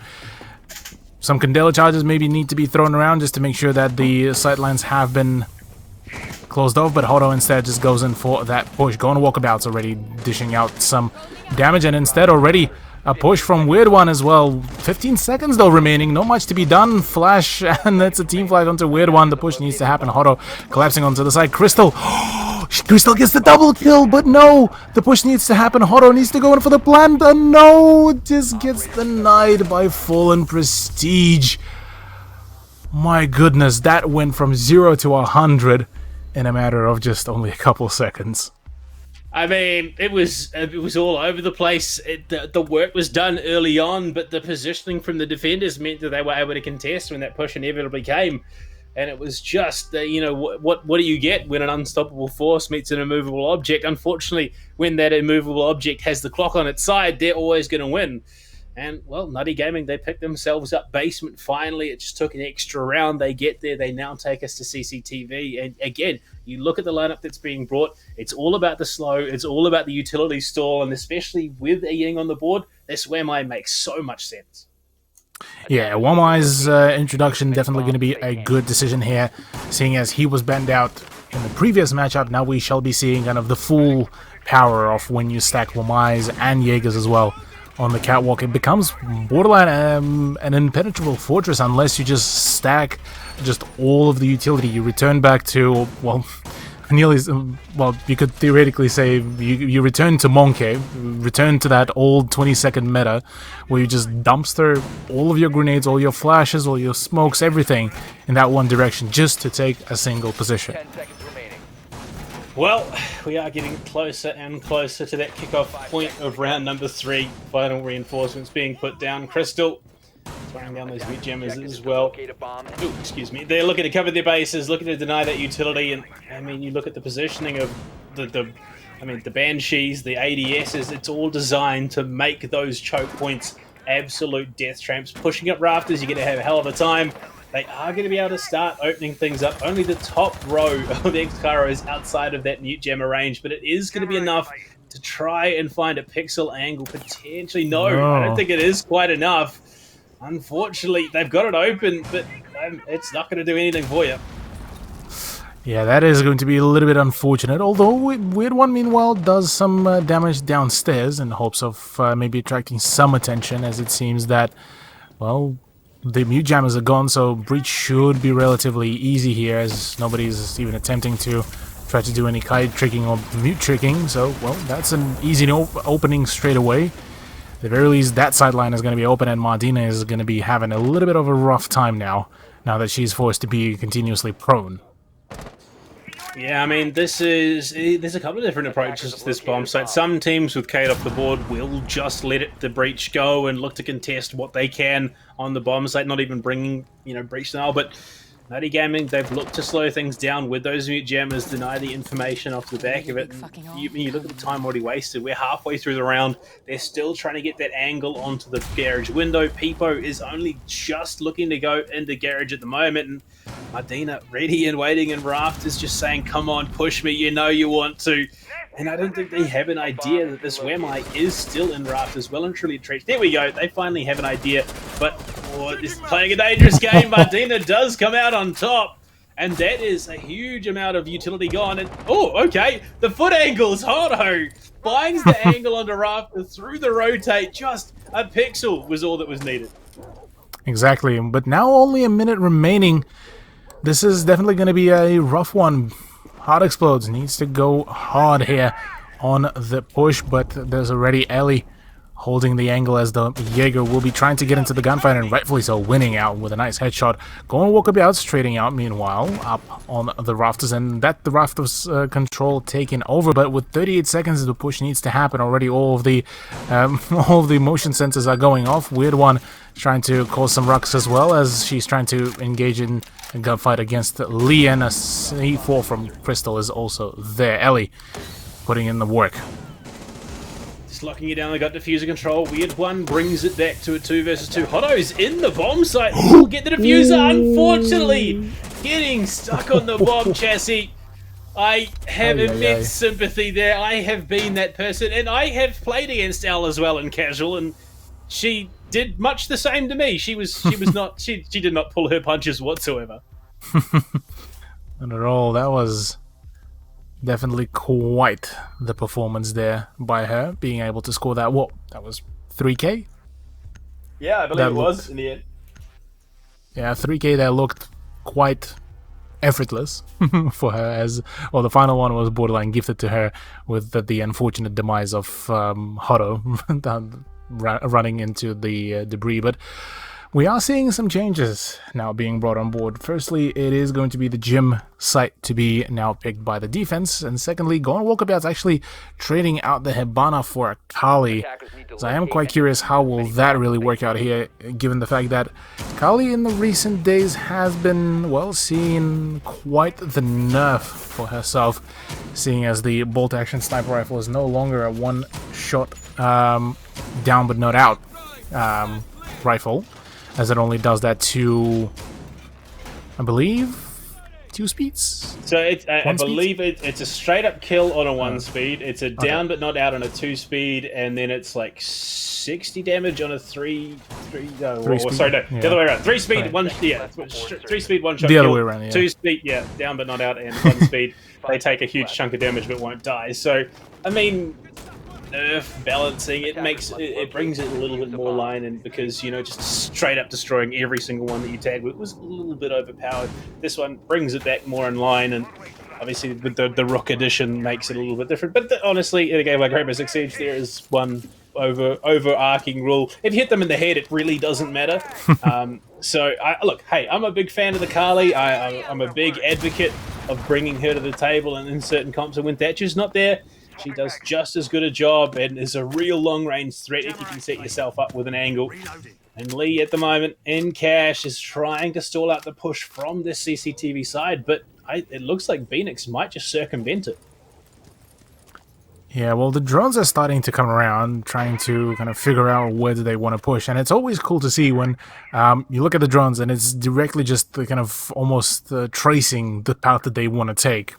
Some Candela charges maybe need to be thrown around just to make sure that the sightlines have been closed off, but Horo instead just goes in for that push. Gone Walkabout's already dishing out some damage, and instead already a push from Weird One as well. 15 seconds though remaining, not much to be done. Flash, and that's a team flash onto Weird One. The push needs to happen. Horo collapsing onto the side. Crystal Crystal gets the double kill, but no! The push needs to happen. Horo needs to go in for the plant. No! This gets denied by Fallen Prestige. My goodness, that went from 0 to 100 in a matter of just only a couple seconds. I mean, it was all over the place. The work was done early on, but the positioning from the defenders meant that they were able to contest when that push inevitably came. And it was just, what do you get when an unstoppable force meets an immovable object? Unfortunately, when that immovable object has the clock on its side, they're always going to win. And, well, Nutty Gaming, they picked themselves up basement finally. It just took an extra round. They get there. They now take us to CCTV. And, again, you look at the lineup that's being brought. It's all about the slow. It's all about the utility stall. And especially with a Ying on the board, this Wemai makes so much sense. Yeah, Wamai's introduction definitely going to be a good decision here, seeing as he was banned out in the previous matchup. Now we shall be seeing kind of the full power of when you stack Wamai's and Jaegers as well on the catwalk. It becomes borderline an impenetrable fortress unless you just stack just all of the utility. You return back to, well, nearly, well, you could theoretically say you return to Monkey, return to that old 20-second meta where you just dumpster all of your grenades, all your flashes, all your smokes, everything in that one direction just to take a single position. Well, we are getting closer and closer to that kickoff point of round number 3. Final reinforcements being put down. Crystal throwing down those mute jammers as well. Ooh, excuse me. They're looking to cover their bases, looking to deny that utility. And I mean, you look at the positioning of the Banshees, the ADSs. It's all designed to make those choke points absolute death traps. Pushing up rafters, you're going to have a hell of a time. They are going to be able to start opening things up. Only the top row of the X-Caro is outside of that mute jammer range, but it is going to be enough to try and find a pixel angle. Potentially, no, I don't think it is quite enough. Unfortunately, they've got it open, but it's not going to do anything for you. Yeah, that is going to be a little bit unfortunate, although Weird One, meanwhile, does some damage downstairs in hopes of maybe attracting some attention, as it seems that, well, the mute jammers are gone, so Breach should be relatively easy here, as nobody's even attempting to try to do any kite tricking or mute tricking, so, well, that's an easy opening straight away. At the very least, that sideline is going to be open, and Mardina is going to be having a little bit of a rough time now that she's forced to be continuously prone. Yeah, I mean, there's a couple of different approaches to this bomb site. Some teams with Kate off the board will just let the Breach go and look to contest what they can on the bomb site, not even bringing, Breach now, but Nutty Gaming, they've looked to slow things down with those mute jammers, deny the information off the back of it. You look at the time already wasted. We're halfway through the round. They're still trying to get that angle onto the garage window. Peepo is only just looking to go into garage at the moment, and Mardina, ready and waiting in rafters, just saying, come on, push me, you know you want to. And I don't think they have an idea that this Wemai is still in rafters, well and truly entrenched. There we go, they finally have an idea, but this is playing a dangerous game. Mardina does come out on top, and that is a huge amount of utility gone. And okay, the foot angles, Horo finds the angle onto rafter through the rotate. Just a pixel was all that was needed. Exactly, but now only a minute remaining. This is definitely going to be a rough one. Hard Explodes needs to go hard here on the push, but there's already Ellie holding the angle as the Jaeger will be trying to get into the gunfight, and rightfully so, winning out with a nice headshot. Going walkabouts, trading out meanwhile up on the rafters, and that the rafters control taken over. But with 38 seconds, the push needs to happen already. All of the motion sensors are going off. Weird One trying to cause some rucks as well, as she's trying to engage in a gunfight against Lee, and a C4 from Crystal is also there. Ellie putting in the work. Just locking it down, they got diffuser control. Weird One brings it back to a 2 versus 2. Hotto's in the bomb site. We'll get the diffuser, unfortunately getting stuck on the bomb chassis. I have immense sympathy there. I have been that person, and I have played against Elle as well in casual, and she did much the same to me. She did not pull her punches whatsoever. Not at all. That was definitely quite the performance there by her, being able to score that. What? That was 3K? Yeah, I believe it was in the end. Yeah, 3K that looked quite effortless for her, as well. The final one was borderline gifted to her with the unfortunate demise of Hotto running into the debris. But we are seeing some changes now being brought on board. Firstly, it is going to be the gym site to be now picked by the defense, and secondly, Gone Walkabout's actually trading out the Hibana for a Kali. So I am quite curious how will that really work out here, given the fact that Kali in the recent days has been, well, seeing quite the nerf for herself, seeing as the bolt-action sniper rifle is no longer a one-shot down but not out rifle, as it only does that to, I believe, 2 speeds? So I believe it's a straight up kill on a 1 speed, it's a down but not out on a 2 speed, and then it's like 60 damage on a 3 speed. The other way around. 3 speed, Right. 1 3 speed, 1 shot The kill. other way around, yeah. 2 speed, yeah, down but not out, and 1 speed. They take a huge chunk of damage but won't die. So, I mean, nerf balancing, it brings it a little bit more line, and because, you know, just straight up destroying every single one that you tag with was a little bit overpowered. This one brings it back more in line, and obviously with the Rook edition makes it a little bit different. But honestly, in a game like Rainbow Six Siege, there is one overarching rule: if you hit them in the head, it really doesn't matter. So look, hey, I'm a big fan of the Kali. I'm a big advocate of bringing her to the table and in certain comps, and when Thatcher's not there, she does just as good a job and is a real long-range threat if you can set yourself up with an angle. And Lee, at the moment, in cash, is trying to stall out the push from this CCTV side, but it looks like Phoenix might just circumvent it. Yeah, well, the drones are starting to come around, trying to kind of figure out where do they want to push, and it's always cool to see when you look at the drones and it's directly just kind of almost tracing the path that they want to take.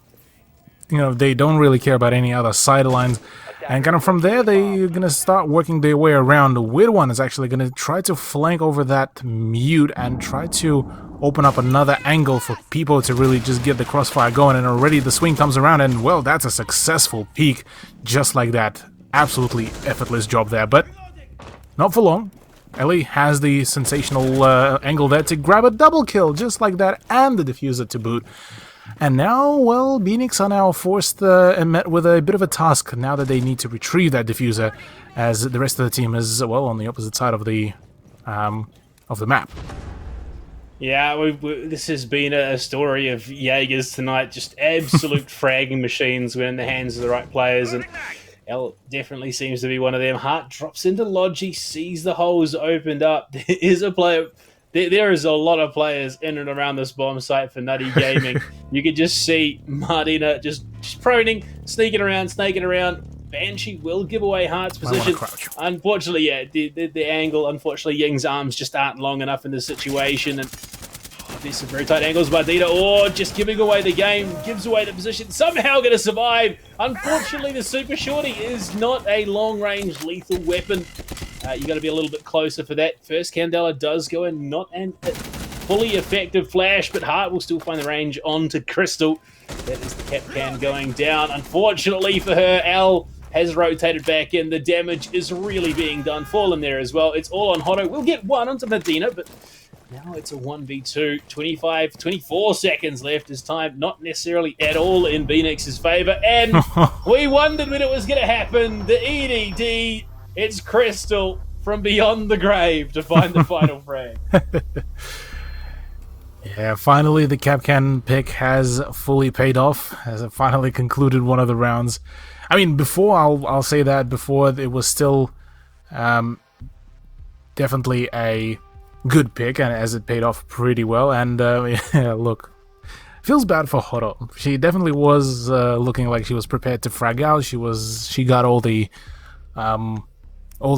You know, they don't really care about any other sidelines, and kind of from there they're going to start working their way around. The weird one is actually going to try to flank over that mute and try to open up another angle for people to really just get the crossfire going, and already the swing comes around, and well, that's a successful peek just like that. Absolutely effortless job there, but not for long. Ellie has the sensational angle there to grab a double kill just like that, and the diffuser to boot. And now, well, Phoenix are now forced and met with a bit of a task now that they need to retrieve that diffuser, as the rest of the team is, well, on the opposite side of the map. Yeah, this has been a story of Jaegers tonight, just absolute fragging machines when in the hands of the right players, and L definitely seems to be one of them. Hart drops into Logi, sees the holes opened up. There is a player... There is a lot of players in and around this bomb site for Nutty Gaming. You could just see Martina just proning, snaking around. Banshee will give away Hart's position. Unfortunately, yeah, the angle, unfortunately, Ying's arms just aren't long enough in this situation. And there's some very tight angles. Martina, just giving away the game, gives away the position. Somehow going to survive. Unfortunately, the Super Shorty is not a long-range lethal weapon. You got to be a little bit closer for that. First Candela does go in, not a fully effective flash, but Hart will still find the range onto Crystal. That is the Capcan going down. Unfortunately for her, Al has rotated back in. The damage is really being done. Fallen there as well. It's all on Hotto. We'll get one onto Medina, but now it's a 1v2. 24 seconds left as time not necessarily at all in Phoenix's favor. And we wondered when it was going to happen. The EDD... It's Crystal from beyond the grave to find the final frag. Yeah, finally the Capcan pick has fully paid off, has finally concluded one of the rounds. I mean, before, I'll say that, before it was still definitely a good pick, and as it paid off pretty well, and yeah, look, feels bad for Hotto. She definitely was looking like she was prepared to frag out. She got all the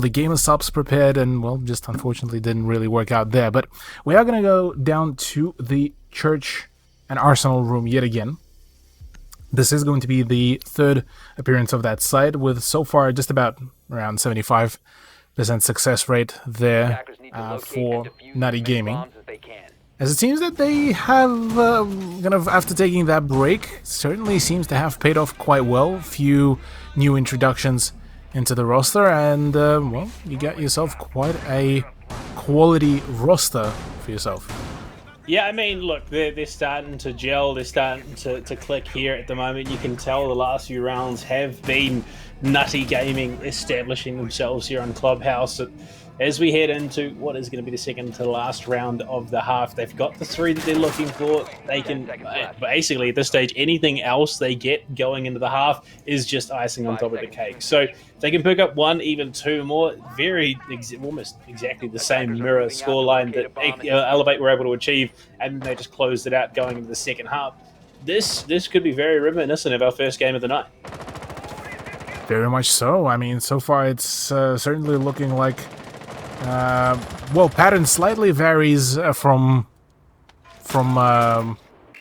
gamer subs prepared, and well, just unfortunately didn't really work out there. But we are going to go down to the church and arsenal room yet again. This is going to be the third appearance of that site, with so far just about around 75% success rate there for Nutty Gaming. As it seems that they have, kind of after taking that break, certainly seems to have paid off quite well. Few new introductions into the roster, and well, you got yourself quite a quality roster for yourself. Yeah, I mean, look, they're starting to gel. They're starting to click here at the moment. You can tell the last few rounds have been Nutty Gaming establishing themselves here on Clubhouse. As we head into what is going to be the second to last round of the half, they've got the three that they're looking for. They can basically at this stage, anything else they get going into the half is just icing on top of the cake. So if they can pick up one, even two more, almost exactly the same mirror scoreline that Elevate were able to achieve, and they just closed it out going into the second half. This could be very reminiscent of our first game of the night. Very much so. I mean, so far it's certainly looking like, well, pattern slightly varies from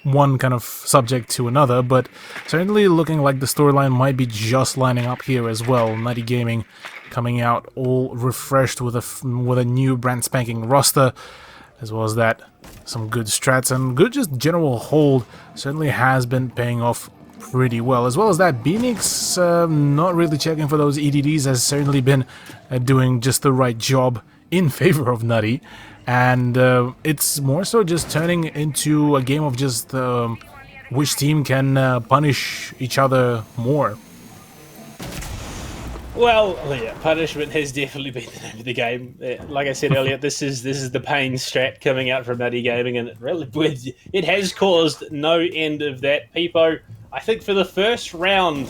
one kind of subject to another, but certainly looking like the storyline might be just lining up here as well. Nutty Gaming coming out all refreshed with a new brand spanking roster, as well as that some good strats and good just general hold certainly has been paying off pretty well. As well as that, Benix not really checking for those EDDs has certainly been doing just the right job in favor of Nutty, and it's more so just turning into a game of just which team can punish each other more. Well, yeah, punishment has definitely been the name of the game. Like I said earlier, this is the pain strat coming out from Nutty Gaming, and it has caused no end of that. Peepo, I think for the first round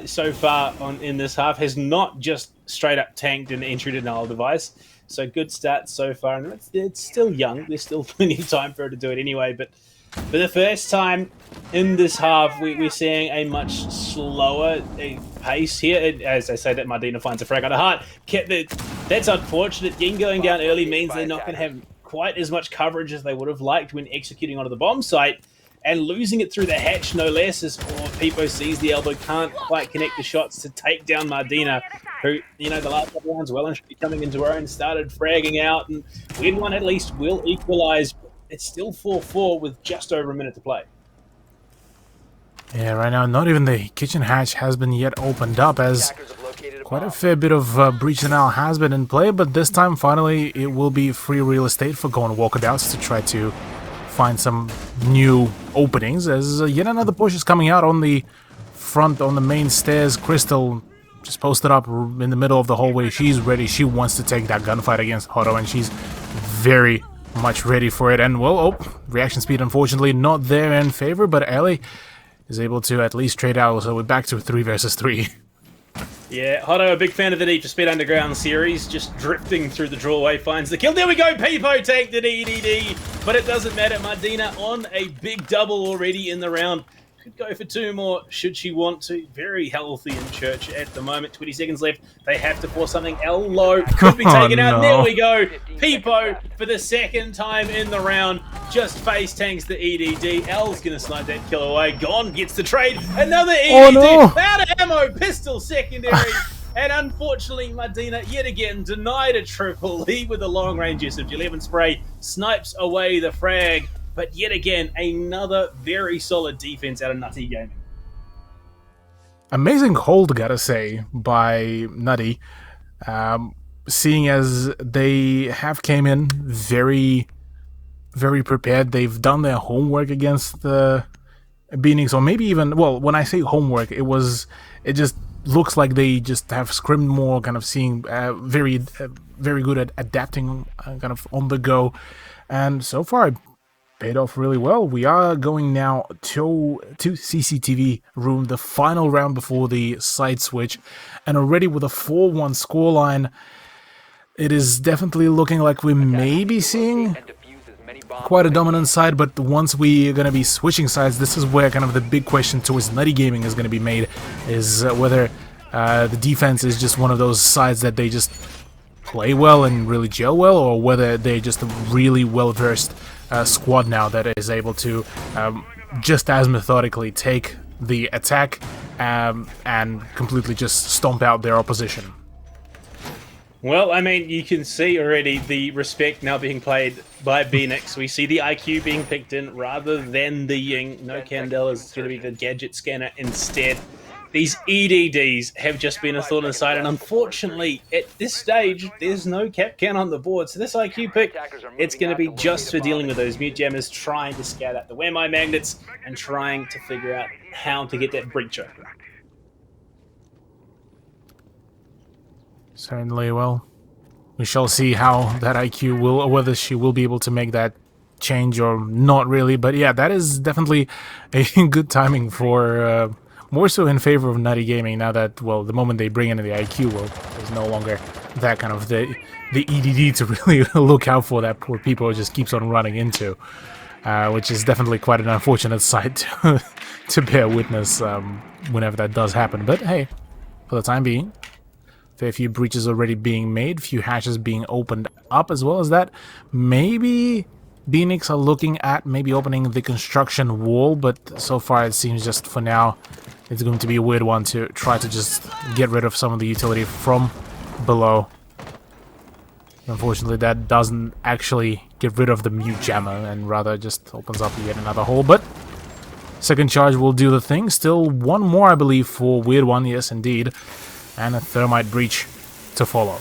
so far in this half, has not just straight up tanked an entry denial device. So good start so far, and it's still young. There's still plenty of time for it to do it anyway, but for the first time in this half, we're seeing a much slower pace here. As I say, that Mardina finds a frag on the heart. That's unfortunate. Yin going down early means they're not going to have quite as much coverage as they would have liked when executing onto the bomb site. And losing it through the hatch, no less, as Peepo sees the elbow, can't quite connect the shots to take down Mardina, who, the last couple rounds well and should be coming into her own, started fragging out, and win one at least will equalize. It's still 4-4 with just over a minute to play. Yeah, right now, not even the kitchen hatch has been yet opened up, as quite a fair bit of breach denial has been in play, but this time, finally, it will be free real estate for going walkabouts to try to find some new openings, as yet another push is coming out on the front, on the main stairs. Crystal just posted up in the middle of the hallway. She's ready. She wants to take that gunfight against Hotto, and she's very much ready for it. And, well, reaction speed, unfortunately, not there in favor, but Ellie is able to at least trade out, so we're back to 3 versus 3. Yeah, Hotto, a big fan of the Need for Speed Underground series, just drifting through the drawway, finds the kill. There we go, Peepo tanked the EDD, but it doesn't matter. Mardina on a big double already in the round. Could go for 2 more should she want to. Very healthy in church at the moment. 20 seconds left. They have to force something. L low could be taken out. There we go. Peepo for the second time in the round just face tanks the EDD. L's going to snipe that kill away. Gone gets the trade. Another EDD. Out of ammo. Pistol secondary. And unfortunately, Mardina yet again denied a triple. Lead with a long range SMG-11 spray. Snipes away the frag. But yet again, another very solid defense out of Nutty Gaming. Amazing hold, gotta say, by Nutty. Seeing as they have came in very, very prepared. They've done their homework against the Beanings, or maybe even, well, when I say homework, it just looks like they just have scrimmed more, kind of seeing very good at adapting kind of on the go. And so far, paid off really well. We are going now to CCTV room, the final round before the side switch, and already with a 4-1 scoreline, it is definitely looking like we may be seeing quite a dominant side, but once we are going to be switching sides, this is where kind of the big question towards Nutty Gaming is going to be made, is whether the defense is just one of those sides that they just play well and really gel well, or whether they're just a really well-versed squad now that is able to just as methodically take the attack and completely just stomp out their opposition. Well, I mean, you can see already the respect now being played by Benix. We see the IQ being picked in rather than the Ying. No Candela is going to be the gadget scanner instead. these EDDs have just been a thorn in the side, and unfortunately, at this stage, there's no cap count on the board. So this IQ pick, it's going to be just for dealing with those mute jammers, trying to scout out the whammy magnets, and trying to figure out how to get that breach open. Certainly, well, we shall see how that IQ will, or whether she will be able to make that change or not really. But yeah, that is definitely a good timing for, more so in favor of Nutty Gaming now that, well, the moment they bring in the IQ, well, there's no longer that kind of the EDD to really look out for that poor people just keeps on running into, which is definitely quite an unfortunate sight to bear witness whenever that does happen. But hey, for the time being, fair few breaches already being made, few hatches being opened up, as well as that. Maybe Phoenix are looking at maybe opening the construction wall, but so far it seems just for now it's going to be a weird one to try to just get rid of some of the utility from below. Unfortunately, that doesn't actually get rid of the mute jammer and rather just opens up yet another hole, but second charge will do the thing. Still one more, I believe, for weird one, yes indeed, and a thermite breach to follow.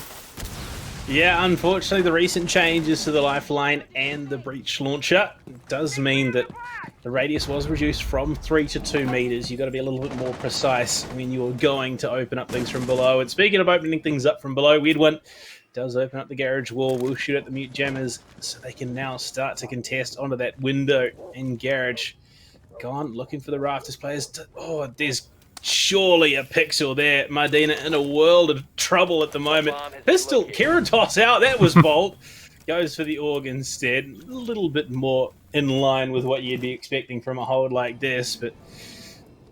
Yeah, unfortunately, the recent changes to the lifeline and the breach launcher does mean that the radius was reduced from 3 to 2 meters. You've got to be a little bit more precise when you're going to open up things from below. And speaking of opening things up from below, Weird One does open up the garage wall. We'll shoot at the mute jammers so they can now start to contest onto that window in garage. Gone looking for the rafters players. Oh, there's surely a pixel there. Mardina in a world of trouble at the moment. Pistol, Keratos out. That was bold. Goes for the org instead. A little bit more in line with what you'd be expecting from a hold like this, but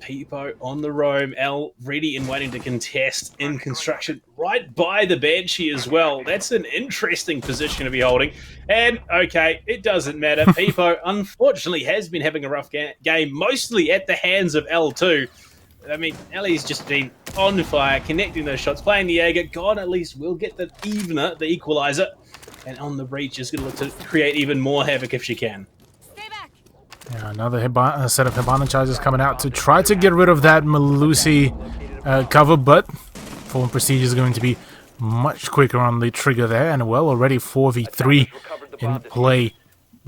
Peepo on the roam. L ready and waiting to contest in construction right by the Banshee as well. That's an interesting position to be holding. And, okay, it doesn't matter. Peepo, unfortunately, has been having a rough game, mostly at the hands of L2. I mean, Ellie's just been on fire, connecting those shots, playing the Jaeger. God, at least will get the evener, the equalizer. And on the breach is going to look to create even more havoc if she can. Yeah, another set of Hibana charges coming out to try to get rid of that Melusi cover, but Fallen Prestige is going to be much quicker on the trigger there. And, well, already 4v3 in play.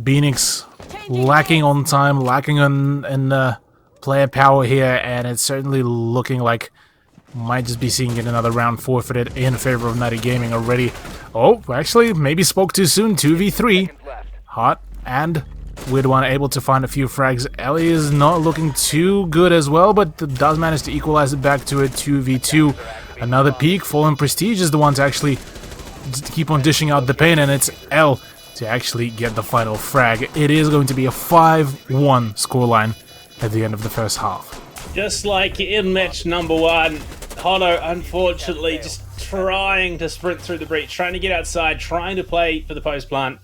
Phoenix lacking on time, lacking on player power here, and it's certainly looking like might just be seeing it another round forfeited in favor of Nutty Gaming already. Oh, actually, maybe spoke too soon. 2v3. Hot and Weird One able to find a few frags. Ellie is not looking too good as well, but does manage to equalize it back to a 2v2. Another peak. Fallen Prestige is the one to actually keep on dishing out the pain, and it's L to actually get the final frag. It is going to be a 5-1 scoreline at the end of the first half. Just like in match number 1, Hono, unfortunately, just trying to sprint through the breach, trying to get outside, trying to play for the post plant.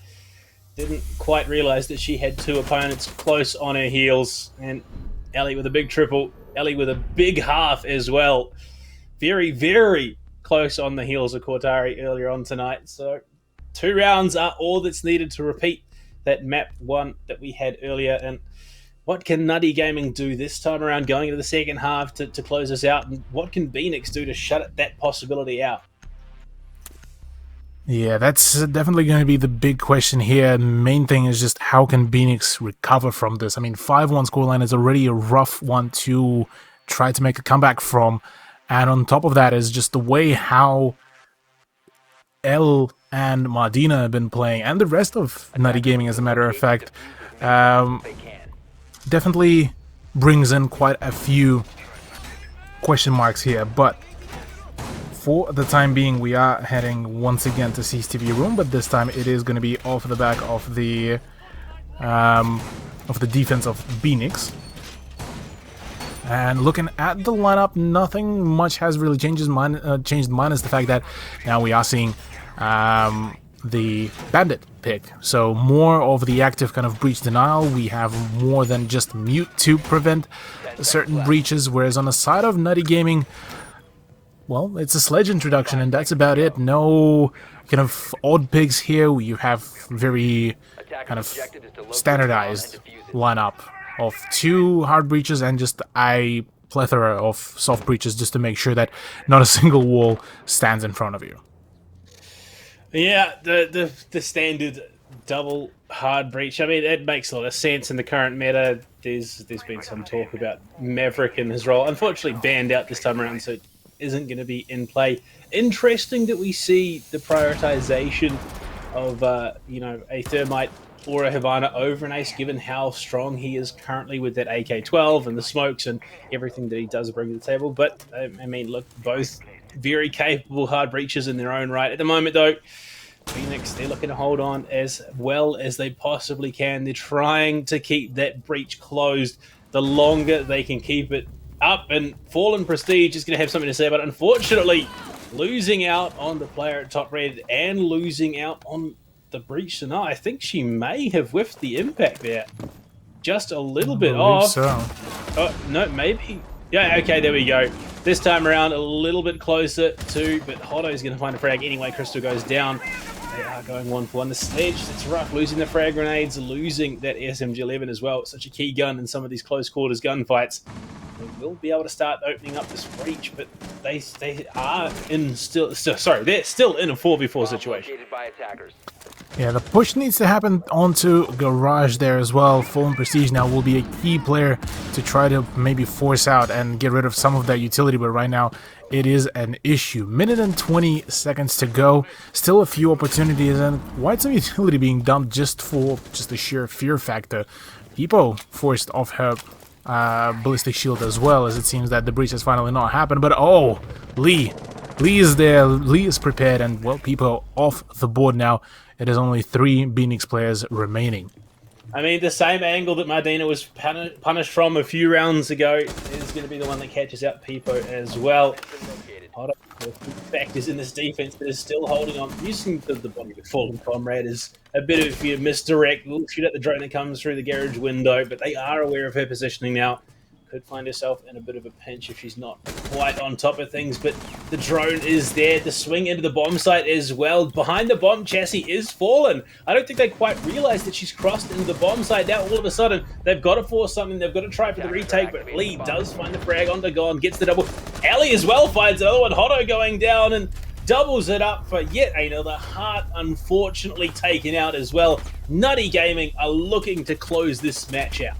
Didn't quite realize that she had 2 opponents close on her heels. And Ellie with a big triple, Ellie with a big half as well. Very, very close on the heels of Cortari earlier on tonight. So 2 rounds are all that's needed to repeat that map 1 that we had earlier. And what can Nutty Gaming do this time around going into the second half to close us out? And what can Phoenix do to shut that possibility out? Yeah, that's definitely going to be the big question here. Main thing is just how can Phoenix recover from this? I mean, 5-1 scoreline is already a rough one to try to make a comeback from. And on top of that is just the way how L and Mardina have been playing, and the rest of Nutty Gaming, as a matter of fact. Definitely brings in quite a few question marks here, but for the time being we are heading once again to CCTV room, but this time it is going to be off the back of the defense of Phoenix. And looking at the lineup, nothing much has really changed minus the fact that now we are seeing the Bandit pick. So more of the active kind of breach denial. We have more than just mute to prevent certain breaches, whereas on the side of Nutty Gaming, well, it's a sledge introduction and that's about it. No kind of odd picks here. You have very kind of standardized lineup of 2 hard breaches and just, I plethora of soft breaches just to make sure that not a single wall stands in front of you. Yeah, the standard double hard breach. I mean, it makes a lot of sense in the current meta. There's been some talk about Maverick and his role. Unfortunately, banned out this time around, so it isn't going to be in play. Interesting that we see the prioritization of a Thermite or a Havana over an Ace, given how strong he is currently with that AK-12 and the smokes and everything that he does bring to the table. But I mean, look, both very capable hard breaches in their own right. At the moment, though, Phoenix, they're looking to hold on as well as they possibly can. They're trying to keep that breach closed. The longer they can keep it up, and Fallen Prestige is going to have something to say about it. Unfortunately, losing out on the player at top red and losing out on the breach tonight. I think she may have whiffed the impact there. Just a little bit off. So. Oh, no, maybe. Yeah, okay, there we go. This time around, a little bit closer to, but Hotto's going to find a frag anyway. Crystal goes down. They are going 1-for-1. The stage, it's rough. Losing the frag grenades, losing that SMG-11 as well. It's such a key gun in some of these close quarters gunfights. They will be able to start opening up this breach, but they are in they're still in a 4v4 situation. Yeah, the push needs to happen onto Garage there as well. Fallen Prestige now will be a key player to try to maybe force out and get rid of some of that utility, but right now it is an issue. Minute and 20 seconds to go. Still a few opportunities and quite some utility being dumped just for the sheer fear factor. Hippo forced off her ballistic shield as well, as it seems that the breach has finally not happened. But oh, Lee is there. Lee is prepared, and well, people off the board now. It is only 3 Phoenix players remaining. I mean, the same angle that Mardina was punished from a few rounds ago is going to be the one that catches out Pipo as well. The factors in this defense that is still holding on, using the body of the fallen comrade is a bit of a misdirect. We'll shoot at the drone that comes through the garage window, but they are aware of her positioning now. Could find herself in a bit of a pinch if she's not quite on top of things, but the drone is there. The swing into the bomb site as well. Behind the bomb chassis is Fallen. I don't think they quite realize that she's crossed into the bomb site. Now all of a sudden they've got to force something. They've got to try for the retake, but Lee does find the frag onto Gon, gets the double. Ellie as well finds another one. Hotto going down and doubles it up for yet another heart, unfortunately taken out as well. Nutty Gaming are looking to close this match out.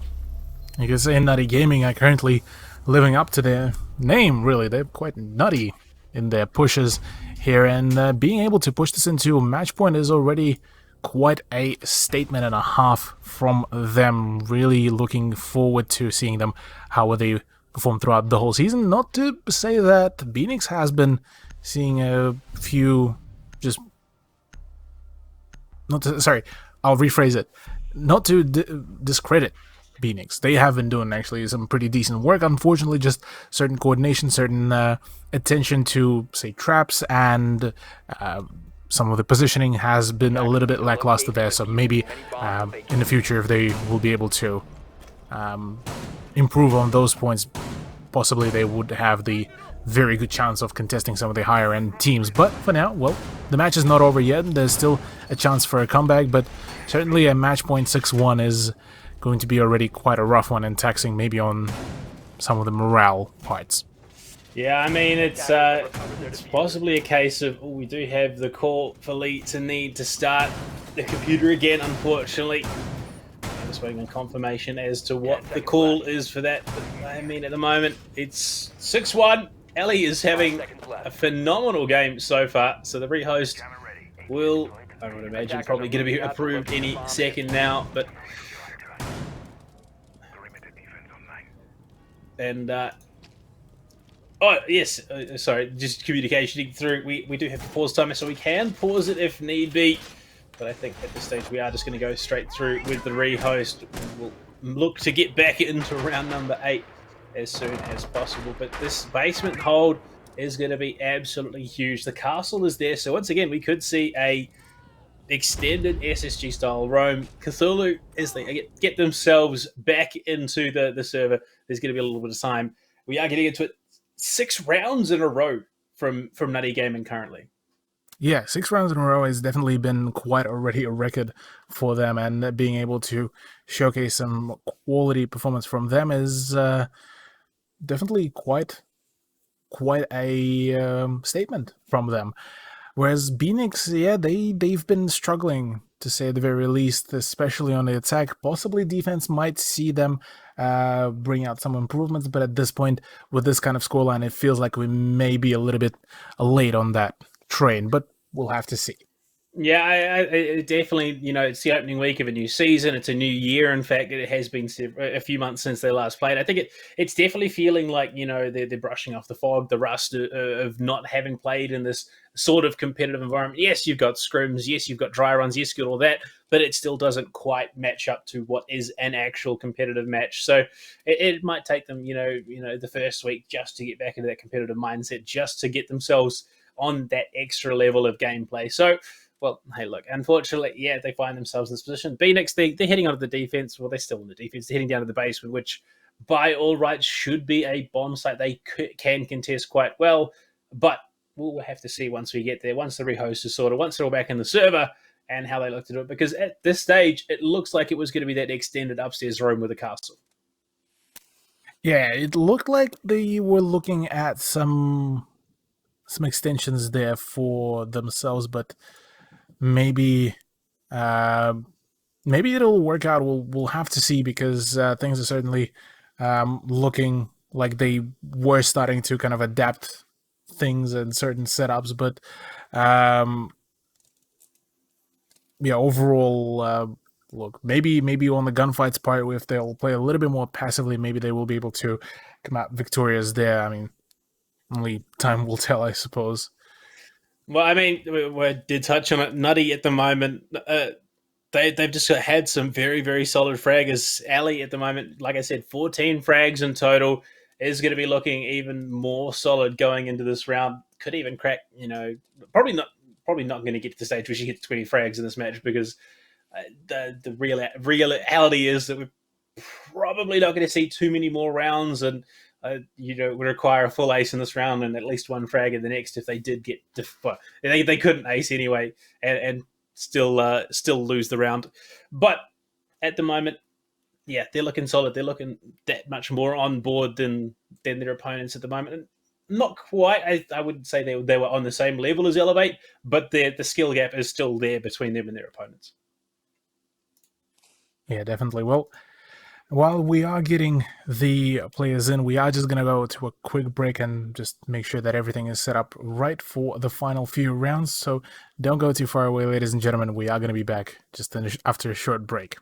You can say Nutty Gaming are currently living up to their name, really. They're quite nutty in their pushes here, and being able to push this into a match point is already quite a statement and a half from them. Really looking forward to seeing them, how they perform throughout the whole season. Not to say that Phoenix has been seeing a few I'll rephrase it. Not to discredit Phoenix. They have been doing actually some pretty decent work. Unfortunately, just certain coordination, certain attention to, say, traps, and some of the positioning has been a little bit lackluster there. So maybe in the future, if they will be able to improve on those points, possibly they would have the very good chance of contesting some of the higher end teams. But for now, well, the match is not over yet. There's still a chance for a comeback, but certainly a match point 6-1 is going to be already quite a rough one and taxing maybe on some of the morale parts. Yeah, I mean, it's possibly a case of, we do have the call for Lee to need to start the computer again, unfortunately. I'm just waiting on confirmation as to what the call is for that. But, I mean, at the moment, it's 6-1. Ellie is having a phenomenal game so far, so the rehost will, I would imagine, probably going to be approved any second now, but... And, oh, yes, sorry, just communication through. We do have a pause timer, so we can pause it if need be. But I think at this stage we are just going to go straight through with the rehost. We'll look to get back into round number 8 as soon as possible. But this basement hold is going to be absolutely huge. The castle is there, so once again, we could see a extended SSG style roam. Cthulhu, as they get themselves back into the server, there's going to be a little bit of time. We are getting into it 6 rounds in a row from Nutty Gaming currently. Yeah, 6 rounds in a row has definitely been quite already a record for them, and being able to showcase some quality performance from them is definitely quite a statement from them. Whereas Phoenix, yeah, they've been struggling to say the very least, especially on the attack. Possibly defense might see them bring out some improvements, but at this point, with this kind of scoreline, it feels like we may be a little bit late on that train. But we'll have to see. Yeah, I definitely, it's the opening week of a new season. It's a new year. In fact, it has been a few months since they last played. I think it's definitely feeling like, they're brushing off the fog, the rust of not having played in this sort of competitive environment. Yes, you've got scrims. Yes, you've got dry runs. Yes, you've got all that, but it still doesn't quite match up to what is an actual competitive match. So it might take them, the first week just to get back into that competitive mindset, just to get themselves on that extra level of gameplay. So, well, hey, look, unfortunately, yeah, they find themselves in this position. Phoenix, they're heading onto the defense. Well, they're still in the defense. They're heading down to the basement, which by all rights should be a bomb site. They can contest quite well, but we'll have to see once we get there, once the rehost is sorted, once they're all back in the server, and how they look to do it. Because at this stage, it looks like it was going to be that extended upstairs room with a castle. Yeah, it looked like they were looking at some extensions there for themselves, but maybe maybe it'll work out. We'll have to see, because things are certainly looking like they were starting to kind of adapt things and certain setups, but yeah, overall, look, maybe on the gunfights part, if they'll play a little bit more passively, maybe they will be able to come out victorious there. I mean, only time will tell, I suppose. Well, I mean, we did touch on it. Nutty at the moment, they've just had some very, very solid fraggers. Ali at the moment, like I said, 14 frags in total, is going to be looking even more solid going into this round. Could even crack, probably not going to get to the stage where she hits 20 frags in this match, because the reality is that we're probably not going to see too many more rounds, and would require a full ace in this round and at least one frag in the next if they did get they couldn't ace anyway, and still lose the round. But at the moment, yeah, they're looking solid. They're looking that much more on board than their opponents at the moment. And not quite. I wouldn't say they were on the same level as Elevate, but the skill gap is still there between them and their opponents. Yeah, definitely. Well, while we are getting the players in, we are just going to go to a quick break and just make sure that everything is set up right for the final few rounds. So don't go too far away, ladies and gentlemen. We are going to be back just after a short break.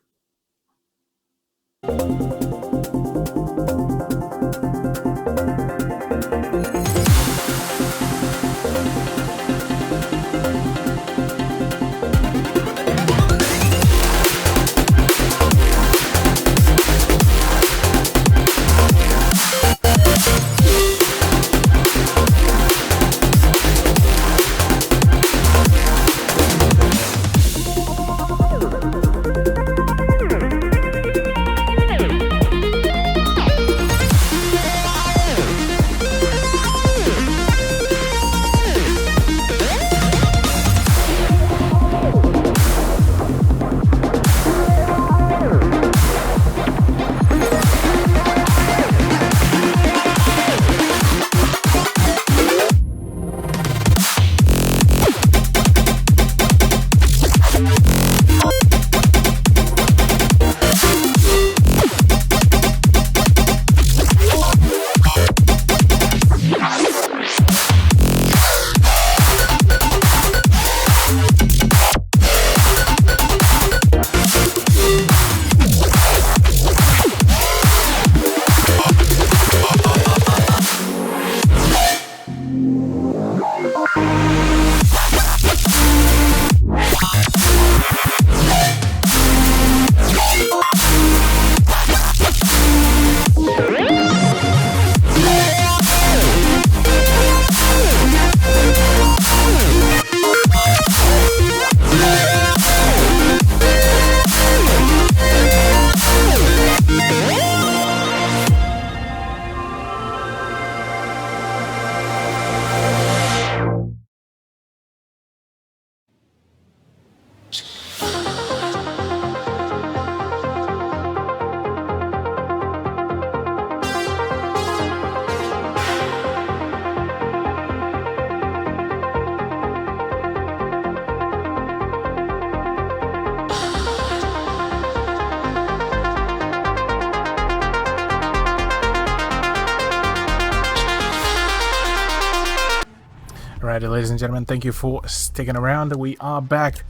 Alrighty, ladies and gentlemen, thank you for sticking around. We are back.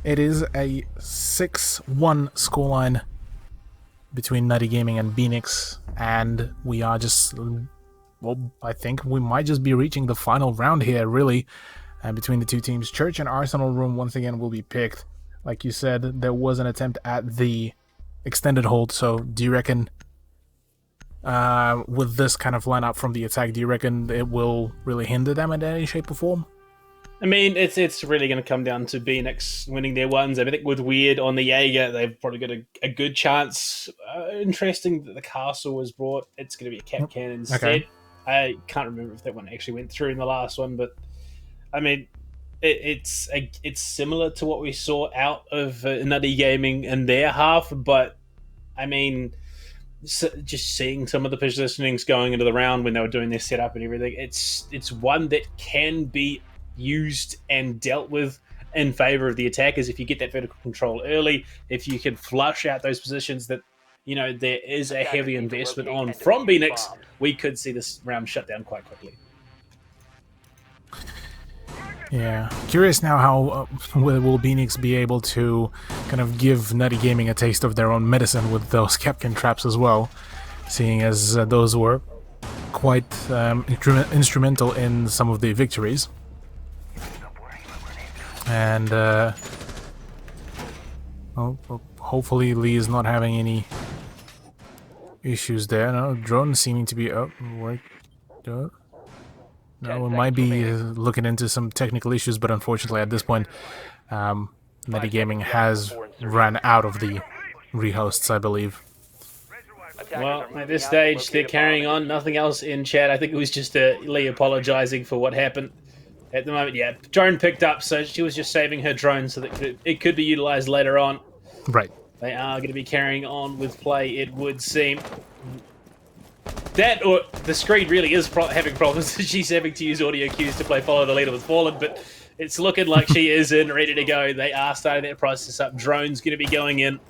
It is a 6-1 scoreline between Nutty Gaming and Phoenix, and we are just, well, I think we might just be reaching the final round here, really, between the two teams. Church and Arsenal Room once again will be picked. Like you said, there was an attempt at the extended hold, so do you reckon, with this kind of lineup from the attack, do you reckon it will really hinder them in any shape or form? I mean, it's really going to come down to Phoenix winning their ones. I think with Weird on the Jaeger, they've probably got a good chance. Interesting that the Castle was brought. It's going to be a Cap Cannon instead. Okay. I can't remember if that one actually went through in the last one, but I mean, it's similar to what we saw out of Nutty Gaming in their half, but I mean, just seeing some of the positionings going into the round when they were doing their setup and everything, it's one that can be used and dealt with in favor of the attackers if you get that vertical control early, if you can flush out those positions that, you know, there is a heavy investment on from Phoenix, we could see this round shut down quite quickly. Yeah, curious now how will Phoenix be able to kind of give Nutty Gaming a taste of their own medicine with those Capcan traps as well, seeing as those were quite instrumental in some of the victories. And hopefully Lee is not having any issues there. No, drone seeming to be up. No, we might be looking into some technical issues, but unfortunately at this point, Nutty Gaming has run out of the rehosts, I believe. Well, at this stage, they're carrying on. Nothing else in chat. I think it was just Lee apologizing for what happened. At the moment, yeah, drone picked up, so she was just saving her drone so that it could be utilized later on. Right. They are going to be carrying on with play, it would seem. That, or the screen really is having problems. She's having to use audio cues to play Follow the Leader with Fallen, but it's looking like she is in, ready to go. They are starting that process up. Drone's going to be going in,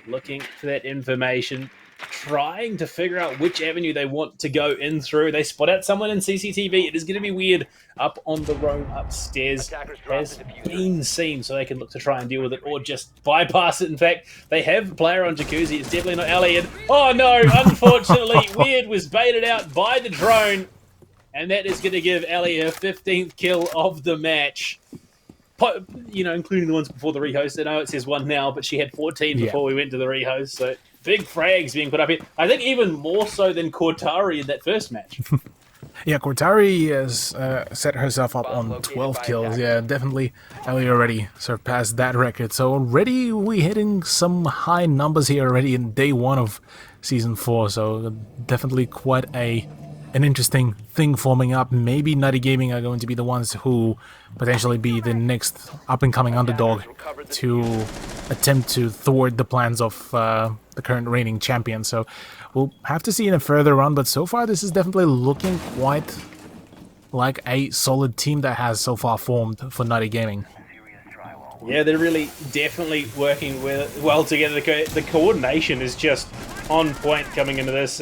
looking for that information, trying to figure out which avenue they want to go in through. They spot out someone in CCTV. It is going to be Weird up on the roam upstairs. Has been seen, so they can look to try and deal with it or just bypass it. In fact, they have a player on Jacuzzi. It's definitely not Elliot. Oh no, unfortunately, Weird was baited out by the drone, and that is going to give Ellie her 15th kill of the match. You know, including the ones before the rehost. I know it says 1 now, but she had 14 before we went to the rehost, so big frags being put up here. I think even more so than Cortari in that first match. Yeah, Cortari has set herself up on 12 kills. Yeah, definitely Ellie already surpassed that record. So already we're hitting some high numbers here already in day 1 of Season 4. So definitely quite an interesting thing forming up. Maybe Nutty Gaming are going to be the ones who potentially be the next up-and-coming underdog to attempt to thwart the plans of the current reigning champion. So we'll have to see in a further run, but so far this is definitely looking quite like a solid team that has so far formed for Nutty Gaming. Yeah, they're really definitely working well together. The coordination is just on point coming into this.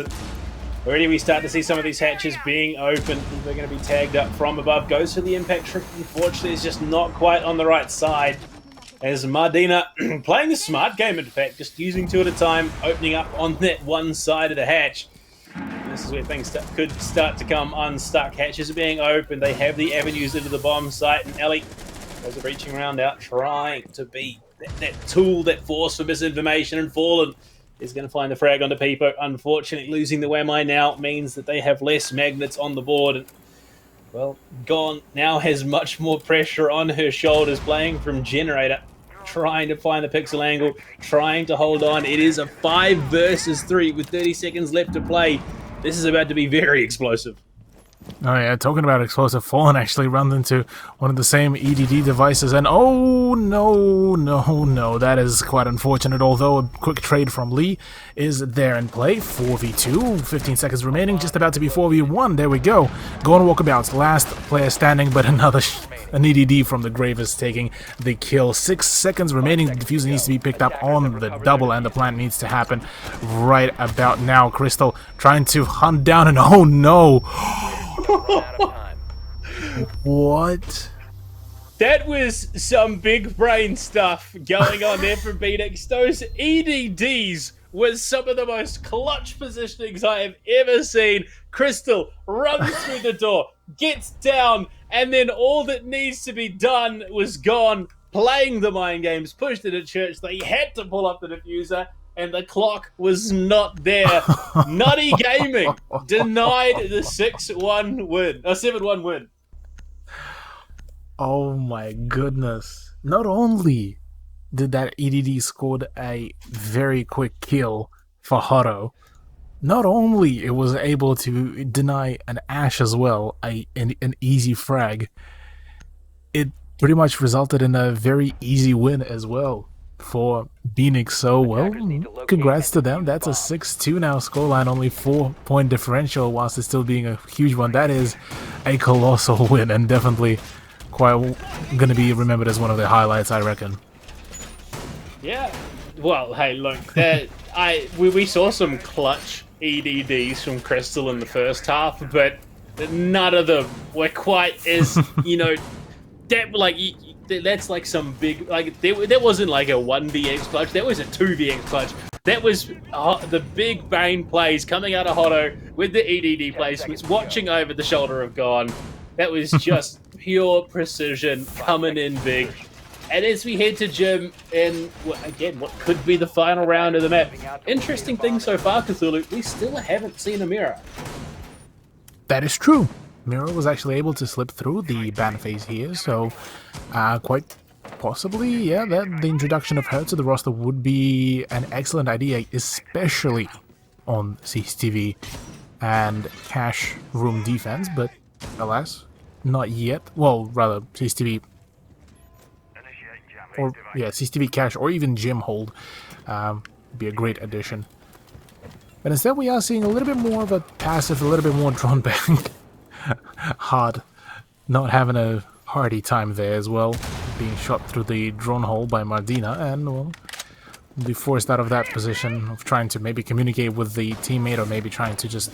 Already we start to see some of these hatches being open. They're going to be tagged up from above. Goes for the impact trick. Unfortunately, it's just not quite on the right side. As Mardina playing a smart game, in fact, just using 2 at a time, opening up on that one side of the hatch. This is where things could start to come unstuck. Hatches are being opened. They have the avenues into the bomb site, and Ellie is reaching around out, trying to be that tool, that force for misinformation, and Fallen is going to find the frag onto Peepo. Unfortunately, losing the Whammy now means that they have less magnets on the board. And, well, Gone now has much more pressure on her shoulders, playing from Generator, trying to find the pixel angle, trying to hold on. It is a 5 versus 3 with 30 seconds left to play. This is about to be very explosive. Oh yeah, talking about explosive, Fallen actually runs into one of the same EDD devices, and oh no, that is quite unfortunate, although a quick trade from Lee is there in play. 4v2, 15 seconds remaining, just about to be 4v1, there we go. Go on walkabouts, last player standing, but an EDD from the grave is taking the kill. 6 seconds remaining, the diffuser needs to be picked up on the double, and the plant needs to happen right about now. Crystal trying to hunt down, and oh no! What? That was some big brain stuff going on there from Phoenix. Those EDDs was some of the most clutch positionings I have ever seen. Crystal runs through the door, gets down, and then all that needs to be done was gone. Playing the mind games, pushed it at church. They had to pull up the diffuser, and the clock was not there. Nutty Gaming denied the 6-1 win, a 7-1 win. Oh my goodness. Not only did that EDD scored a very quick kill for Hotto, not only it was able to deny an Ash as well, an easy frag, it pretty much resulted in a very easy win as well for Phoenix. So, well, congrats to them. That's a 6-2 now scoreline, only 4-point differential, whilst it's still being a huge one. That is a colossal win, and definitely quite going to be remembered as one of the highlights, I reckon. Yeah. Well, hey, look, we saw some clutch EDDs from Crystal in the first half, but none of them were quite as, that's like some big, that wasn't like a 1vx clutch, that was a 2vx clutch. That was the big brain plays coming out of Hotto with the EDD placements, watching over the shoulder of Gone. That was just pure precision coming in big. And as we head to Gym in, again, what could be the final round of the map, interesting thing so far, Cthulhu, we still haven't seen a mirror. That is true. Mirror was actually able to slip through the ban phase here, so quite possibly, yeah, the introduction of her to the roster would be an excellent idea, especially on CCTV and cash room defense, but alas, not yet. Well, rather, CCTV, or yeah, CCTV cash, or even Gym hold be a great addition. But instead, we are seeing a little bit more of a passive, a little bit more drawn back. Hard, not having a hearty time there as well, being shot through the drone hole by Mardina, and well, be forced out of that position of trying to maybe communicate with the teammate, or maybe trying to just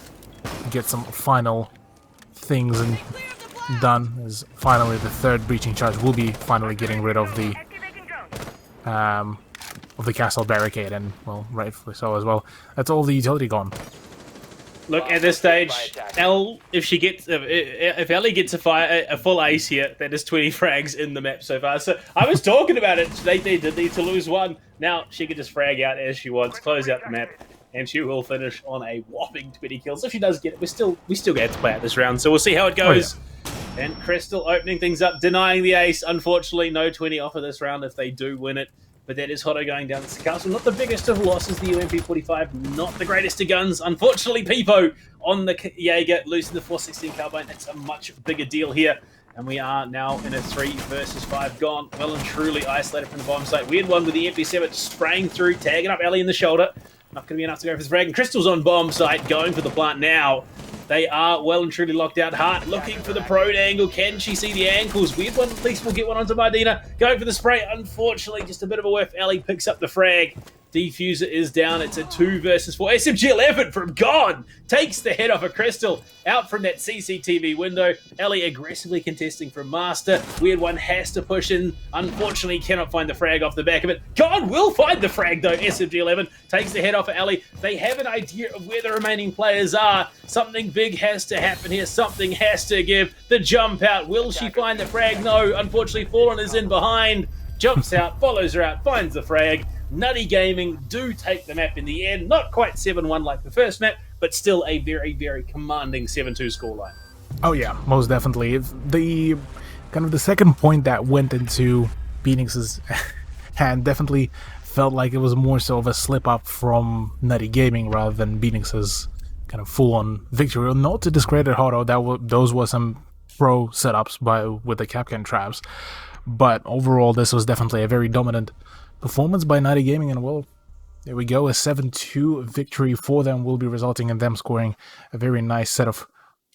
get some final things and done. As finally the third breaching charge will be finally getting rid of the castle barricade, and well, rightfully so as well. That's all the utility gone. Look, at this stage, if Ellie gets a full ace here, that is 20 frags in the map so far. So I was talking about it. They did need to lose one. Now she can just frag out as she wants, close out the map, and she will finish on a whopping 20 kills. If she does get it, we still get to play out this round. So we'll see how it goes. Oh, yeah. And Crystal opening things up, denying the ace. Unfortunately, no 20 off of this round if they do win it. But that is Hotto going down to the castle. Not the biggest of losses, the UMP-45. Not the greatest of guns. Unfortunately, Peepo on the Jaeger, losing the 416 carbine. That's a much bigger deal here. And we are now in a 3 versus 5 gone. Well and truly isolated from the bomb site. Weird one with the MP7 spraying through, tagging up Ellie in the shoulder. Not going to be enough to go for the frag. And Crystal's on bomb site, going for the plant now. They are well and truly locked out. Hart looking for the prone angle. Can she see the ankles? Weird one. At least we'll get one onto Mardina. Going for the spray. Unfortunately, just a bit of a whiff. Ellie picks up the frag. Defuser is down. It's a 2 versus 4. SMG11 from God takes the head off of Crystal out from that CCTV window. Ellie aggressively contesting from Master. Weird one has to push in. Unfortunately, cannot find the frag off the back of it. God will find the frag though. SMG11 takes the head off of Ellie. They have an idea of where the remaining players are. Something big has to happen here. Something has to give. The jump out. Will she find the frag? No. Unfortunately, Fallen is in behind. Jumps out, follows her out, finds the frag. Nutty Gaming do take the map in the end. Not quite 7-1 like the first map, but still a very, very commanding 7-2 scoreline. Oh yeah, most definitely. The kind of the second point that went into Phoenix's hand definitely felt like it was more so of a slip up from Nutty Gaming rather than Phoenix's kind of full-on victory. Not to discredit Hotto, those were some pro setups with the Capcan traps, but overall this was definitely a very dominant performance by Nutty Gaming, and well, there we go. A 7-2 victory for them will be resulting in them scoring a very nice set of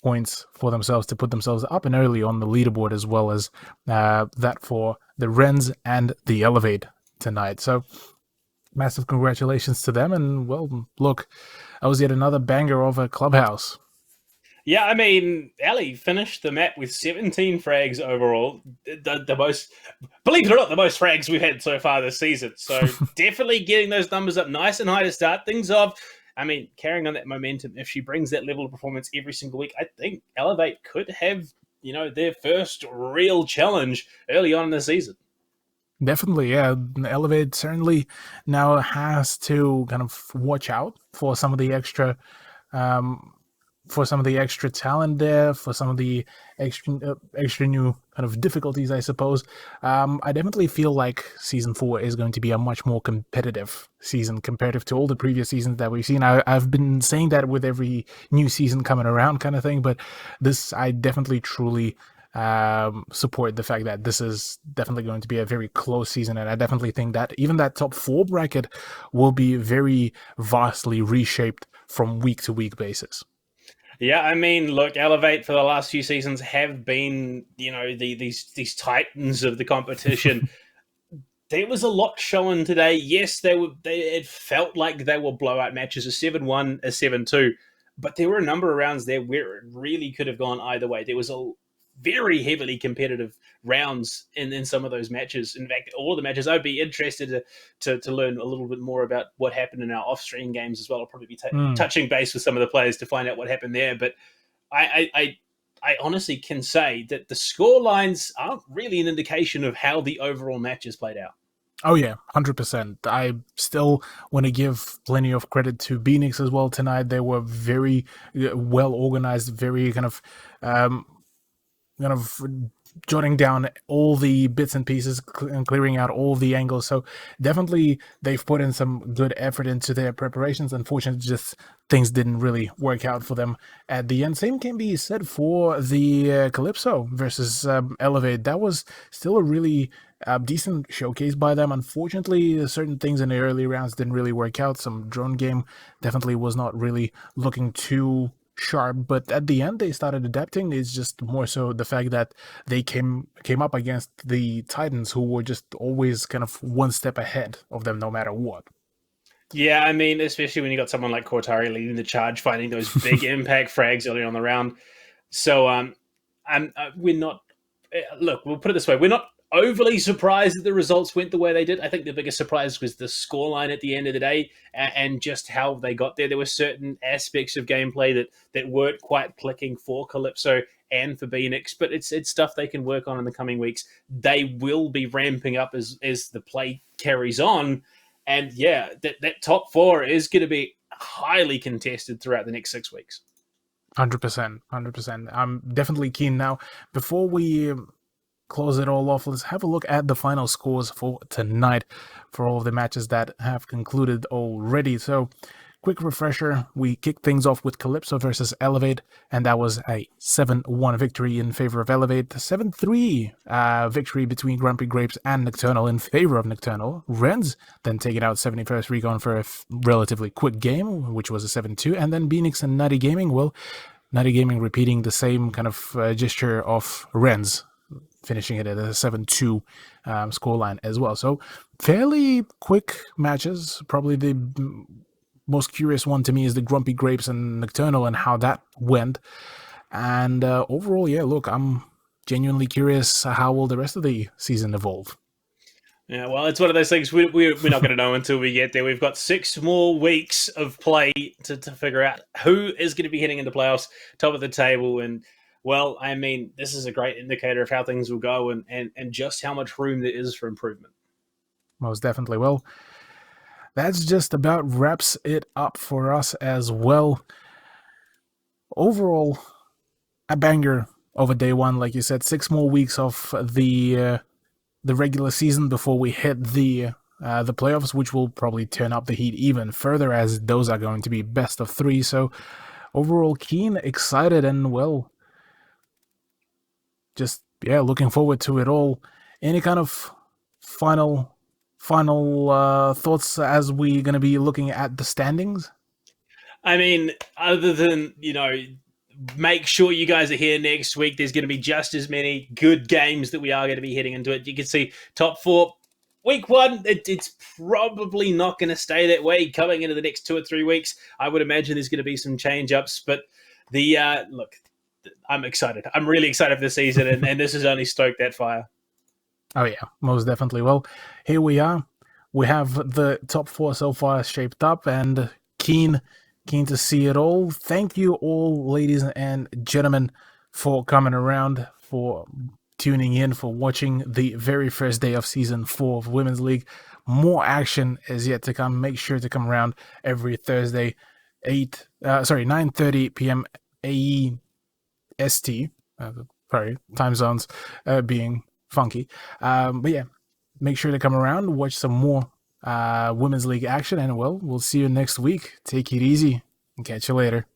points for themselves to put themselves up and early on the leaderboard, as well as that for the Wrens and the Elevate tonight. So massive congratulations to them, and well, look, that was yet another banger of a clubhouse. Yeah, I mean, Ali finished the map with 17 frags overall. The most, believe it or not, the most frags we've had so far this season. So definitely getting those numbers up nice and high to start things off. I mean, carrying on that momentum, if she brings that level of performance every single week, I think Elevate could have, their first real challenge early on in the season. Definitely, yeah. Elevate certainly now has to kind of watch out um, for some of the extra talent there, for some of the extra new kind of difficulties, I suppose. I definitely feel like season 4 is going to be a much more competitive season comparative to all the previous seasons that we've seen. I've been saying that with every new season coming around, kind of thing, but this I definitely truly support the fact that this is definitely going to be a very close season, and I definitely think that even that top 4 bracket will be very vastly reshaped from week to week basis. Yeah, I mean, look, Elevate for the last few seasons have been, these titans of the competition. There was a lot shown today. Yes, it felt like they were blowout matches, a 7-1, a 7-2, but there were a number of rounds there where it really could have gone either way. There was a very heavily competitive rounds in some of those matches. In fact, all the matches. I'd be interested to learn a little bit more about what happened in our off-stream games as well. I'll probably be Mm. touching base with some of the players to find out what happened there. But I honestly can say that the score lines aren't really an indication of how the overall matches played out. Oh yeah, 100%. I still want to give plenty of credit to Phoenix as well tonight. They were very well organized, very um, kind of jotting down all the bits and pieces and clearing out all the angles. So definitely they've put in some good effort into their preparations. Unfortunately, just things didn't really work out for them at the end. Same can be said for the Calypso versus Elevate. That was still a really decent showcase by them. Unfortunately, certain things in the early rounds didn't really work out. Some drone game definitely was not really looking too sharp, but at the end they started adapting. It's just more so the fact that they came up against the Titans, who were just always kind of one step ahead of them no matter what. Yeah, I mean, especially when you got someone like Cortari leading the charge, finding those big impact frags early on the round. So, we're not. Look, we'll put it this way: we're not overly surprised that the results went the way they did. I think the biggest surprise was the scoreline at the end of the day, and just how they got there. There were certain aspects of gameplay that weren't quite clicking for Calypso and for Phoenix, but it's stuff they can work on in the coming weeks. They will be ramping up as the play carries on, and yeah, that top 4 is going to be highly contested throughout the next 6 weeks. 100%, 100%. I'm definitely keen now. Before we close it all off, let's have a look at the final scores for tonight for all of the matches that have concluded already. So, quick refresher, we kicked things off with Calypso versus Elevate, and that was a 7-1 victory in favor of Elevate, 7-3 victory between Grumpy Grapes and Nocturnal in favor of Nocturnal. Renz then taking out 71st Recon for a relatively quick game, which was a 7-2, and then Phoenix and Nutty Gaming, well, Nutty Gaming repeating the same kind of gesture of Renz, finishing it at a 7-2 scoreline as well. So fairly quick matches. Probably the most curious one to me is the Grumpy Grapes and Nocturnal and how that went. And overall, yeah, look, I'm genuinely curious how will the rest of the season evolve. Yeah, well, it's one of those things we're not going to know until we get there. We've got 6 more weeks of play to figure out who is going to be heading into playoffs, top of the table. And, well, I mean, this is a great indicator of how things will go and just how much room there is for improvement. Most definitely. Well, that's just about wraps it up for us as well. Overall, a banger over day one, like you said. 6 more weeks of the regular season before we hit the playoffs, which will probably turn up the heat even further, as those are going to be best of 3. So overall, keen, excited, and well, just looking forward to it all. Any kind of final thoughts as we're going to be looking at the standings? I mean, other than, make sure you guys are here next week. There's going to be just as many good games that we are going to be heading into it. You can see top 4. Week 1, it's probably not going to stay that way coming into the next 2 or 3 weeks. I would imagine there's going to be some change-ups, but Look, I'm excited. I'm really excited for this season, and this has only stoked that fire. Oh yeah, most definitely. Well, here we are. We have the top 4 so far shaped up, and keen to see it all. Thank you all, ladies and gentlemen, for coming around, for tuning in, for watching the very first day of season 4 of Women's League. More action is yet to come. Make sure to come around every Thursday, 9:30 p.m. AEST. Sorry, time zones being funky. But yeah, make sure to come around, watch some more Women's League action, and well, we'll see you next week. Take it easy and catch you later.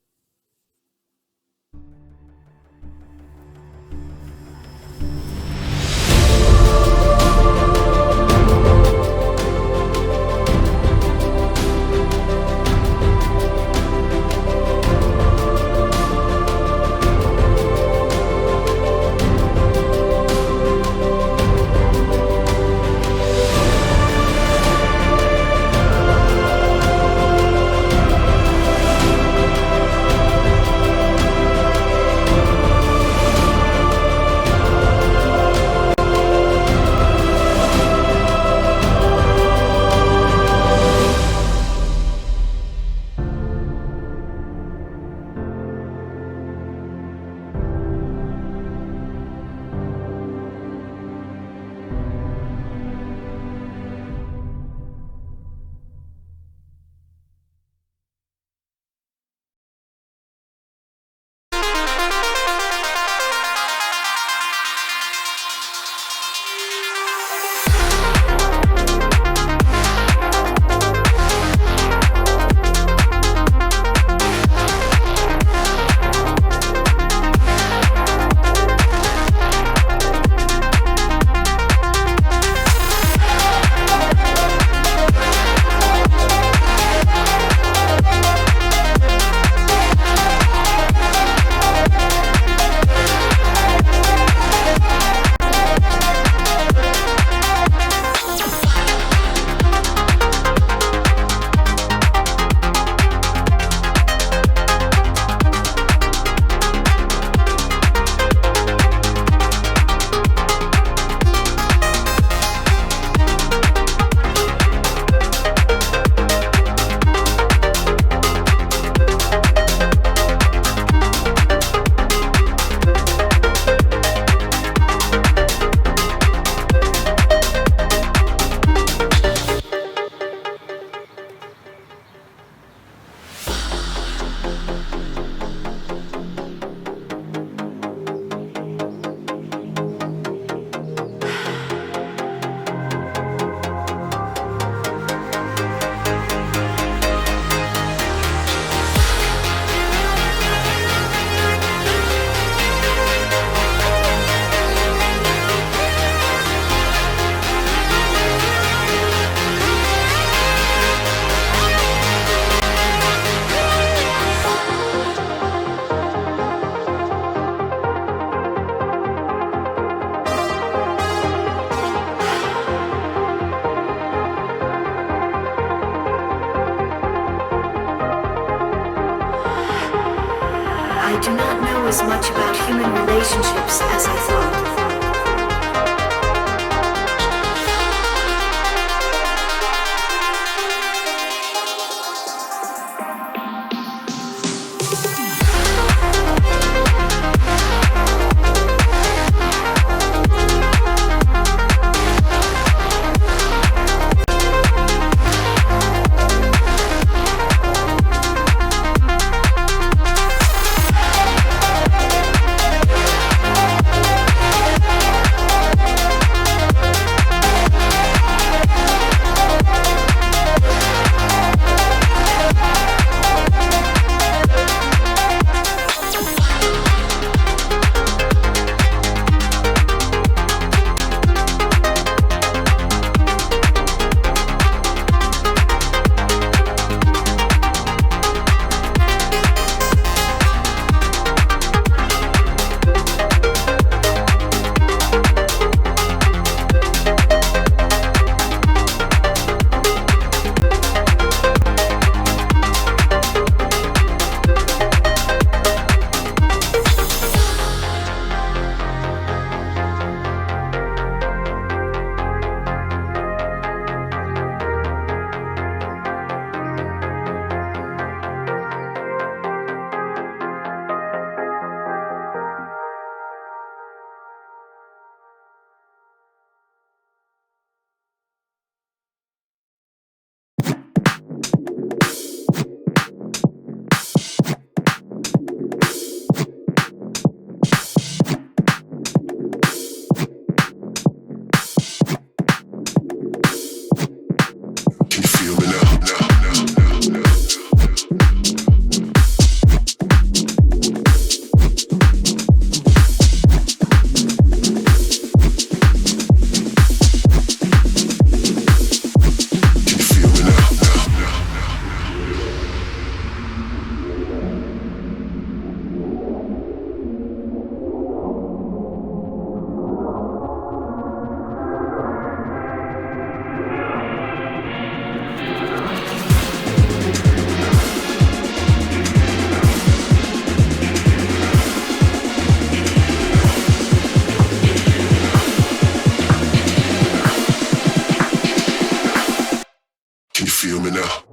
I do not know as much about human relationships as I thought. feel me now.